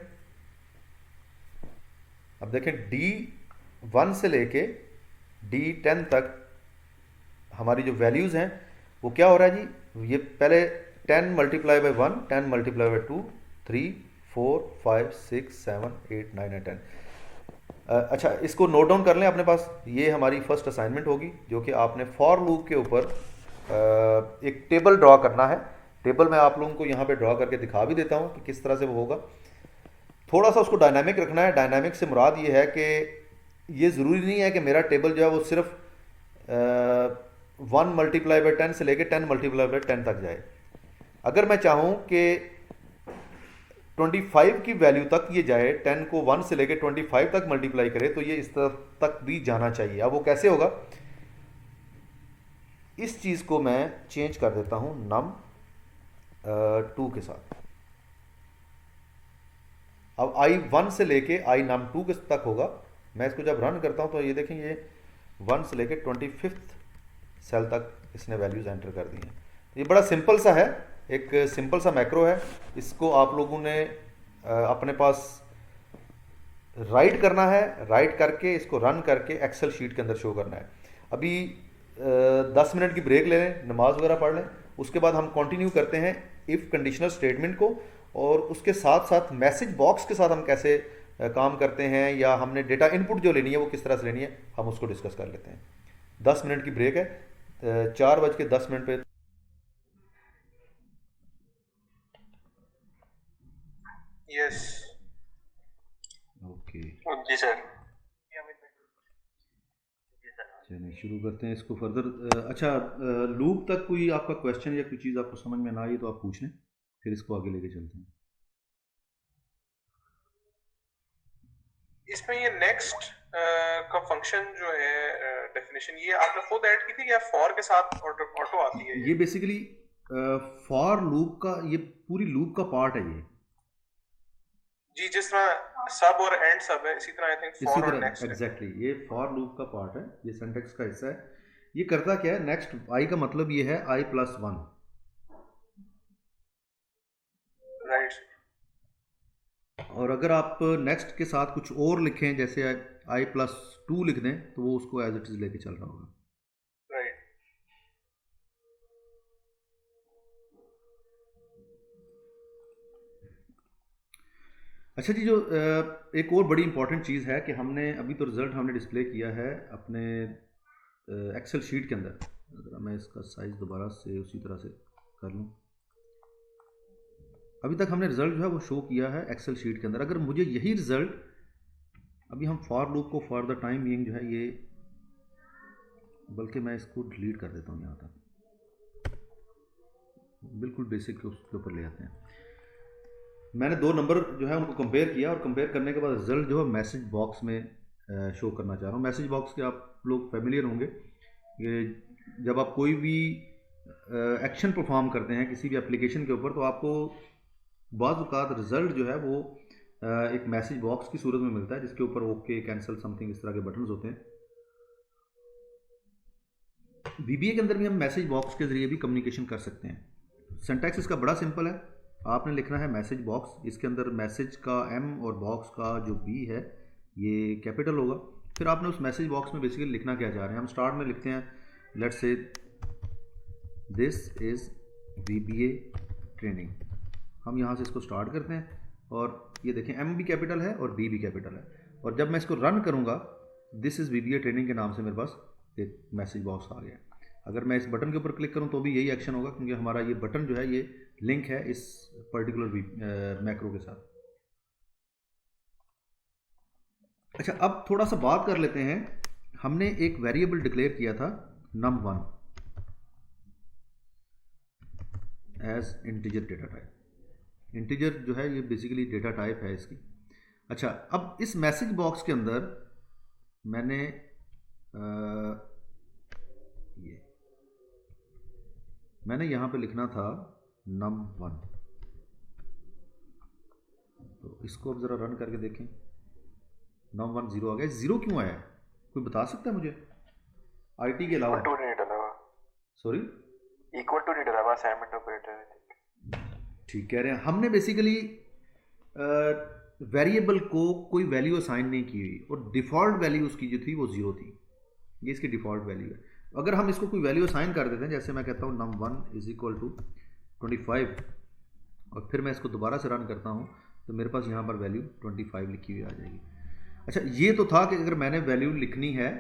अब देखें D1 से लेके D10 तक हमारी जो वैल्यूज़ हैं वो क्या हो रहा है जी? ये पहले 10 multiply by 1, 10 multiply by 2, 3, 4, 5, 6, 7, 8, 9 and 10। अच्छा, इसको नोट डाउन कर लें अपने पास। ये हमारी फर्स्ट असाइनमेंट होगी जो कि आपने फॉर लूप के ऊपर एक टेबल ड्रॉ करना है टेबल मैं आप लोगों को यहाँ पे ड्रॉ करके दिखा भी देता हूँ कि किस तरह से वो होगा। थोड़ा सा उसको डायनामिक रखना है। डायनामिक से मुराद ये है कि ये ज़रूरी नहीं है कि मेरा टेबल जो है वो सिर्फ 1 मल्टीप्लाई बाई 10 से लेके 10 मल्टीप्लाई बाई 10 तक जाए। अगर मैं चाहूँ कि 25 की वैल्यू तक ये जाए, 10 को 1 से लेके 25 तक मल्टीप्लाई करे, तो ये इस तरह तक भी जाना चाहिए। अब वो कैसे होगा, इस चीज़ को मैं चेंज कर देता हूँ num2 के साथ। अब i1 से लेके i num2 के तक होगा। मैं इसको जब रन करता हूँ तो ये देखें, ये 1 से लेके 25th सेल तक इसने वैल्यूज़ एंटर कर दी हैं। ये बड़ा सिंपल सा है, एक सिंपल सा मैक्रो है। इसको आप लोगों ने अपने पास राइट करना है, राइट करके इसको रन करके एक्सेल शीट के अंदर शो करना है। अभी 10 मिनट की ब्रेक ले लें, नमाज वगैरह पढ़ लें, उसके बाद हम कंटिन्यू करते हैं इफ़ कंडीशनल स्टेटमेंट को, और उसके साथ साथ मैसेज बॉक्स के साथ हम कैसे काम करते हैं, या हमने डेटा इनपुट जो लेनी है वो किस तरह से लेनी है, हम उसको डिस्कस कर लेते हैं। 10 मिनट की ब्रेक है, 4:10 पे। यस ओके, जी सर। चलिए शुरू करते हैं इसको फर्दर। अच्छा, लूप तक कोई आपका क्वेश्चन या कोई चीज़ आपको समझ में ना आई तो आप पूछ लें, फिर इसको आगे लेके चलते हैं। इसमें ये नेक्स्ट का फंक्शन जो है डेफिनेशन, ये आपने खुद ऐड की थी या फॉर के साथ ऑटो आती है? ये बेसिकली फॉर लूप का, ये पूरी लूप का पार्ट है ये जी। जिस तरह सब और एंड सब है, इसी तरह आई थिंक इसी फॉर और तरह नेक्स्ट एग्जैक्टली ये फॉर लूप का पार्ट है, ये सिंटैक्स का हिस्सा है। ये करता क्या है, नेक्स्ट आई का मतलब ये है i+1, राइट। और अगर आप नेक्स्ट के साथ कुछ और लिखें, जैसे i+2 लिख दें, तो वो उसको एज इट इज लेके चल रहा होगा। राइट। अच्छा जी, जो एक और बड़ी इंपॉर्टेंट चीज़ है कि हमने अभी तो रिज़ल्ट हमने डिस्प्ले किया है अपने एक्सेल शीट के अंदर। अगर मैं इसका साइज़ दोबारा से उसी तरह से कर लूँ, अभी तक हमने रिज़ल्ट जो है वो शो किया है एक्सेल शीट के अंदर। अगर मुझे यही रिज़ल्ट, अभी हम फॉर लूप को फॉर द टाइम बीइंग जो है ये, बल्कि मैं इसको डिलीट कर देता हूँ, यहाँ तक बिल्कुल बेसिक के उसके ऊपर ले आते हैं। मैंने 2 नंबर जो है उनको कंपेयर किया, और कंपेयर करने के बाद रिजल्ट जो है मैसेज बॉक्स में शो करना चाह रहा हूँ। मैसेज बॉक्स के आप लोग फेमिलियर होंगे, ये जब आप कोई भी एक्शन परफॉर्म करते हैं किसी भी एप्लीकेशन के ऊपर, तो आपको बाज़ औक़ात रिज़ल्ट जो है वो एक मैसेज बॉक्स की सूरत में मिलता है, जिसके ऊपर ओके, कैंसिल, समथिंग इस तरह के बटन्स होते हैं। VBA के अंदर भी हम मैसेज बॉक्स के ज़रिए भी कम्युनिकेशन कर सकते हैं। सिंटैक्स इसका बड़ा सिंपल है। आपने लिखना है मैसेज बॉक्स, इसके अंदर मैसेज का M और बॉक्स का जो B है ये कैपिटल होगा। फिर आपने उस मैसेज बॉक्स में बेसिकली लिखना क्या चाह रहे हैं। हम स्टार्ट में लिखते हैं, let's say this is VBA training. हम यहाँ से इसको स्टार्ट करते हैं, और ये देखें M भी कैपिटल है और B भी कैपिटल है। और जब मैं इसको रन करूँगा, दिस इज़ VBA ट्रेनिंग के नाम से मेरे पास एक मैसेज बॉक्स आ गया। अगर मैं इस बटन के ऊपर क्लिक करूं तो भी यही एक्शन होगा, क्योंकि हमारा ये बटन जो है ये लिंक है इस पर्टिकुलर मैक्रो के साथ। अच्छा, अब थोड़ा सा बात कर लेते हैं। हमने एक वेरिएबल डिक्लेयर किया था num1 as integer data type. Integer जो है ये बेसिकली डेटा टाइप है इसकी। अच्छा, अब इस मैसेज बॉक्स के अंदर मैंने मैंने यहाँ पे लिखना था num1, तो इसको अब ज़रा रन करके देखें। num1 0 आ गया। 0 क्यों आया, कोई बता सकता है मुझे IT के अलावा? सॉरी, इक्वल टू नहीं डला हुआ, असाइनमेंट ऑपरेटर। ठीक कह रहे हैं। हमने बेसिकली वेरिएबल को कोई वैल्यू असाइन नहीं की हुई, और डिफ़ॉल्ट वैल्यू उसकी जो थी वो 0 थी। ये इसकी डिफ़ॉल्ट वैल्यू है। अगर हम इसको कोई वैल्यू असाइन कर देते हैं, जैसे मैं कहता हूँ num1 इज़ इक्वल टू 25, और फिर मैं इसको दोबारा से रन करता हूँ, तो मेरे पास यहाँ पर वैल्यू 25 लिखी हुई आ जाएगी। अच्छा, ये तो था कि अगर मैंने वैल्यू लिखनी है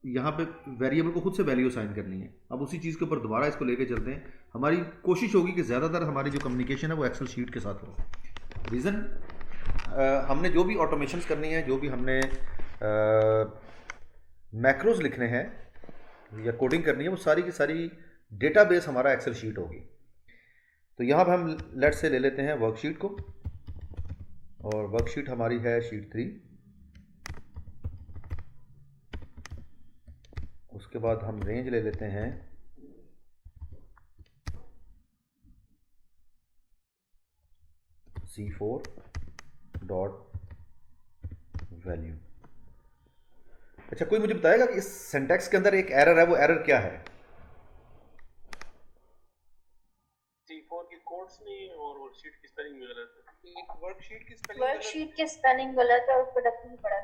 यहाँ पे वेरिएबल को खुद से वैल्यू असाइन करनी है। अब उसी चीज़ के ऊपर दोबारा इसको लेके चलते हैं। हमारी कोशिश होगी कि ज़्यादातर हमारी जो कम्युनिकेशन है वो एक्सेल शीट के साथ हो। रीज़न, हमने जो भी ऑटोमेशंस करनी है, जो भी हमने मैक्रोज लिखने हैं या कोडिंग करनी है, वो सारी की सारी डेटाबेस हमारा एक्सेल शीट होगी। तो यहाँ पर हम लेट से ले लेते हैं वर्कशीट को, और वर्कशीट हमारी है शीट 3। उसके बाद हम रेंज ले लेते हैं C4 डॉट वैल्यू। अच्छा, कोई मुझे बताएगा कि इस सिंटैक्स के अंदर एक एरर है, वो एरर क्या है? C4 की कोड्स नहीं और वर्कशीट की स्पेलिंग भी गलत है। एक वर्कशीट की वर्कशीट के स्पेलिंग गलत है और प्रोडक्ट नहीं पड़ा।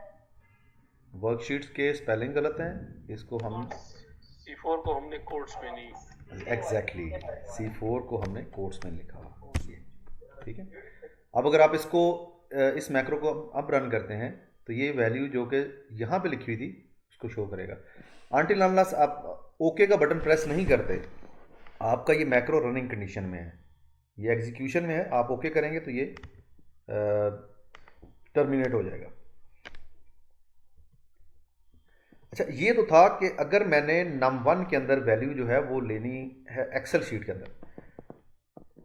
वर्कशीट्स के स्पेलिंग गलत हैं, इसको हम C4 को हमने कोड्स में नहीं, एग्जैक्टली C4 को हमने कोट्स में लिखा। ये ठीक है। अब अगर आप इसको इस मैक्रो को अब रन करते हैं तो ये वैल्यू जो कि यहाँ पे लिखी हुई थी उसको शो करेगा। अनटिल अनलेस आप ओके का बटन प्रेस नहीं करते, आपका ये मैक्रो रनिंग कंडीशन में है, ये एग्जीक्यूशन में है। आप ओके करेंगे तो ये टर्मिनेट हो जाएगा। अच्छा, ये तो था कि अगर मैंने num1 के अंदर वैल्यू जो है वो लेनी है एक्सेल शीट के अंदर।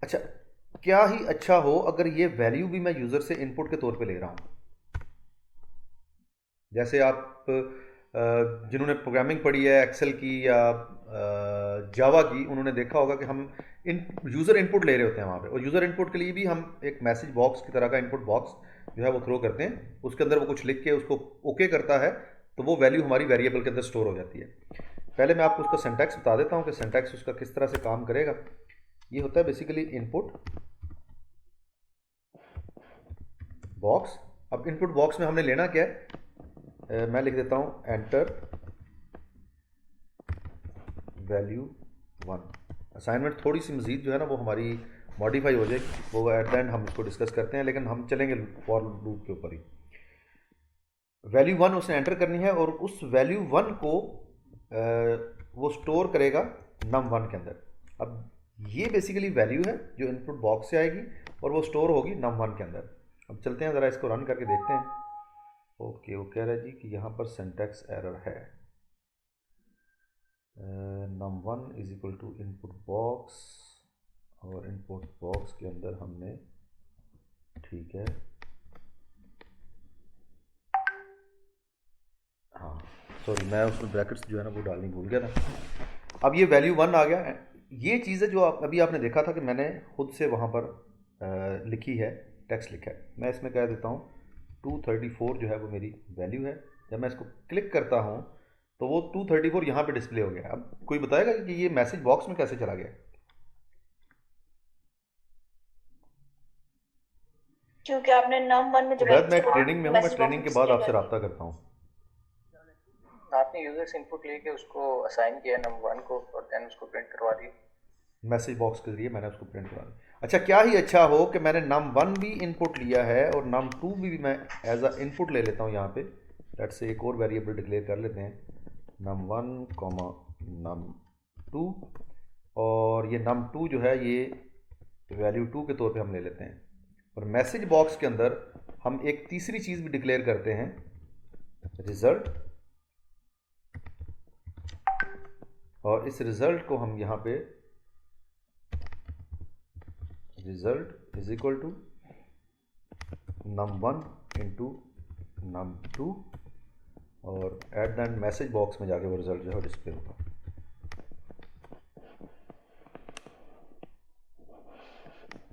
अच्छा, क्या ही अच्छा हो अगर ये वैल्यू भी मैं यूज़र से इनपुट के तौर पे ले रहा हूँ। जैसे आप जिन्होंने प्रोग्रामिंग पढ़ी है एक्सेल की या जावा की, उन्होंने देखा होगा कि हम यूज़र इनपुट ले रहे होते हैं वहाँ पे, और यूज़र इनपुट के लिए भी हम एक मैसेज बॉक्स की तरह का इनपुट बॉक्स जो है वो थ्रो करते हैं। उसके अंदर वो कुछ लिख के उसको ओके करता है, तो वो वैल्यू हमारी वेरिएबल के अंदर स्टोर हो जाती है। पहले मैं आपको उसका सिंटैक्स बता देता हूँ कि सिंटैक्स उसका किस तरह से काम करेगा। ये होता है बेसिकली इनपुट बॉक्स। अब इनपुट बॉक्स में हमने लेना क्या है, मैं लिख देता हूँ एंटर वैल्यू 1। असाइनमेंट थोड़ी सी मज़ीद जो है ना वो हमारी मॉडिफाई हो जाएगी, वो एट द एंड हम इसको डिस्कस करते हैं, लेकिन हम चलेंगे फॉर लूप के ऊपर ही। वैल्यू 1 उसने एंटर करनी है और उस वैल्यू 1 को वो स्टोर करेगा num1 के अंदर। अब ये बेसिकली वैल्यू है जो इनपुट बॉक्स से आएगी और वो स्टोर होगी num1 के अंदर। अब चलते हैं ज़रा इसको रन करके देखते हैं। ओके, वो कह रहा है जी कि यहाँ पर सिंटैक्स एरर है। num1 is equal to input box, और इनपुट बॉक्स के अंदर हमने, ठीक है, हाँ सॉरी मैं उसमें ब्रैकेट्स जो है ना वो डालनी भूल गया था। अब ये वैल्यू 1 आ गया। ये चीज़ है जो अभी आपने देखा था कि मैंने खुद से वहाँ पर लिखी है, टेक्स्ट लिखा है। मैं इसमें कह देता हूँ 234 जो है वो मेरी वैल्यू है। जब मैं इसको क्लिक करता हूँ तो वो 234 यहाँ पे डिस्प्ले हो गया। अब कोई बताएगा कि ये मैसेज बॉक्स में कैसे चला गया? क्योंकि आपने num1 में जब मैं ट्रेनिंग में हूँ, मैं ट्रेनिंग के बाद आपसे रब्ता करता हूँ। आपने यूजर्स इनपुट लेके उसको असाइन किया num1 को और देन उसको प्रिंट करवा दिया मैसेज बॉक्स के जरिए, मैंने उसको प्रिंट करवा दिया। अच्छा, क्या ही अच्छा हो कि मैंने num1 भी इनपुट लिया है और num2 भी मैं एज अ इनपुट ले लेता हूँ यहाँ पे। लेट्स से एक और वेरिएबल डिक्लेयर कर लेते हैं num1, num2, और ये num2 जो है ये वैल्यू 2 के तौर पे हम ले लेते हैं। और मैसेज बॉक्स के अंदर हम एक तीसरी चीज़ भी डिक्लेयर करते हैं, रिजल्ट, और इस रिजल्ट को हम यहाँ पे result is equal to num1 into num2, और at the end message box में जाके वो रिजल्ट जो है डिस्प्ले होगा।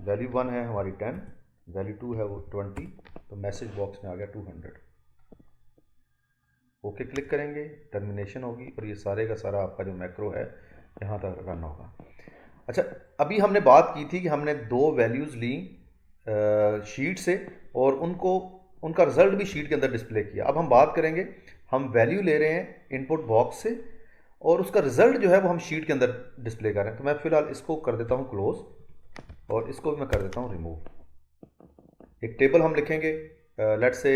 वैल्यू 1 है हमारी 10, वैल्यू 2 है वो 20, तो मैसेज बॉक्स में आ गया 200। ओके क्लिक करेंगे, टर्मिनेशन होगी और ये सारे का सारा आपका जो मैक्रो है यहाँ तक रन होगा। अच्छा, अभी हमने बात की थी कि हमने दो वैल्यूज़ ली शीट से और उनका रिजल्ट भी शीट के अंदर डिस्प्ले किया। अब हम बात करेंगे, हम वैल्यू ले रहे हैं इनपुट बॉक्स से और उसका रिजल्ट जो है वो हम शीट के अंदर डिस्प्ले कर रहे हैं। तो मैं फ़िलहाल इसको कर देता हूँ क्लोज और इसको भी मैं कर देता हूँ रिमूव। एक टेबल हम लिखेंगे, लेट्स से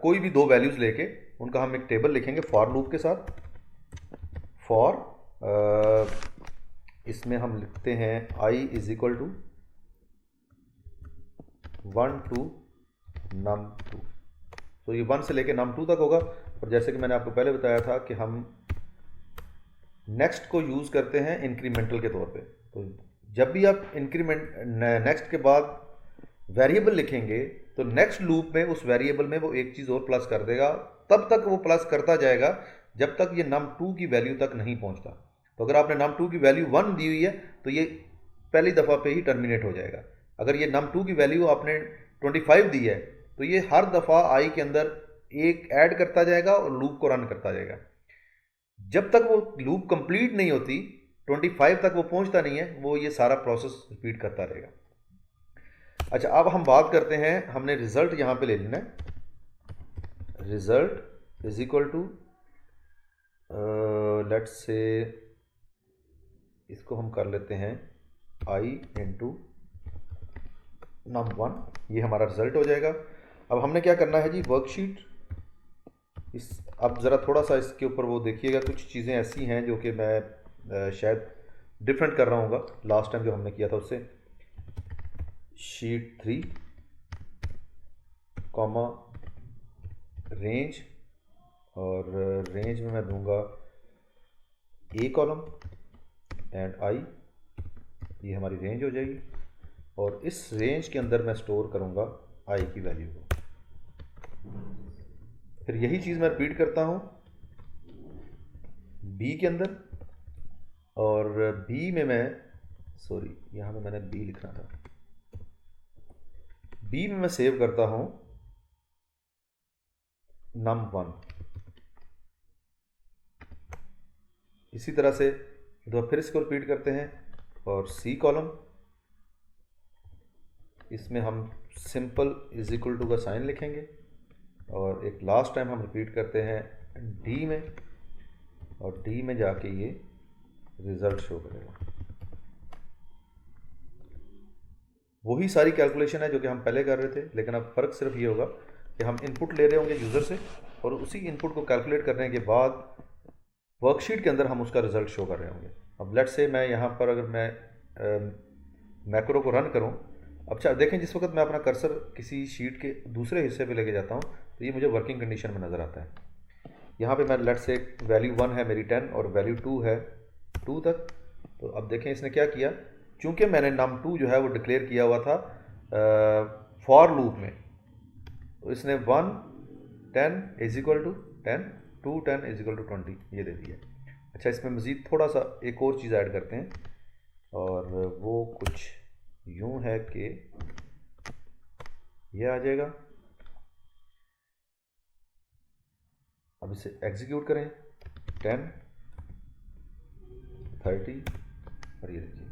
कोई भी दो वैल्यूज़ लेके उनका हम एक टेबल लिखेंगे फॉर लूप के साथ। फॉर इसमें हम लिखते हैं i is equal to 1 to num2। तो ये 1 से लेके num2 तक होगा। और जैसे कि मैंने आपको पहले बताया था कि हम नेक्स्ट को यूज़ करते हैं इंक्रीमेंटल के तौर पे। तो जब भी आप इंक्रीमेंट नेक्स्ट के बाद वेरिएबल लिखेंगे तो नेक्स्ट लूप में उस वेरिएबल में वो एक चीज़ और प्लस कर देगा, तब तक वो प्लस करता जाएगा जब तक ये num2 की वैल्यू तक नहीं पहुंचता। तो अगर आपने num2 की वैल्यू 1 दी हुई है तो ये पहली दफ़ा पे ही टर्मिनेट हो जाएगा। अगर ये num2 की वैल्यू आपने 25 दी है तो ये हर दफ़ा i के अंदर एक ऐड करता जाएगा और लूप को रन करता जाएगा। जब तक वो लूप कंप्लीट नहीं होती, 25 तक वो पहुंचता नहीं है, वो ये सारा प्रोसेस रिपीट करता रहेगा। अच्छा, अब हम बात करते हैं, हमने रिजल्ट यहाँ पे ले लेना है। Result is equal to let's say इसको हम कर लेते हैं i इंटू num1। ये हमारा रिजल्ट हो जाएगा। अब हमने क्या करना है जी, वर्कशीट इस अब ज़रा थोड़ा सा इसके ऊपर वो देखिएगा, कुछ चीज़ें ऐसी हैं जो कि मैं शायद डिफरेंट कर रहा हूँगा लास्ट टाइम जो हमने किया था उससे। शीट 3 कॉमा रेंज, और रेंज में मैं दूंगा ए कॉलम एंड आई, ये हमारी रेंज हो जाएगी। और इस रेंज के अंदर मैं स्टोर करूंगा आई की वैल्यू को। फिर यही चीज़ मैं रिपीट करता हूँ बी के अंदर, और बी में मैं सॉरी यहाँ पे मैंने बी लिखना था, बी में मैं सेव करता हूँ num1। इसी तरह से दो फिर इसको रिपीट करते हैं। और सी कॉलम, इसमें हम सिंपल इज इक्वल टू का साइन लिखेंगे। और एक लास्ट टाइम हम रिपीट करते हैं डी में, और डी में जाके ये रिजल्ट शो करेगा। वही सारी कैलकुलेशन है जो कि हम पहले कर रहे थे, लेकिन अब फ़र्क सिर्फ ये होगा कि हम इनपुट ले रहे होंगे यूज़र से, और उसी इनपुट को कैलकुलेट करने के बाद वर्कशीट के अंदर हम उसका रिज़ल्ट शो कर रहे होंगे। अब लेट्स से मैं यहाँ पर अगर मैं मैक्रो को रन करूँ, अच्छा देखें जिस वक्त मैं अपना कर्सर किसी शीट के दूसरे हिस्से पे लेके जाता हूँ तो ये मुझे वर्किंग कंडीशन में नज़र आता है। यहाँ पे मैं लेट्स से वैल्यू 1 है मेरी 10 और वैल्यू 2 है 2 तक। तो अब देखें इसने क्या किया, चूँकि मैंने num2 जो है वो डिक्लेयर किया हुआ था फॉर लूप में, तो इसने 1 10 is equal to 10 2 10 is equal to 20 ये दे दिया। अच्छा, इसमें मज़ीद थोड़ा सा एक और चीज़ ऐड करते हैं, और वो कुछ यूँ है कि ये आ जाएगा। अब इसे एग्जीक्यूट करें 10 30, और ये देखिए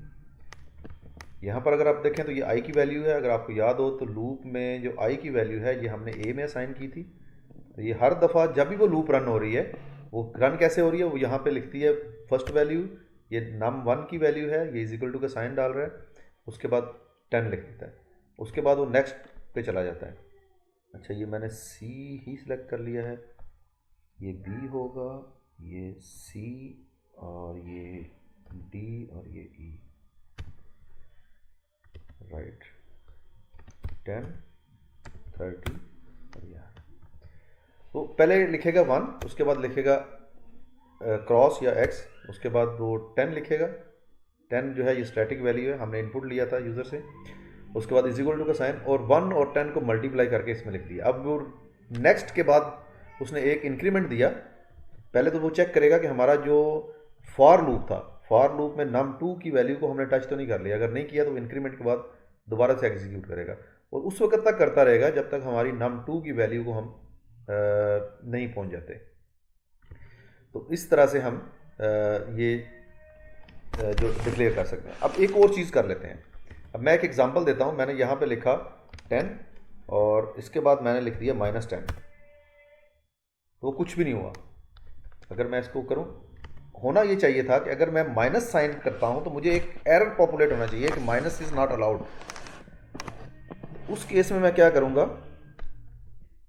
यहाँ पर अगर आप देखें तो ये i की वैल्यू है। अगर आपको याद हो तो लूप में जो i की वैल्यू है ये हमने a में असाइन की थी। तो ये हर दफ़ा जब भी वो लूप रन हो रही है, वो रन कैसे हो रही है, वो यहाँ पे लिखती है फर्स्ट वैल्यू, ये num1 की वैल्यू है, ये इज इक्वल टू का साइन डाल रहा है, उसके बाद 10 लिख देता है, उसके बाद वो नेक्स्ट पे चला जाता है। अच्छा, ये मैंने C ही सिलेक्ट कर लिया है, ये B होगा, ये C और ये D और ये E, राइट 10 30 और ये। तो पहले लिखेगा 1, उसके बाद लिखेगा क्रॉस या x, उसके बाद वो 10 लिखेगा। 10 जो है ये स्टैटिक वैल्यू है, हमने इनपुट लिया था यूज़र से। उसके बाद इज इक्वल टू का साइन, और 1 और 10 को मल्टीप्लाई करके इसमें लिख दिया। अब वो नेक्स्ट के बाद उसने एक इंक्रीमेंट दिया। पहले तो वो चेक करेगा कि हमारा जो फॉर लूप था, फॉर लूप में num2 की वैल्यू को हमने टच तो नहीं कर लिया। अगर नहीं किया तो इंक्रीमेंट के बाद दोबारा से एग्जीक्यूट करेगा, और उस वक्त तक करता रहेगा जब तक हमारी num2 की वैल्यू को हम नहीं पहुंच जाते। तो इस तरह से हम ये जो डिक्लेयर कर सकते हैं। अब एक और चीज़ कर लेते हैं। अब मैं एक एग्जांपल देता हूं। मैंने यहाँ पे लिखा 10 और इसके बाद मैंने लिख दिया -10, तो वो कुछ भी नहीं हुआ। अगर मैं इसको करूं, होना ये चाहिए था कि अगर मैं माइनस साइन करता हूं तो मुझे एक एरर पॉपुलेट होना चाहिए कि माइनस इज नॉट अलाउड। उस केस में मैं क्या करूंगा,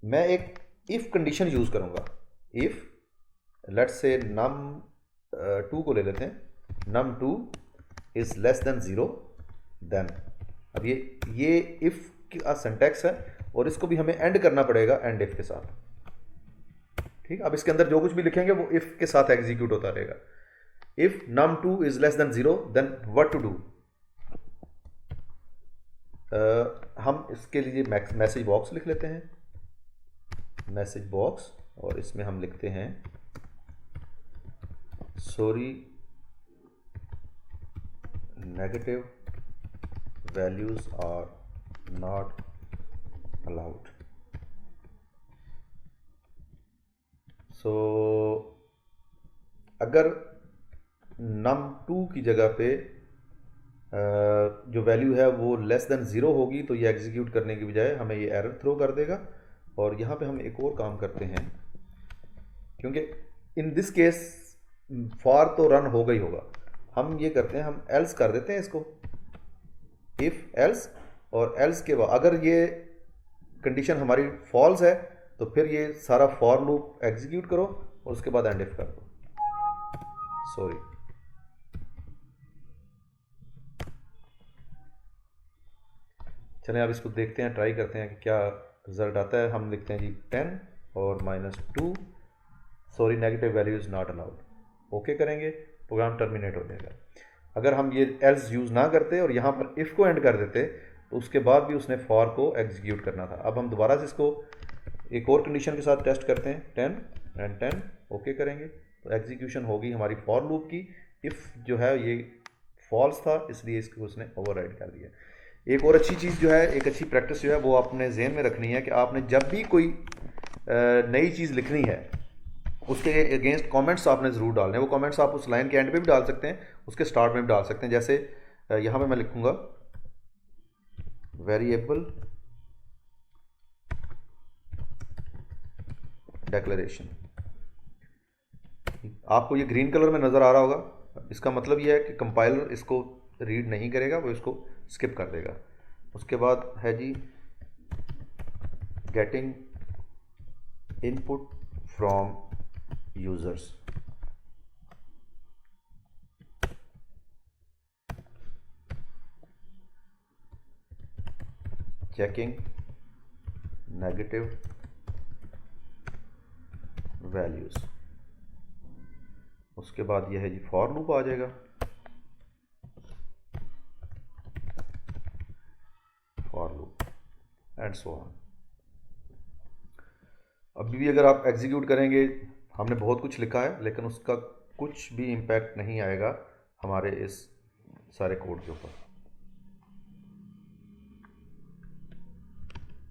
मैं एक इफ कंडीशन यूज करूंगा। इफ़ लेट्स से num2 को ले लेते हैं, num2 is less than 0 then, अब ये इफ़ का सिंटैक्स है और इसको भी हमें एंड करना पड़ेगा एंड इफ़ के साथ, ठीक। अब इसके अंदर जो कुछ भी लिखेंगे वो इफ़ के साथ एग्जीक्यूट होता रहेगा। If num2 is less than 0 then what to do, हम इसके लिए मैसेज बॉक्स लिख लेते हैं, मैसेज बॉक्स, और इसमें हम लिखते हैं sorry negative values are not allowed. So अगर num2 की जगह पे जो वैल्यू है वो लेस देन 0 होगी तो ये एग्जीक्यूट करने की बजाय हमें ये एरर थ्रो कर देगा। और यहाँ पे हम एक और काम करते हैं, क्योंकि इन दिस केस फॉर तो रन होगा ही होगा, हम ये करते हैं, हम एल्स कर देते हैं इसको, इफ एल्स, और एल्स के बाद अगर ये कंडीशन हमारी फॉल्स है तो फिर ये सारा फॉर लूप एग्जीक्यूट करो और उसके बाद एंड इफ कर दो। सॉरी, चलें अब इसको देखते हैं, ट्राई करते हैं कि क्या रिजल्ट आता है। हम लिखते हैं जी 10 और -2, sorry negative value is not allowed, okay करेंगे, प्रोग्राम टर्मिनेट हो जाएगा। अगर हम ये एल्स यूज़ ना करते और यहाँ पर इफ़ को एंड कर देते तो उसके बाद भी उसने फॉर को एग्जीक्यूट करना था। अब हम दोबारा से इसको एक और कंडीशन के साथ टेस्ट करते हैं, 10 एंड 10, ओके करेंगे तो एग्जीक्यूशन होगी हमारी फॉर लूप की। इफ़ जो है ये फॉल्स था इसलिए इसको उसने ओवरराइड कर दिया। एक और अच्छी चीज़ जो है, एक अच्छी प्रैक्टिस जो है वो आपने ज़हन में रखनी है कि आपने जब भी कोई नई चीज़ लिखनी है उसके अगेंस्ट कमेंट्स आपने ज़रूर डालने हैं। वो कमेंट्स आप उस लाइन के एंड पे भी डाल सकते हैं, उसके स्टार्ट में भी डाल सकते हैं। जैसे यहाँ पे मैं लिखूँगा वेरिएबल डिक्लेरेशन, आपको ये ग्रीन कलर में नज़र आ रहा होगा, इसका मतलब ये है कि कंपाइलर इसको रीड नहीं करेगा, वो इसको स्किप कर देगा। उसके बाद है जी getting input from users, checking negative values. उसके बाद यह है जी फॉर लूप आ जाएगा, for loop and so on. अभी भी अगर आप एग्जीक्यूट करेंगे, हमने बहुत कुछ लिखा है लेकिन उसका कुछ भी इम्पैक्ट नहीं आएगा हमारे इस सारे कोड के ऊपर।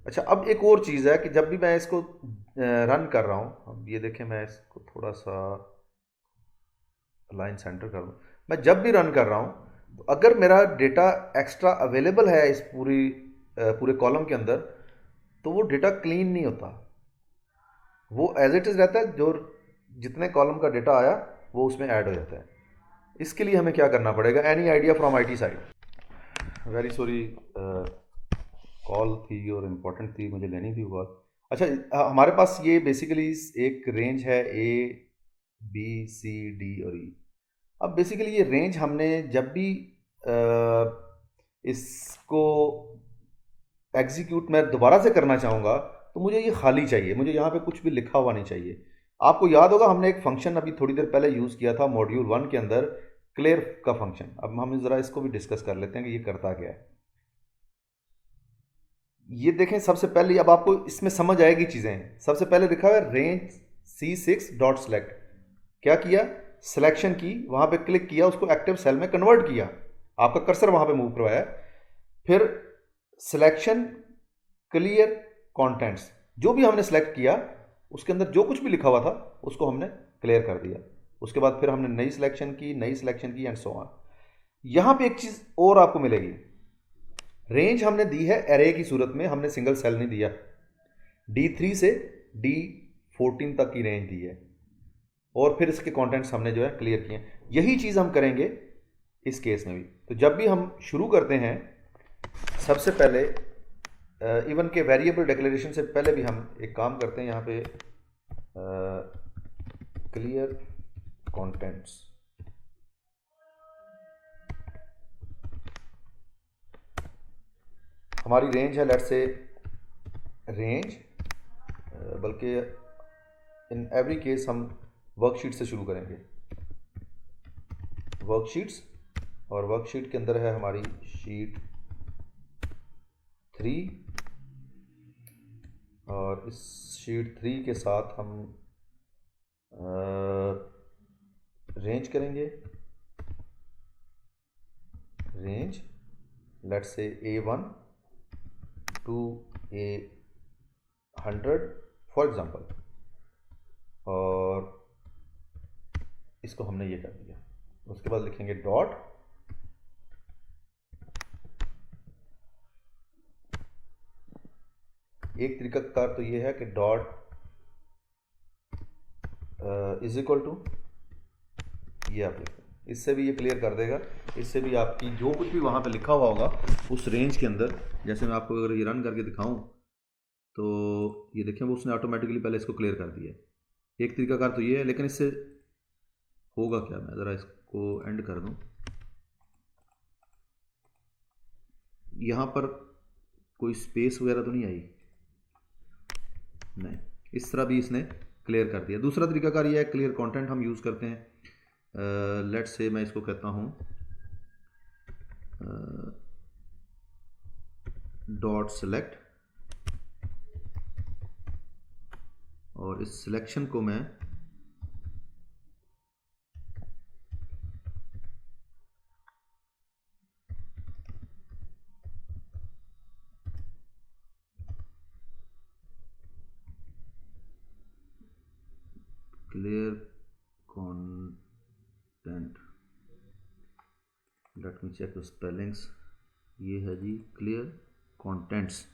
अच्छा, अब एक और चीज़ है कि जब भी मैं इसको रन कर रहा हूँ, अब ये देखें मैं इसको थोड़ा सा लाइन सेंटर कर दूँ, मैं जब भी रन कर रहा हूँ तो अगर मेरा डेटा एक्स्ट्रा अवेलेबल है इस पूरे कॉलम के अंदर तो वो डेटा क्लीन नहीं होता, वो एज इट इज़ रहता है, जो जितने कॉलम का डेटा आया वो उसमें ऐड हो जाता है। इसके लिए हमें क्या करना पड़ेगा? Any idea from IT side? Very sorry, call थी और इम्पोर्टेंट थी, मुझे लेनी थी वो बात। अच्छा, हमारे पास ये बेसिकली एक रेंज है ABCD और E। अब बेसिकली ये रेंज हमने जब भी इसको एग्जीक्यूट मैं दोबारा से करना चाहूँगा तो मुझे ये खाली चाहिए, मुझे यहाँ पे कुछ भी लिखा हुआ नहीं चाहिए। आपको याद होगा हमने एक फंक्शन अभी थोड़ी देर पहले यूज़ किया था मॉड्यूल 1 के अंदर, क्लियर का फंक्शन। अब हम ज़रा इसको भी डिस्कस कर लेते हैं कि ये करता क्या है। ये देखें, सबसे पहले अब आपको इसमें समझ आएगी चीज़ें। सबसे पहले लिखा है रेंज C6.select। क्या किया? सिलेक्शन की, वहाँ पे क्लिक किया, उसको एक्टिव सेल में कन्वर्ट किया, आपका कर्सर वहाँ पे मूव करवाया। फिर सिलेक्शन क्लियर कंटेंट्स, जो भी हमने सेलेक्ट किया उसके अंदर जो कुछ भी लिखा हुआ था उसको हमने क्लियर कर दिया। उसके बाद फिर हमने नई सिलेक्शन की एंड सो ऑन। यहाँ पे एक चीज़ और आपको मिलेगी, रेंज हमने दी है एरे की सूरत में, हमने सिंगल सेल नहीं दिया। D3 से D14 तक की रेंज दी है और फिर इसके कंटेंट्स हमने जो है क्लियर किए। यही चीज़ हम करेंगे इस केस में भी। तो जब भी हम शुरू करते हैं, सबसे पहले इवन के वेरिएबल डिक्लेरेशन से पहले भी हम एक काम करते हैं, यहाँ पे क्लियर कंटेंट्स। हमारी रेंज है लेट्स से रेंज, बल्कि इन एवरी केस हम वर्कशीट से शुरू करेंगे। वर्कशीट्स, और वर्कशीट के अंदर है हमारी शीट 3, और इस शीट 3 के साथ हम रेंज करेंगे। Range let's say A1 to A100 for example, और इसको हमने ये कर दिया। उसके बाद लिखेंगे डॉट, एक तरीका कार तो ये है कि डॉट इज इक्वल टू, ये आप लिखें, इससे भी ये क्लियर कर देगा। इससे भी आपकी जो कुछ भी वहाँ पे लिखा हुआ होगा उस रेंज के अंदर, जैसे मैं आपको अगर ये रन करके दिखाऊं तो ये देखें वो उसने ऑटोमेटिकली पहले इसको क्लियर कर दिया। एक तरीका कार तो ये है, लेकिन इससे होगा क्या, मैं ज़रा इसको एंड कर दूं। यहाँ पर कोई स्पेस वगैरह तो नहीं आई, नहीं, इस तरह भी इसने क्लियर कर दिया। दूसरा तरीका कार ये है, क्लियर कंटेंट हम यूज़ करते हैं। लेट्स से मैं इसको कहता हूँ डॉट सेलेक्ट, और इस सिलेक्शन को मैं clear content, let me check the spellings. ये है जी क्लियर कंटेंट्स।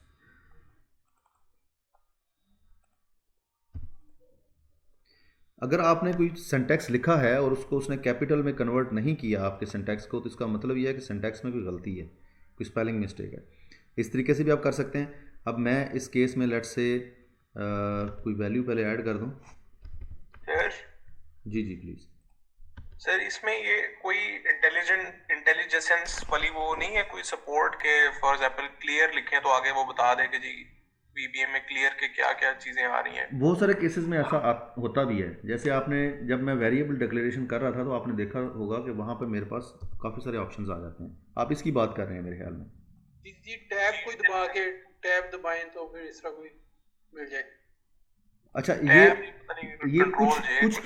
अगर आपने कोई सिंटैक्स लिखा है और उसको उसने कैपिटल में कन्वर्ट नहीं किया आपके सिंटैक्स को, तो इसका मतलब यह है कि सिंटैक्स में कोई गलती है, कोई स्पेलिंग मिस्टेक है। इस तरीके से भी आप कर सकते हैं। अब मैं इस केस में लेट्स से कोई वैल्यू पहले ऐड कर दूं। सर जी जी प्लीज़। सर इसमें ये कोई इंटेलिजेंस वाली वो नहीं है, कोई सपोर्ट के फॉर एग्जांपल क्लियर लिखें तो आगे वो बता दे कि जी VBA में क्लियर के क्या क्या चीज़ें आ रही हैं। बहुत सारे केसेस में ऐसा होता भी है। जैसे आपने जब मैं वेरिएबल डिक्लेरेशन कर रहा था तो आपने देखा होगा कि वहाँ पे मेरे पास काफ़ी सारे ऑप्शंस आ जाते हैं। आप इसकी बात कर रहे हैं मेरे ख्याल में। जी टैब कोई दबा के टैब दबाएं तो फिर इस तरह कोई मिल जाए। अच्छा, ये कुछ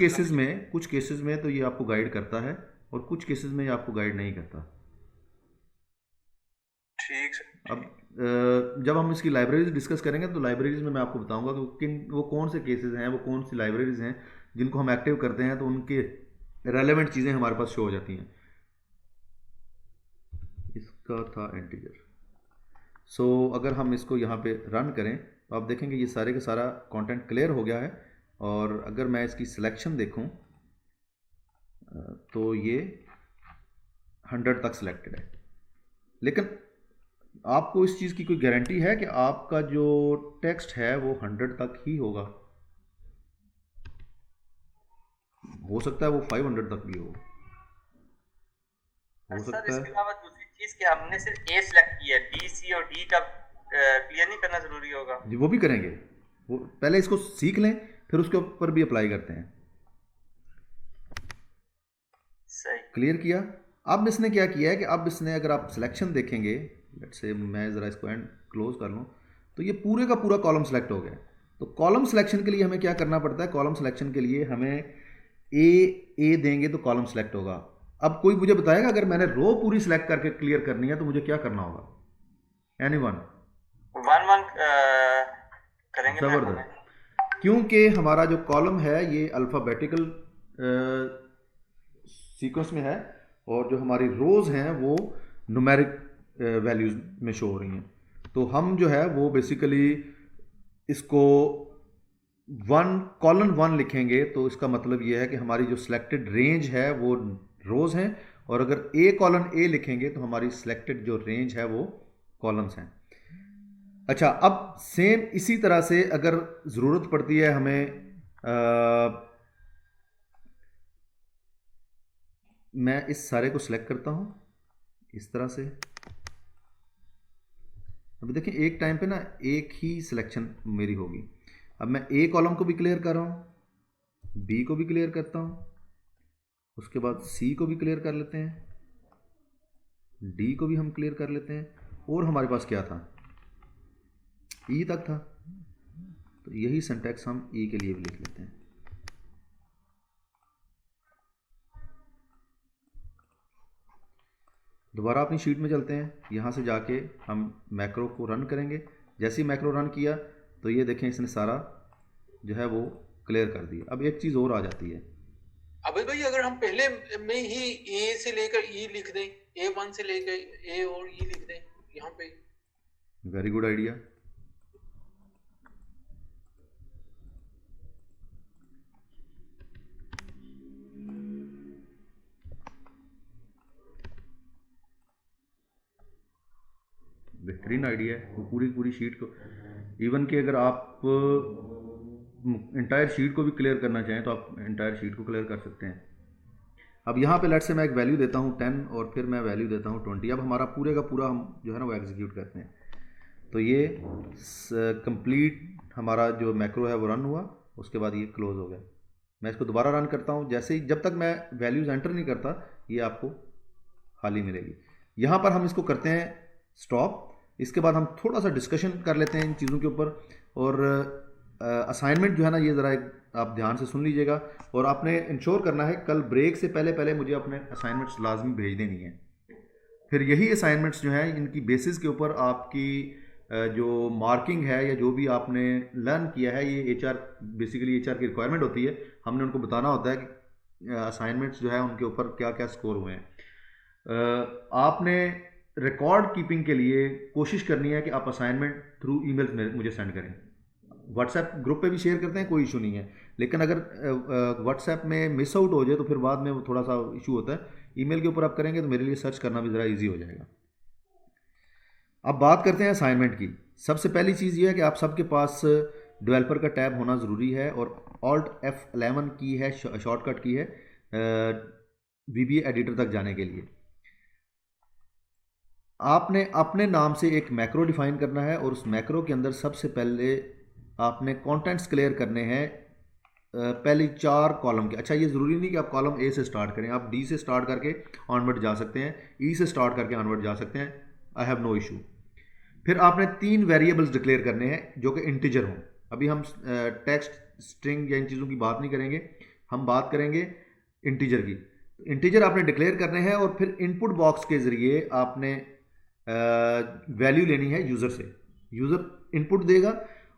केसेस में तो ये आपको गाइड करता है, और कुछ केसेस में ये आपको गाइड नहीं करता। ठीक है। अब जब हम इसकी लाइब्रेरीज डिस्कस करेंगे तो लाइब्रेरीज में मैं आपको बताऊंगा कि वो कौन से केसेस हैं, वो कौन सी लाइब्रेरीज हैं जिनको हम एक्टिव करते हैं तो उनके रेलेवेंट चीज़ें हमारे पास शो हो जाती हैं। इसका था इंटीजर। सो अगर हम इसको यहाँ पे रन करें तो आप देखेंगे ये सारे का सारा कंटेंट क्लियर हो गया है। और अगर मैं इसकी सिलेक्शन देखूं तो ये 100 तक सिलेक्टेड है। लेकिन आपको इस चीज़ की कोई गारंटी है कि आपका जो टेक्स्ट है वो 100 तक ही होगा? हो सकता है वो 500 तक भी हो सकता है। इसके अलावा दूसरी चीज कि हमने सिर्फ A सिलेक्ट किया है, B, C और D का क्लियर नहीं करना जरूरी होगा? जी वो भी करेंगे, वो पहले इसको सीख लें फिर उसके ऊपर भी अप्लाई करते हैं। सही, क्लियर किया। अब इसने क्या किया है कि अब इसने अगर आप सिलेक्शन देखेंगे, लेट्स से मैं ज़रा इसको एंड क्लोज कर लूँ तो ये पूरे का पूरा कॉलम सेलेक्ट हो गया। तो कॉलम सिलेक्शन के लिए हमें क्या करना पड़ता है? कॉलम सिलेक्शन के लिए हमें ए देंगे तो कॉलम सेलेक्ट होगा। अब कोई मुझे बताएगा अगर मैंने रो पूरी सिलेक्ट करके क्लियर करनी है तो मुझे क्या करना होगा? एनीवन? 1-1 करेंगे। जबरदस्त। क्योंकि हमारा जो कॉलम है ये अल्फ़ाबेटिकल सीक्वेंस में है और जो हमारी रोज़ हैं वो न्यूमेरिक वैल्यूज़ में शो हो रही हैं। तो हम जो है वो बेसिकली इसको कॉलन 1 लिखेंगे तो इसका मतलब ये है कि हमारी जो सिलेक्टेड रेंज है वो रोज़ हैं, और अगर A लिखेंगे तो हमारी सिलेक्टेड जो रेंज है वो कॉलम्स हैं। अच्छा, अब सेम इसी तरह से अगर ज़रूरत पड़ती है हमें मैं इस सारे को सिलेक्ट करता हूँ इस तरह से। अभी देखिए एक टाइम पे ना एक ही सिलेक्शन मेरी होगी। अब मैं ए कॉलम को भी क्लियर कर रहा हूँ, बी को भी क्लियर करता हूँ, उसके बाद सी को भी क्लियर कर लेते हैं, डी को भी हम क्लियर कर लेते हैं, और हमारे पास क्या था, ई तक था। तो यही सिंटैक्स हम ई के लिए भी लिख लेते हैं। दोबारा अपनी शीट में चलते हैं, यहाँ से जाके हम मैक्रो को रन करेंगे। जैसे ही मैक्रो रन किया तो ये देखें इसने सारा जो है वो क्लियर कर दिया। अब एक चीज़ और आ जाती है, अबे भाई अगर हम पहले में ही ए से लेकर ई लिख दें, A1 से लेकर ए और ई लिख दें यहाँ पे। Very good idea. बेहतरीन आइडिया है। वो पूरी शीट को, इवन कि अगर आप इंटायर शीट को भी क्लियर करना चाहें तो आप इंटायर शीट को क्लियर कर सकते हैं। अब यहाँ पे लेट से मैं एक वैल्यू देता हूँ 10 और फिर मैं वैल्यू देता हूँ 20। अब हमारा पूरे का पूरा हम जो है ना वो एग्जीक्यूट करते हैं। तो ये कंप्लीट हमारा जो मैक्रो है वो रन हुआ, उसके बाद ये क्लोज हो गया। मैं इसको दोबारा रन करता हूँ। जैसे ही, जब तक मैं वैल्यूज़ एंटर नहीं करता ये आपको खाली मिलेगी। यहाँ पर हम इसको करते हैं स्टॉप। इसके बाद हम थोड़ा सा डिस्कशन कर लेते हैं इन चीज़ों के ऊपर। और असाइनमेंट जो है ना ये ज़रा आप ध्यान से सुन लीजिएगा, और आपने इंश्योर करना है कल ब्रेक से पहले मुझे अपने असाइनमेंट्स लाजमी भेज देनी है। फिर यही असाइनमेंट्स जो हैं इनकी बेसिस के ऊपर आपकी जो मार्किंग है या जो भी आपने लर्न किया है, ये HR बेसिकली HR की रिक्वायरमेंट होती है। हमने उनको बताना होता है कि असाइनमेंट्स जो है उनके ऊपर क्या क्या स्कोर हुए हैं। आपने रिकॉर्ड कीपिंग के लिए कोशिश करनी है कि आप असाइनमेंट थ्रू ईमेल में मुझे सेंड करें। व्हाट्सएप ग्रुप पे भी शेयर करते हैं, कोई इशू नहीं है, लेकिन अगर व्हाट्सएप में मिस आउट हो जाए तो फिर बाद में वो थोड़ा सा इशू होता है। ईमेल के ऊपर आप करेंगे तो मेरे लिए सर्च करना भी ज़रा इजी हो जाएगा। अब बात करते हैं असाइनमेंट की। सबसे पहली चीज़ ये है कि आप सबके पास डेवलपर का टैब होना ज़रूरी है, और Alt F11 की है, शॉर्टकट की है VBA एडिटर तक जाने के लिए। आपने अपने नाम से एक मैक्रो डिफाइन करना है, और उस मैक्रो के अंदर सबसे पहले आपने कंटेंट्स क्लियर करने हैं पहले 4 कॉलम के। अच्छा, ये ज़रूरी नहीं कि आप कॉलम A से स्टार्ट करें, आप D से स्टार्ट करके ऑनवर्ड जा सकते हैं, E से स्टार्ट करके ऑनवर्ड जा सकते हैं, आई हैव नो इशू। फिर आपने 3 वेरिएबल्स डिक्लेयर करने हैं जो कि इंटीजर हों। अभी हम टेक्स्ट, स्ट्रिंग या इन चीज़ों की बात नहीं करेंगे, हम बात करेंगे इंटीजर की। इंटीजर आपने डिक्लेयर करने हैं, और फिर इनपुट बॉक्स के ज़रिए आपने वैल्यू लेनी है यूज़र से। यूज़र इनपुट देगा,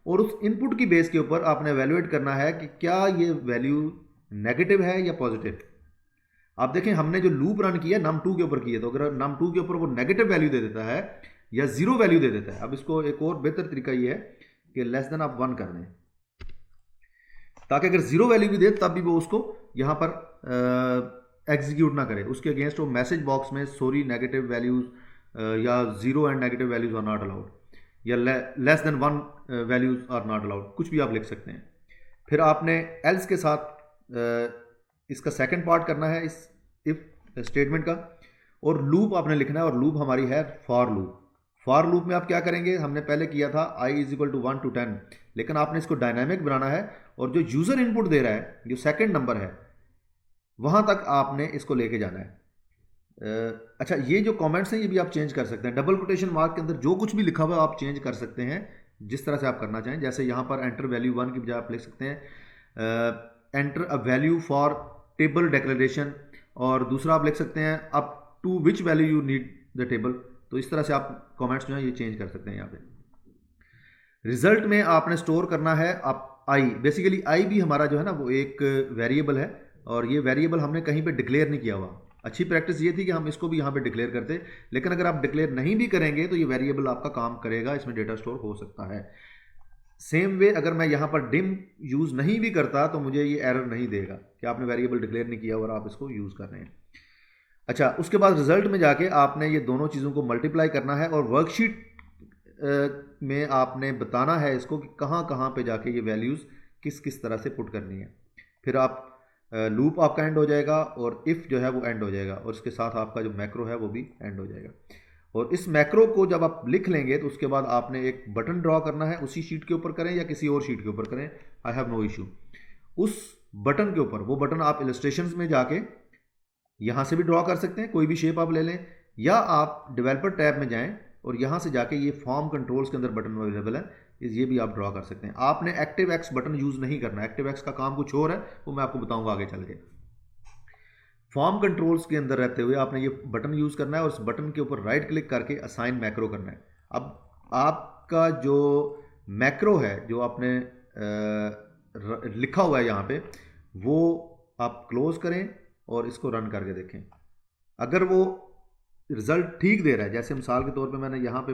और उस इनपुट की बेस के ऊपर आपने एवेलुएट करना है कि क्या ये वैल्यू नेगेटिव है या पॉजिटिव। आप देखें हमने जो लूप रन किया num2 के ऊपर किया, तो अगर num2 के ऊपर वो नेगेटिव वैल्यू दे देता है या 0 वैल्यू दे देता है। अब इसको एक और बेहतर तरीका ये है कि लेस देन आप 1 कर दें, ताकि अगर 0 वैल्यू भी दे तब भी वो उसको यहाँ पर एग्जीक्यूट ना करे। उसके अगेंस्ट वो मैसेज बॉक्स में सॉरी नेगेटिव वैल्यूज़ या 0 and negative values are not allowed, या less than 1 values are not allowed, कुछ भी आप लिख सकते हैं। फिर आपने एल्स के साथ इसका सेकंड पार्ट करना है इस इफ स्टेटमेंट का, और लूप आपने लिखना है, और लूप हमारी है फॉर लूप। फॉर लूप में आप क्या करेंगे, हमने पहले किया था i = 1 to 10, लेकिन आपने इसको डायनामिक बनाना है, और जो यूज़र इनपुट दे रहा है, जो सेकंड नंबर है, वहाँ तक आपने इसको लेके जाना है। अच्छा, ये जो कमेंट्स हैं ये भी आप चेंज कर सकते हैं। डबल कोटेशन मार्क के अंदर जो कुछ भी लिखा हुआ है आप चेंज कर सकते हैं जिस तरह से आप करना चाहें। जैसे यहाँ पर एंटर वैल्यू 1 की बजाय आप लिख सकते हैं enter a value for table declaration, और दूसरा आप लिख सकते हैं up to which value you need the table. तो इस तरह से आप कमेंट्स जो है ये चेंज कर सकते हैं। यहाँ पे रिजल्ट में आपने स्टोर करना है आप आई। बेसिकली आई भी हमारा जो है ना वो एक वेरिएबल है, और ये वेरिएबल हमने कहीं पे डिक्लेयर नहीं किया हुआ। अच्छी प्रैक्टिस ये थी कि हम इसको भी यहाँ पे डिक्लेयर करते, लेकिन अगर आप डिक्लेयर नहीं भी करेंगे तो ये वेरिएबल आपका काम करेगा, इसमें डेटा स्टोर हो सकता है। सेम वे अगर मैं यहाँ पर डिम यूज़ नहीं भी करता तो मुझे ये एरर नहीं देगा कि आपने वेरिएबल डिक्लेयर नहीं किया और आप इसको यूज़ कर रहे हैं। अच्छा, उसके बाद रिजल्ट में जाके आपने ये दोनों चीज़ों को मल्टीप्लाई करना है, और वर्कशीट में आपने बताना है इसको कि कहाँ कहाँ पे जाके ये वैल्यूज़ किस किस तरह से पुट करनी है। फिर आप लूप आपका एंड हो जाएगा और इफ़ जो है वो एंड हो जाएगा और इसके साथ आपका जो मैक्रो है वो भी एंड हो जाएगा। और इस मैक्रो को जब आप लिख लेंगे तो उसके बाद आपने एक बटन ड्रॉ करना है, उसी शीट के ऊपर करें या किसी और शीट के ऊपर करें, आई हैव नो इशू। उस बटन के ऊपर, वो बटन आप इलस्ट्रेशंस में जाके यहाँ से भी ड्रॉ कर सकते हैं, कोई भी शेप आप ले लें, या आप डेवलपर टैब में जाएं और यहाँ से जाके ये फॉर्म कंट्रोल्स के अंदर बटन अवेलेबल है, ये भी आप ड्रॉ कर सकते हैं। आपने एक्टिव एक्स बटन यूज़ नहीं करना, एक्टिव एक्स का काम कुछ और है, वो मैं आपको बताऊंगा आगे चल के। फॉर्म कंट्रोल्स के अंदर रहते हुए आपने ये बटन यूज़ करना है और उस बटन के ऊपर राइट क्लिक करके असाइन मैक्रो करना है। अब आपका जो मैक्रो है जो आपने लिखा हुआ है यहाँ पे, वो आप क्लोज करें और इसको रन करके देखें। अगर वो रिज़ल्ट ठीक दे रहा है, जैसे मिसाल के तौर पे मैंने यहाँ पे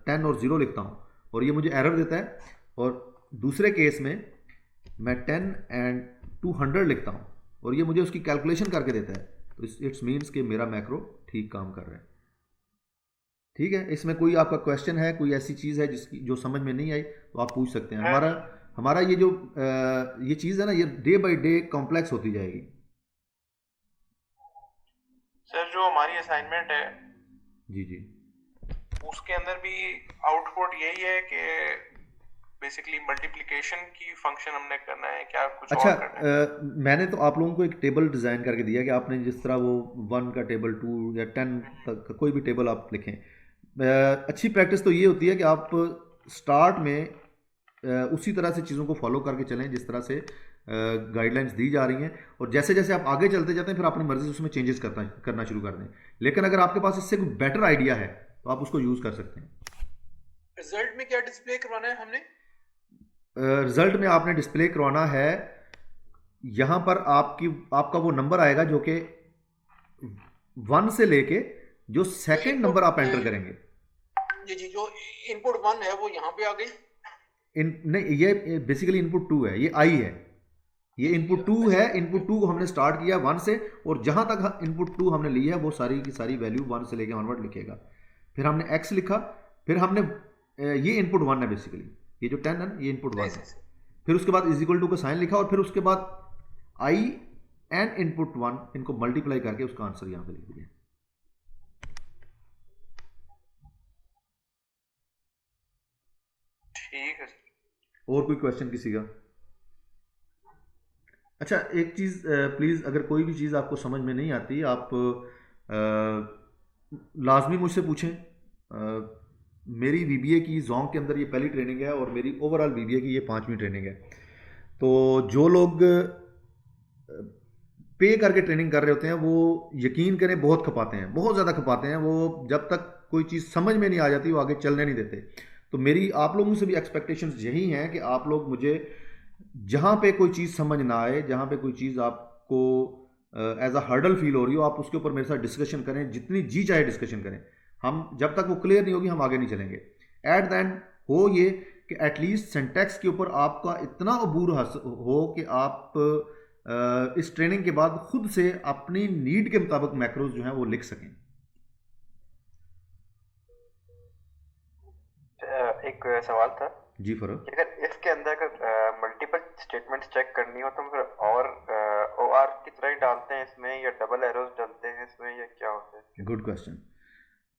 10 और 0 लिखता हूँ और ये मुझे एरर देता है, और दूसरे केस में मैं 10 एंड 200 लिखता हूँ और ये मुझे उसकी कैलकुलेशन करके देता है, तो इट्स मीन्स कि मेरा मैक्रो ठीक काम कर रहा है। ठीक है, इसमें कोई आपका क्वेश्चन है, कोई ऐसी चीज़ है जिसकी जो समझ में नहीं आई तो आप पूछ सकते हैं। हमारा ये जो ये चीज़ है ना, ये डे बाय डे कॉम्प्लेक्स होती जाएगी। सर जो हमारी असाइनमेंट है जी जी, उसके अंदर भी आउटपुट यही है कि बेसिकली मल्टीप्लिकेशन की फंक्शन हमने करना है, क्या कुछ अच्छा, और करना है? मैंने तो आप लोगों को एक टेबल डिज़ाइन करके दिया कि आपने जिस तरह वो 1 का टेबल, 2 या 10 तक का कोई भी टेबल आप लिखें। अच्छी प्रैक्टिस तो ये होती है कि आप स्टार्ट में उसी तरह से चीज़ों को फॉलो करके चलें जिस तरह से गाइडलाइंस दी जा रही हैं, और जैसे जैसे आप आगे चलते जाते हैं फिर अपनी मर्जी से उसमें चेंजेस करना शुरू कर दें। लेकिन अगर आपके पास इससे कोई बेटर आइडिया है तो आप उसको यूज़ कर सकते हैं। रिजल्ट में क्या डिस्प्ले करवाना है हमने? रिजल्ट में आपने डिस्प्ले करवाना है, यहाँ पर आपका वो नंबर आएगा जो कि 1 से लेके जो सेकंड नंबर आप एंटर करेंगे। जी, जो इनपुट 1 है वो यहाँ पे आ गई। नहीं, ये बेसिकली इनपुट 2 है, ये आई है, ये इनपुट 2 है। इनपुट 2 को हमने स्टार्ट किया 1 से, और जहां तक इनपुट 2 हमने ली है वो सारी की सारी वैल्यू 1 से लेके ऑनवर्ड लिखेगा। फिर हमने x लिखा, फिर हमने ये इनपुट 1 है बेसिकली, ये जो 10 है ये इनपुट 1 है। फिर उसके बाद इज इक्वल टू का साइन लिखा, और फिर उसके बाद i एंड इनपुट 1 इनको मल्टीप्लाई करके उसका आंसर यहां पे लिख दिया। ठीक है। और कोई क्वेश्चन किसी का? अच्छा, एक चीज़ प्लीज़, अगर कोई भी चीज़ आपको समझ में नहीं आती आप लाजमी मुझसे पूछें। मेरी बीबीए की जोंग के अंदर ये पहली ट्रेनिंग है और मेरी ओवरऑल बीबीए की ये 5वीं ट्रेनिंग है। तो जो लोग पे करके ट्रेनिंग कर रहे होते हैं वो यकीन करें बहुत खपाते हैं, बहुत ज़्यादा खपाते हैं। वो जब तक कोई चीज़ समझ में नहीं आ जाती वो आगे चलने नहीं देते। तो मेरी आप लोगों से भी एक्सपेक्टेशंस यही हैं कि आप लोग मुझे जहाँ पे कोई चीज़ समझ ना आए, जहाँ पे कोई चीज़ आपको एज अ हर्डल फील हो रही हो, आप उसके ऊपर मेरे साथ डिस्कशन करें, जितनी जी चाहे डिस्कशन करें। हम जब तक वो क्लियर नहीं होगी हम आगे नहीं चलेंगे। एट द एंड हो ये कि एटलीस्ट सिंटैक्स के ऊपर आपका इतना अबूर हो कि आप इस ट्रेनिंग के बाद खुद से अपनी नीड के मुताबिक मैक्रोज जो हैं वो लिख सकें। एक सवाल था जी फरूक, अगर इफ के अंदर अगर मल्टीपल स्टेटमेंट्स चेक करनी हो तो फिर और OR की तरह ही डालते हैं इसमें, या डबल एरोज डालते हैं इसमें, या क्या होता है? Good question.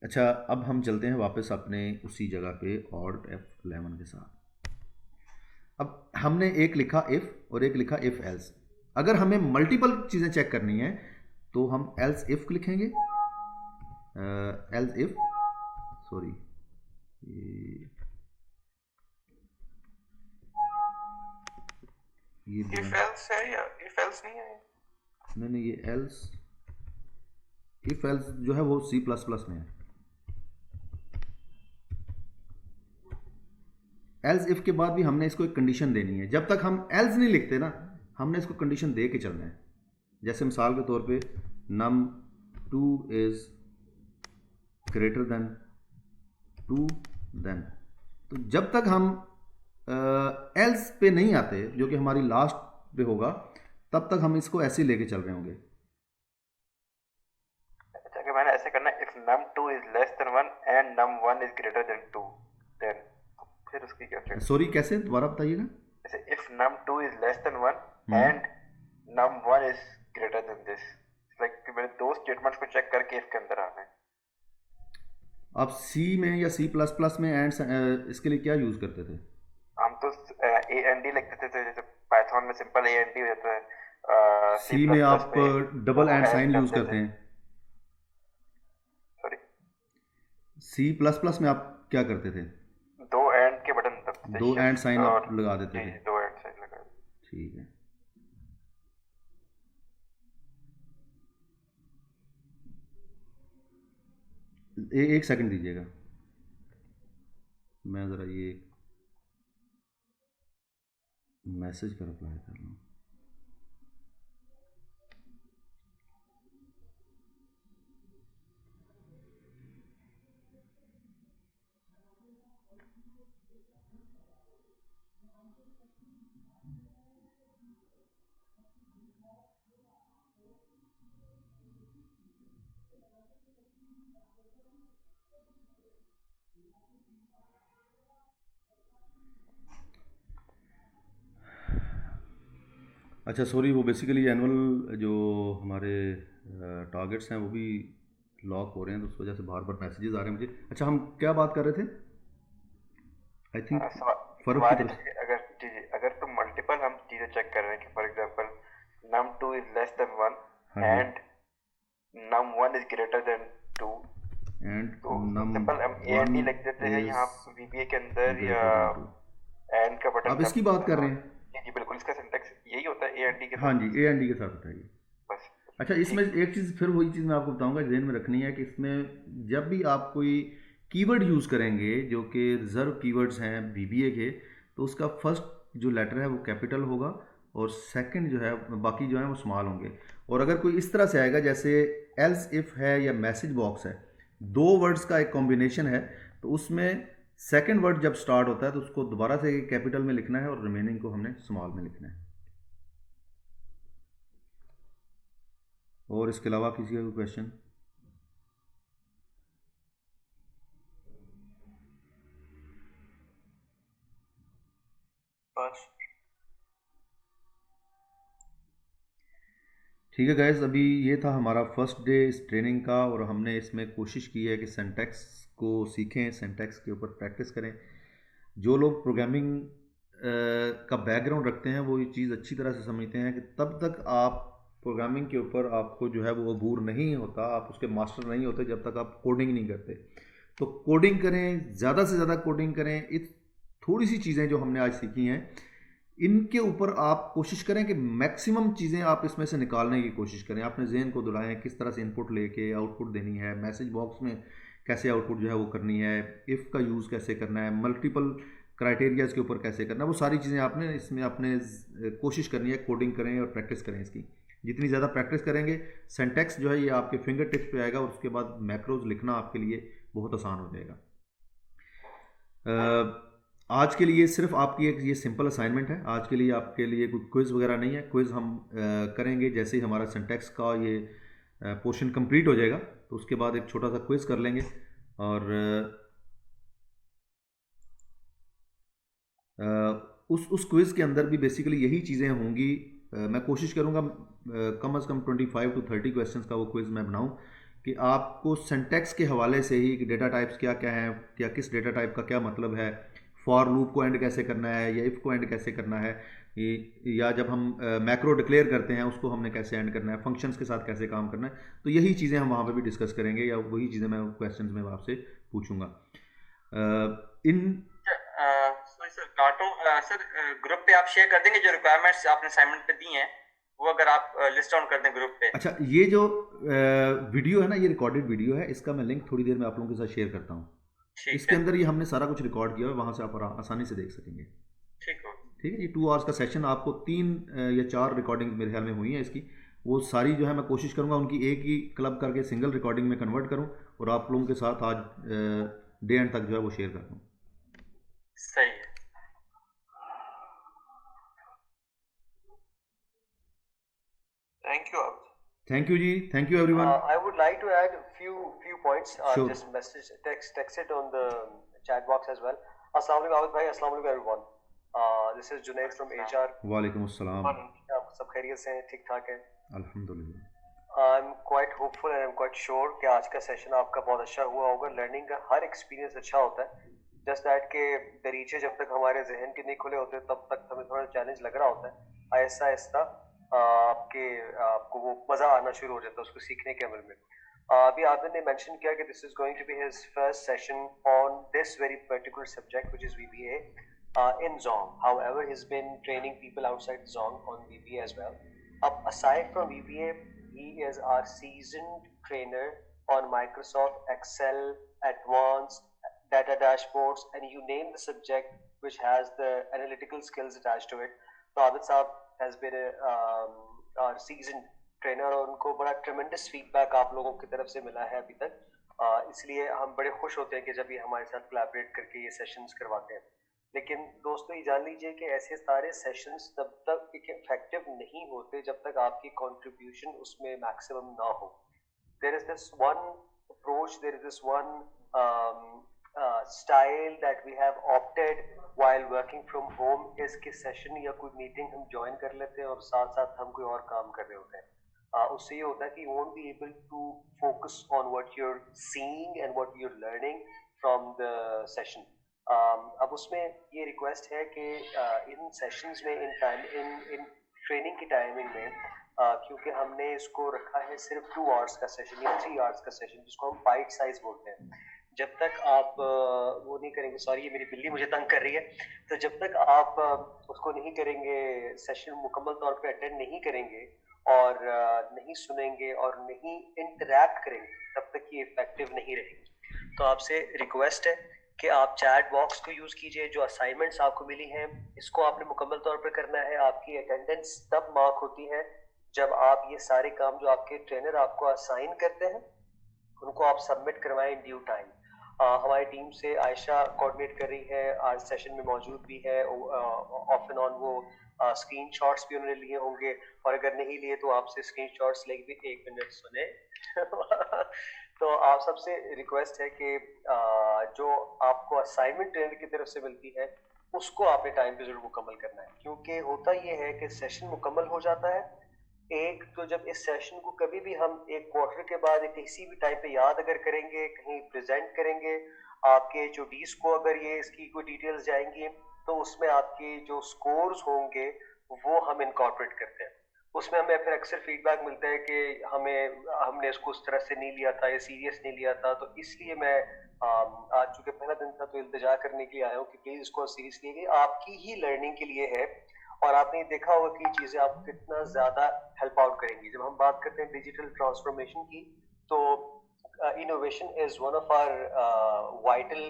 अच्छा, अब हम चलते हैं वापस अपने उसी जगह पे ऑल्ट F11 के साथ। अब हमने एक लिखा इफ़ और एक लिखा इफ़ एल्स। अगर हमें मल्टीपल चीज़ें चेक करनी है तो हम एल्स इफ़ लिखेंगे, एल्स इफ़, सॉरी ये इफ एल्स है या इफ एल्स नहीं है? नहीं, ये एल्स, इफ एल्स जो है वो C++ में है। एल्स इफ के बाद भी हमने इसको एक कंडीशन देनी है। जब तक हम एल्स नहीं लिखते ना, हमने इसको कंडीशन दे के चलना है। जैसे मिसाल के तौर पे num2 is greater than 2 then, तो जब तक हम एल्स पे नहीं आते, जो कि हमारी लास्ट पे होगा, तब तक हम इसको ऐसे ही लेके चल रहे होंगे। अच्छा, कि मैंने ऐसे करना है if num2 is less than 1 and num1 is greater than 2 then, फिर उसकी क्या? सॉरी, कैसे दोबारा बताइएगा? जैसे if num2 is less than 1 and num1 is greater than this. Like मैंने दो स्टेटमेंट्स को चेक करके इसके अंदर आना है. आप सी में या सी प्लस प्लस में एंड इसके लिए क्या यूज़ करते थे? हम तो ए एंड डी लिख देते थे, जैसे पाइथन में सिंपल ए एंड डी हो जाता है. सी में आप डबल एंड साइन यूज़ करते हैं. सॉरी, सी प्लस प्लस में आप क्या करते थे? दो एंड के बटन दबाते थे, दो एंड साइन आप और लगा देते जी थे. दो एंड साइन लगा. ठीक है. एक सेकंड दीजिएगा, मैं ज़रा ये मैसेज का रिप्लाई कर लूँ. अच्छा सॉरी, वो बेसिकली एनुअल जो हमारे टारगेट्स हैं वो भी लॉक हो रहे हैं, तो उस वजह से बार बार मैसेजेस आ रहे हैं मुझे. अच्छा, हम क्या बात कर रहे थे? आई थिंक फ़र्क की तरफ. अगर जी जी, अगर तो मल्टीपल हम चीजें चेक कर रहे हैं कि for example num2 is less than 1 and num1 is greater than 2, and तो नम सिंपल हम ए एंड डी लिख देते हैं यहाँ VBA के अंदर, या एंड का बटन आप इसकी बात कर रहे हैं? जी जी बिल्कुल, इसका सिंटैक्स यही होता है ए एंड डी के हाँ साथ. जी, ए एंड डी के साथ बताइए. बस. अच्छा, इसमें एक चीज़, फिर वही चीज़ मैं आपको बताऊंगा, ध्यान में रखनी है कि इसमें जब भी आप कोई कीवर्ड यूज़ करेंगे जो कि रिजर्व कीवर्ड्स हैं बीबीए के, तो उसका फर्स्ट जो लेटर है वो कैपिटल होगा और सेकंड जो है बाकी जो है वो स्मॉल होंगे. और अगर कोई इस तरह से आएगा जैसे एल्स इफ है या मैसेज बॉक्स है, दो वर्ड्स का एक कॉम्बिनेशन है, तो उसमें सेकंड वर्ड जब स्टार्ट होता है तो उसको दोबारा से कैपिटल में लिखना है और रिमेनिंग को हमने स्मॉल में लिखना है. और इसके अलावा किसी का कोई क्वेश्चन? बस ठीक है गाइस, अभी ये था हमारा फर्स्ट डे इस ट्रेनिंग का, और हमने इसमें कोशिश की है कि सिंटैक्स को सीखें, सिंटैक्स के ऊपर प्रैक्टिस करें. जो लोग प्रोग्रामिंग का बैकग्राउंड रखते हैं वो ये चीज़ अच्छी तरह से समझते हैं कि तब तक आप प्रोग्रामिंग के ऊपर आपको जो है वो अबूर नहीं होता, आप उसके मास्टर नहीं होते जब तक आप कोडिंग नहीं करते. तो कोडिंग करें, ज़्यादा से ज़्यादा कोडिंग करें. इस थोड़ी सी चीज़ें जो हमने आज सीखी हैं इनके ऊपर आप कोशिश करें कि मैक्सिमम चीज़ें आप इसमें से निकालने की कोशिश करें. अपने जहन को दुलाएं, किस तरह से इनपुट लेके आउटपुट देनी है, मैसेज बॉक्स में कैसे आउटपुट जो है वो करनी है, इफ़ का यूज़ कैसे करना है, मल्टीपल क्राइटेरियाज़ के ऊपर कैसे करना है, वो सारी चीज़ें आपने इसमें अपने कोशिश करनी है. कोडिंग करें और प्रैक्टिस करें इसकी. जितनी ज़्यादा प्रैक्टिस करेंगे, सिंटैक्स जो है ये आपके फिंगर टिप्स पे आएगा और उसके बाद मैक्रोज लिखना आपके लिए बहुत आसान हो जाएगा. आज के लिए सिर्फ आपकी एक ये सिंपल असाइनमेंट है. आज के लिए आपके लिए कोई क्विज़ वगैरह नहीं है. क्विज़ हम करेंगे जैसे ही हमारा सिंटैक्स का ये पोर्शन कंप्लीट हो जाएगा, तो उसके बाद एक छोटा सा क्विज़ कर लेंगे. और उस क्विज़ के अंदर भी बेसिकली यही चीज़ें होंगी. मैं कोशिश करूँगा कम से कम 25 to 30 क्वेश्चंस का वो क्विज़ मैं बनाऊँ कि आपको सिंटैक्स के हवाले से ही डेटा टाइप्स क्या क्या हैं, या किस डेटा टाइप का क्या मतलब है, फॉर लूप को एंड कैसे करना है या इफ़ को एंड कैसे करना है, या जब हम मैक्रो डिक्लेयर करते हैं उसको हमने कैसे एंड करना है, फंक्शंस के साथ कैसे काम करना है. तो यही चीज़ें हम वहाँ पे भी डिस्कस करेंगे, या वही चीज़ें मैं क्वेश्चंस में आपसे पूछूंगा. सॉरी सर, काटो सर, ग्रुप पे आप शेयर कर देंगे जो रिक्वायरमेंट्स आपने असाइनमेंट पे दी हैं, वो अगर आप लिस्ट डाउन कर दें ग्रुप पे. अच्छा, ये जो वीडियो है ना, ये रिकॉर्डेड वीडियो है, इसका मैं लिंक थोड़ी देर में आप लोगों के साथ शेयर करता हूँ. इसके अंदर ये हमने सारा कुछ रिकॉर्ड किया है, वहाँ से आप आसानी से देख सकेंगे. ठीक है. ये 2 आवर्स का सेशन, आपको 3 या 4 रिकॉर्डिंग मेरे ख्याल में हुई है इसकी. वो सारी जो है मैं कोशिश करूँगा उनकी एक ही क्लब करके सिंगल रिकॉर्डिंग में कन्वर्ट करूँ और आप लोगों के साथ आज डे एंड तक जो है वो शेयर कर दूँ. सही है. थैंक यू जी, thank you everyone. I would like to add few points. Sure. Just message text it on the chat box as well. Assalamu alaikum Awad bhai. Assalamu alaikum everyone. This is Junaid from HR. वालेकुम अस्सलाम. सब खैरियत से हैं, ठीक ठाक हैं? अल्हम्दुलिल्लाह। I am quite hopeful and I am quite sure कि आज का सेशन आपका बहुत अच्छा हुआ होगा। लर्निंग का हर एक्सपीरियंस अच्छा होता है, जस्ट दैट के दरीचे जब तक हमारे जहन के नहीं खुले होते तब तक हमें थोड़ा चैलेंज लग रहा होता है। आहिस्ता आहिस्ता आपको वो मज़ा आना शुरू हो जाता है उसको सीखने के अमल में। अभी आपने ने मेंशन किया कि this is going to be his first session on this very particular subject which is VBA in Zong. However, he's been training people outside Zong on VBA as well. Aside from VBA, he is our seasoned trainer on Microsoft Excel, Advanced, data dashboards, and you name the subject which has the analytical skills attached to it. So Abid Saab has been our seasoned trainer और उनको बड़ा tremendous feedback आप लोगों की तरफ से मिला है अभी तक, इसलिए हम बड़े खुश होते हैं कि जब ये हमारे साथ collaborate करके ये sessions करवाते हैं। लेकिन दोस्तों ये जान लीजिए कि ऐसे सारे सेशंस तब तक इफेक्टिव नहीं होते जब तक आपकी कंट्रीब्यूशन उसमें मैक्सिमम ना हो। There is this one approach, there is this one style that we have opted while working from home, is कि सेशन या कोई मीटिंग हम ज्वाइन कर लेते हैं और साथ साथ हम कोई और काम कर रहे होते हैं। उससे ये होता है कि you won't be able to focus on what you are seeing and what you are learning from the session. अब उसमें ये रिक्वेस्ट है कि इन सेशंस में इन ट्रेनिंग की टाइमिंग में क्योंकि हमने इसको रखा है सिर्फ 2 आवर्स का सेशन या 3 आवर्स का सेशन जिसको हम बाइट साइज बोलते हैं, जब तक आप वो नहीं करेंगे, सॉरी ये मेरी बिल्ली मुझे तंग कर रही है, तो जब तक आप उसको नहीं करेंगे, सेशन मुकम्मल तौर पे अटेंड नहीं करेंगे और नहीं सुनेंगे और नहीं इंटरैक्ट करेंगे तब तक ये इफेक्टिव नहीं रहेगी। तो आपसे रिक्वेस्ट है कि आप चैट बॉक्स को यूज़ कीजिए। जो असाइनमेंट्स आपको मिली हैं इसको आपने मुकम्मल तौर पर करना है। आपकी अटेंडेंस तब मार्क होती है जब आप ये सारे काम जो आपके ट्रेनर आपको असाइन करते हैं उनको आप सबमिट करवाएं इन ड्यू टाइम। हमारी टीम से आयशा कोऑर्डिनेट कर रही है, आज सेशन में मौजूद भी है, ऑफ एंड ऑन वो स्क्रीन शॉट्स भी उन्होंने लिए होंगे और अगर नहीं लिए तो आपसे स्क्रीन शॉट्स लेके भी 1 मिनट सुने तो आप सबसे रिक्वेस्ट है कि जो आपको असाइनमेंट ट्रेनर की तरफ से मिलती है उसको आपने टाइम पे जरूर मुकम्मल करना है, क्योंकि होता ये है कि सेशन मुकम्मल हो जाता है एक, तो जब इस सेशन को कभी भी हम एक क्वार्टर के बाद किसी भी टाइम पे याद अगर करेंगे, कहीं प्रेजेंट करेंगे, आपके जो HODs को अगर ये इसकी कोई डिटेल्स जाएंगी तो उसमें आपके जो स्कोर्स होंगे वो हम इनकॉर्पोरेट करते हैं। उसमें हमें फिर अक्सर फीडबैक मिलता है कि हमने इसको उस तरह से नहीं लिया था या सीरियस नहीं लिया था, तो इसलिए मैं आज चूंकि पहला दिन था तो इल्तिजा करने के लिए आया हूँ कि प्लीज इसको सीरियस लीजिए, आपकी ही लर्निंग के लिए है और आपने देखा होगा कि चीजें आपको कितना ज्यादा हेल्प आउट करेंगी। जब हम बात करते हैं डिजिटल ट्रांसफॉर्मेशन की तो innovation is one of our vital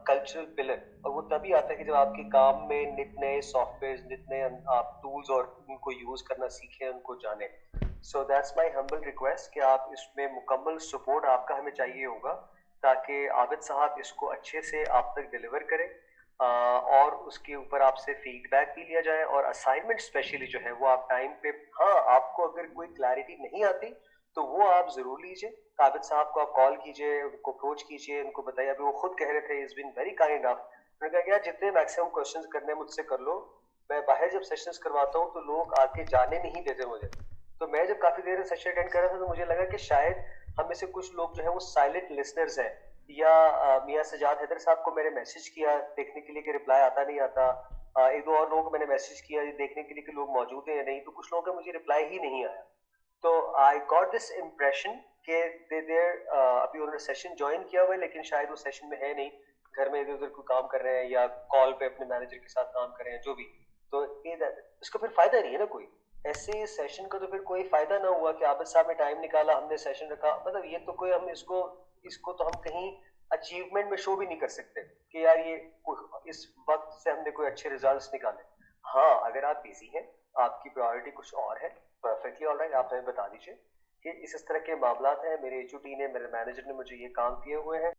cultural pillar, और वो तभी आता है कि जब आपके काम में नित नए सॉफ्टवेयर, नित नए आप टूल्स और उनको यूज करना सीखें, उनको जाने। So that's my humble request कि आप इसमें मुकम्मल सपोर्ट आपका हमें चाहिए होगा ताकि आबिद साहब इसको अच्छे से आप तक डिलीवर करें और उसके ऊपर आपसे फीडबैक भी लिया जाए और असाइनमेंट स्पेशली जो है वो आप टाइम पे, हाँ आपको अगर कोई क्लैरिटी नहीं आती तो वो आप जरूर लीजिए, आबिद साहब को आप कॉल कीजिए, उनको अप्रोच कीजिए, उनको बताइए। अभी वो खुद कह रहे थे, is been very kind of, उन्होंने कहा जितने मैक्सिमम क्वेश्चंस करने मुझसे कर लो, मैं बाहर जब सेशंस करवाता हूँ तो लोग आके जाने नहीं देते मुझे, तो मैं जब काफी देर सेशन अटेंड कर रहा था तो मुझे लगा कि शायद हम में से कुछ लोग जो है वो साइलेंट लिसनर्स हैं, या मियां सजाद हैदर साहब को मैंने मैसेज किया देखने के लिए कि रिप्लाई आता नहीं आता, एक दो और लोगों को मैंने मैसेज किया देखने के लिए कि लोग मौजूद हैं या नहीं, तो कुछ लोगों का मुझे रिप्लाई ही नहीं आया। तो आई गॉट दिस इम्प्रेशन कि अभी उन्होंने सेशन ज्वाइन किया हुआ है लेकिन शायद वो सेशन में है नहीं, घर में इधर उधर कोई काम कर रहे हैं या कॉल पे अपने मैनेजर के साथ काम कर रहे हैं, जो भी, तो इसका फिर फायदा नहीं है ना कोई, ऐसे सेशन का तो फिर कोई फायदा ना हुआ कि आबिद साहब ने टाइम निकाला, हमने सेशन रखा, मतलब ये तो कोई, हम इसको तो हम कहीं अचीवमेंट में शो भी नहीं कर सकते कि यार ये इस वक्त से हमने कोई अच्छे रिजल्ट्स निकाले। हाँ अगर आप बिजी हैं, आपकी प्रायोरिटी कुछ और है, परफेक्टली ऑलराइट, आप हमें बता दीजिए कि इस तरह के मामलात हैं, मेरे HOD ने, मेरे मैनेजर ने मुझे ये काम दिए हुए हैं।